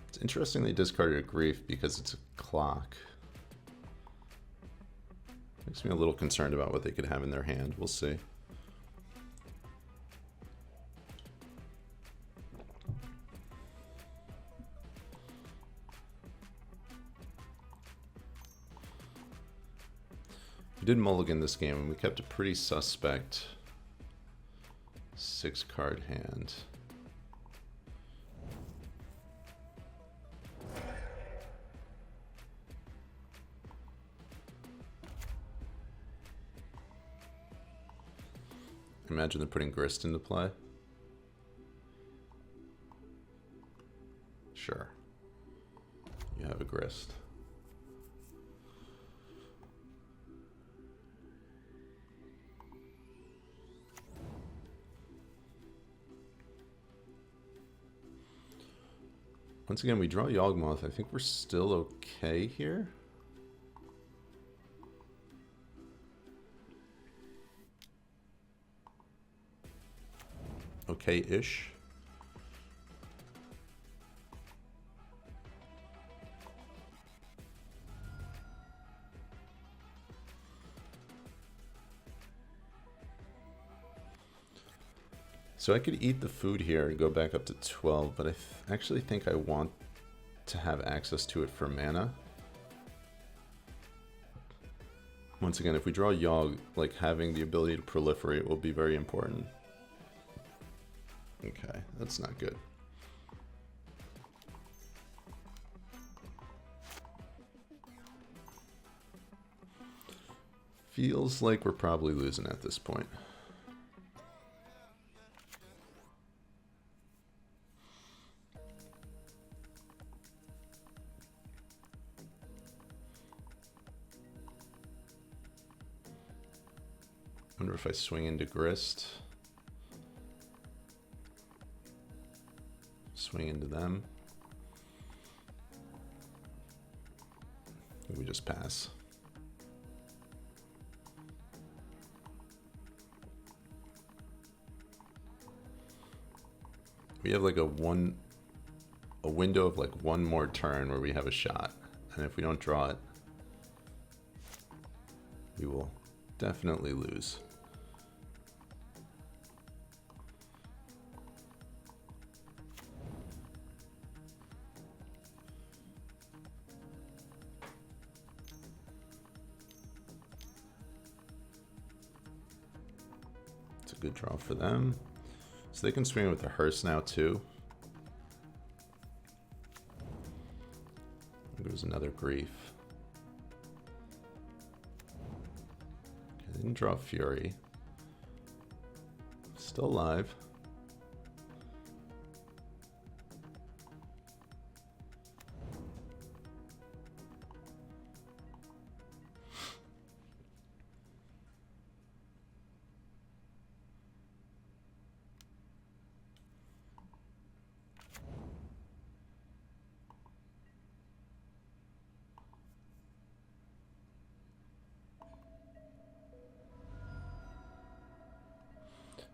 It's interesting they discarded a Grief because it's a clock. Makes me a little concerned about what they could have in their hand. We'll see. We did mulligan this game and we kept a pretty suspect 6-card hand. Imagine they're putting Grist into play. Sure. You have a Grist. Once again, we draw Yawgmoth. I think we're still okay here. Okay-ish. So I could eat the food here and go back up to 12, but I actually think I want to have access to it for mana. Once again, if we draw Yawg, like having the ability to proliferate will be very important. Okay, that's not good. Feels like we're probably losing at this point. Wonder if I swing into Grist. Swing into them. We just pass. We have like a window of like one more turn where we have a shot, and if we don't draw it, we will definitely lose. Good draw for them. So they can swing with the hearse now too. There's another Grief. Okay, they didn't draw Fury. Still alive.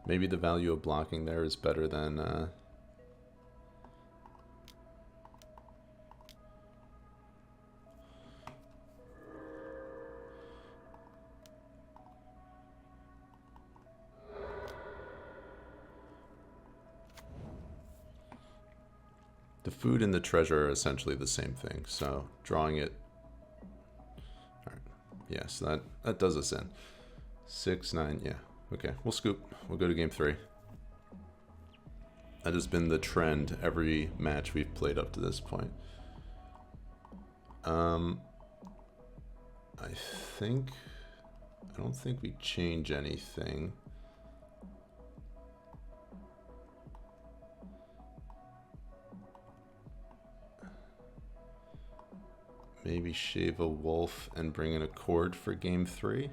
Maybe the value of blocking there is better than... The food and the treasure are essentially the same thing, so drawing it... Alright, yeah, so that does us in. 6, 9, yeah. Okay, we'll scoop. We'll go to game 3. That has been the trend every match we've played up to this point. I don't think we change anything. Maybe shave a wolf and bring in a cord for game 3.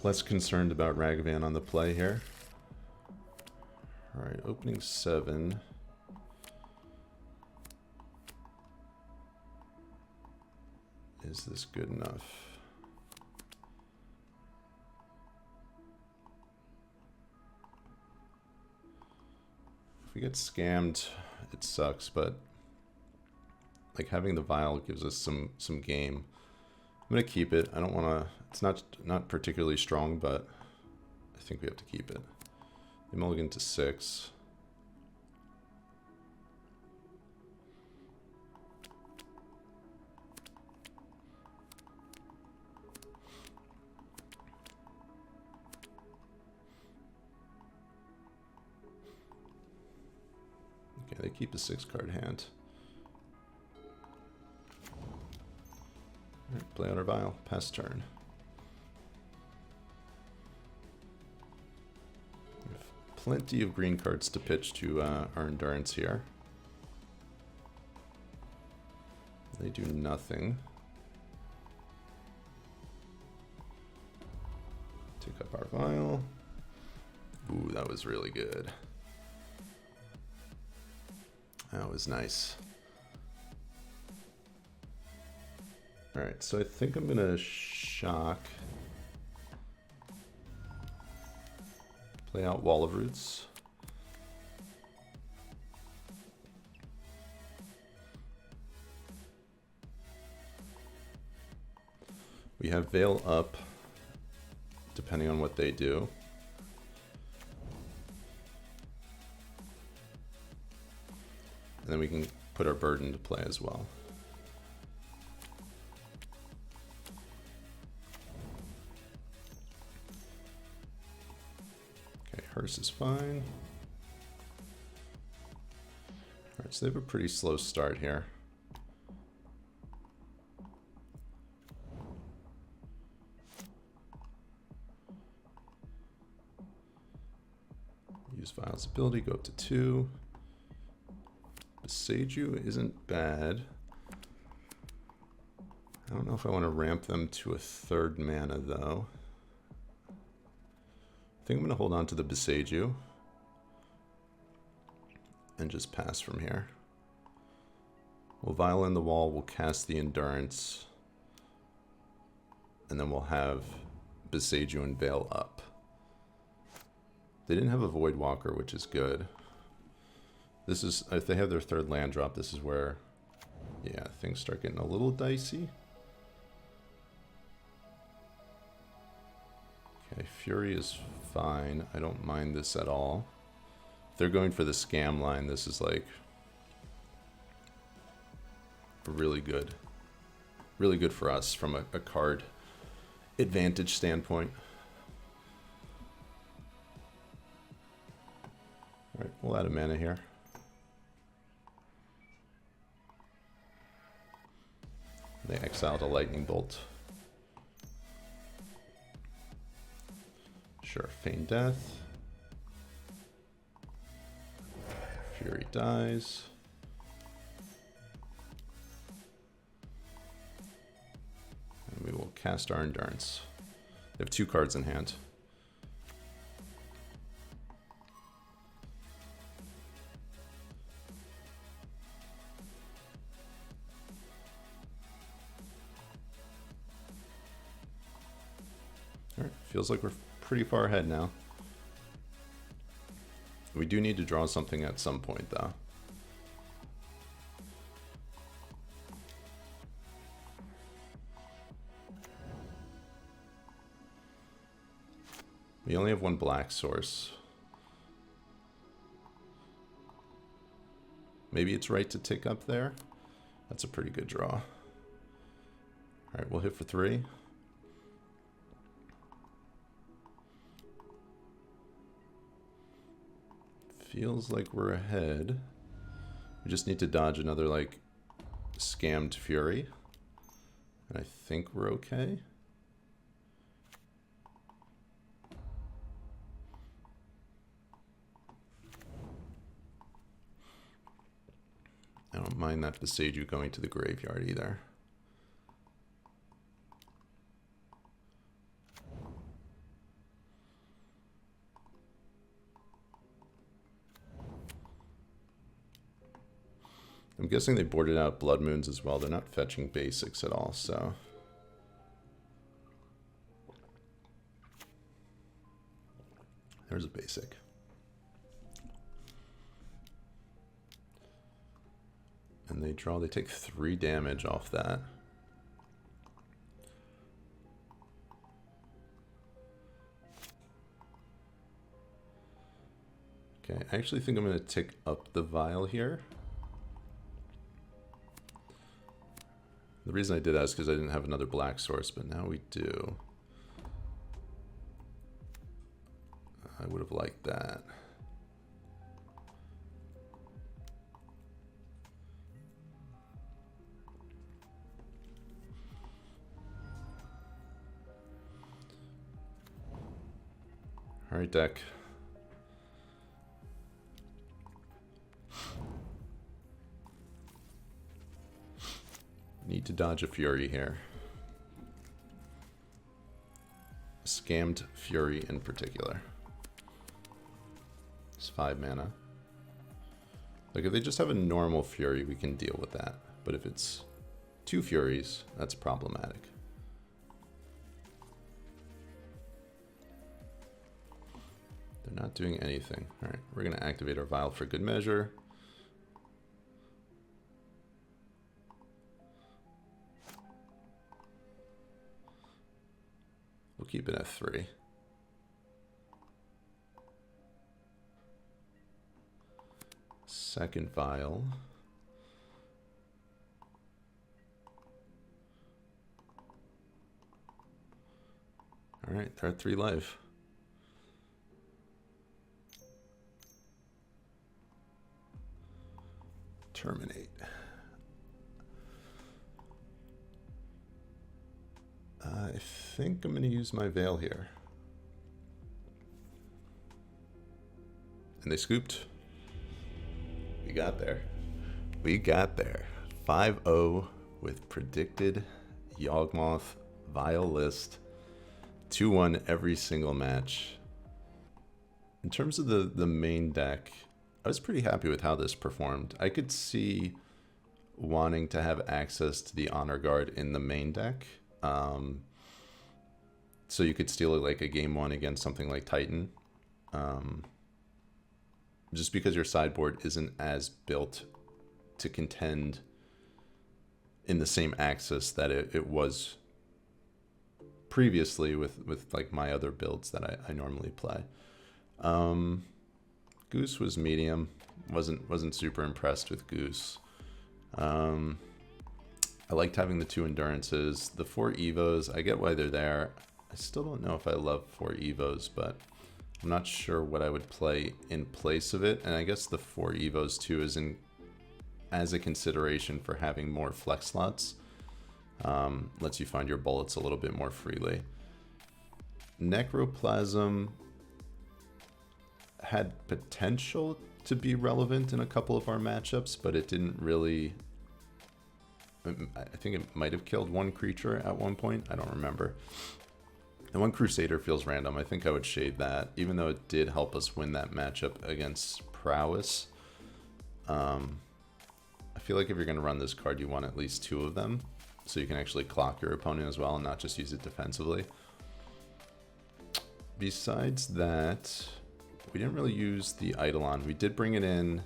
Less concerned about Ragavan on the play here. Alright, opening 7. Is this good enough? If we get scammed, it sucks, but like having the vial gives us some game. I'm gonna keep it. I don't want to. It's not particularly strong, but I think we have to keep it. The mulligan to 6. Okay, they keep a 6-card hand. Alright, play out our vial. Pass turn. We have plenty of green cards to pitch to our endurance here. They do nothing. Take up our vial. Ooh, that was really good. That was nice. Alright, so I think I'm gonna shock. Play out Wall of Roots. We have Veil up, depending on what they do. And then we can put our bird into play as well. Okay, Hearse is fine. Alright, so they have a pretty slow start here. Use Vial's ability, go up to 2. Beseiju isn't bad. I don't know if I want to ramp them to a 3rd mana though. I think I'm going to hold on to the Beseiju and just pass from here. We'll Vial in the wall, we'll cast the Endurance, and then we'll have Beseiju and Veil up. They didn't have a Voidwalker, which is good. This is, if they have their 3rd land drop, this is where, yeah, things start getting a little dicey. Okay, Fury is fine. I don't mind this at all. If they're going for the scam line, this is like really good. Really good for us from a card advantage standpoint. Alright, we'll add a mana here. They exiled a Lightning Bolt. Sure, Feign Death. Fury dies. And we will cast our Endurance. They have 2 cards in hand. feels like we're pretty far ahead now. We do need to draw something at some point, though. We only have one black source. Maybe it's right to tick up there. That's a pretty good draw. All right, we'll hit for 3. Feels like we're ahead. We just need to dodge another, like, scammed Fury. And I think we're okay. I don't mind that Beseiju going to the graveyard either. I'm guessing they boarded out Blood Moons as well. They're not fetching basics at all, so... There's a basic. And they draw, they take 3 damage off that. Okay, I actually think I'm going to tick up the Vial here. The reason I did that is because I didn't have another black source, but now we do. I would have liked that. All right, deck. Need to dodge a Fury here. Scammed Fury in particular. It's 5 mana. Like, if they just have a normal Fury, we can deal with that. But if it's 2 Furies, that's problematic. They're not doing anything. All right, we're going to activate our Vial for good measure. We'll keep it at 3. Second Vial. All right, they're at 3 life. Terminate. I think I'm going to use my Veil here. And they scooped. We got there. We got there. 5-0 with predicted Yawgmoth Vial list. 2-1 every single match. In terms of the main deck, I was pretty happy with how this performed. I could see wanting to have access to the Honor Guard in the main deck. So you could steal it like a game 1 against something like Titan. Just because your sideboard isn't as built to contend in the same axis that it was previously with like my other builds that I normally play. Goose was medium. Wasn't super impressed with Goose. I liked having the 2 endurances. The 4 Evos, I get why they're there. I still don't know if I love 4 Evos, but I'm not sure what I would play in place of it. And I guess the 4 Evos too is as a consideration for having more flex slots. Lets you find your bullets a little bit more freely. Necroplasm had potential to be relevant in a couple of our matchups, but it didn't really... I think it might have killed 1 creature at one point. I don't remember. And 1 Crusader feels random. I think I would shade that, even though it did help us win that matchup against Prowess. I feel like if you're going to run this card, you want at least 2 of them, so you can actually clock your opponent as well and not just use it defensively. besides that, we didn't really use the Eidolon. We did bring it in.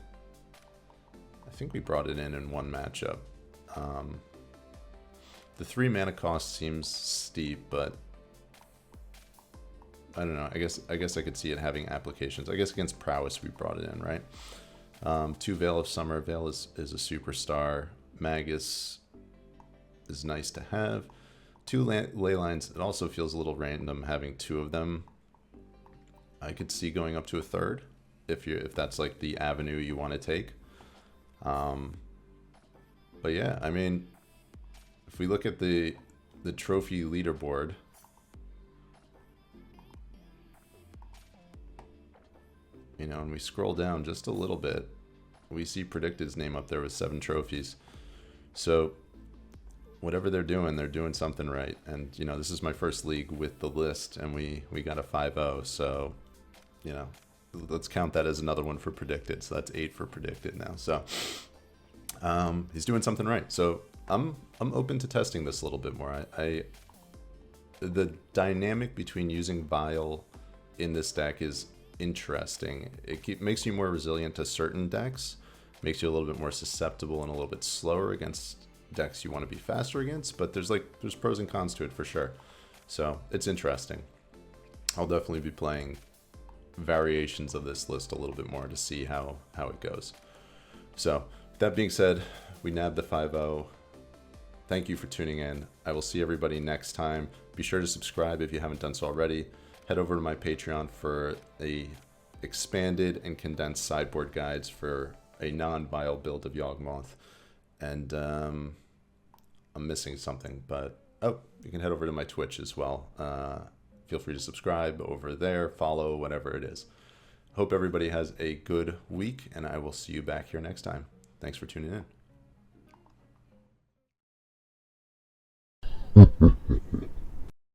I think we brought it in one matchup. The 3 mana cost seems steep, but I don't know. I guess I could see it having applications. I guess against Prowess we brought it in, right? 2 Veil of Summer. Veil is a superstar. Magus is nice to have. 2 ley lines. It also feels a little random having 2 of them. I could see going up to a 3rd if that's like the avenue you want to take. But yeah, I mean, if we look at the trophy leaderboard, you know, and we scroll down just a little bit, we see Predicted's name up there with 7 trophies. So whatever they're doing something right. And, you know, this is my first league with the list, and we got a 5-0. So, you know, let's count that as another one for Predicted. So that's 8 for Predicted now. So he's doing something right. So I'm open to testing this a little bit more. The dynamic between using Vial in this deck is interesting. It makes you more resilient to certain decks, makes you a little bit more susceptible and a little bit slower against decks you want to be faster against, but there's pros and cons to it for sure. So it's interesting. I'll definitely be playing variations of this list a little bit more to see how it goes. So that being said, we nabbed the 5-0. Thank you for tuning in. I will see everybody next time. Be sure to subscribe if you haven't done so already. Head over to my Patreon for a expanded and condensed sideboard guides for a non-Vial build of Yawgmoth. And I'm missing something, but you can head over to my Twitch as well. Feel free to subscribe over there, follow, whatever it is. Hope everybody has a good week, and I will see you back here next time. Thanks for tuning in.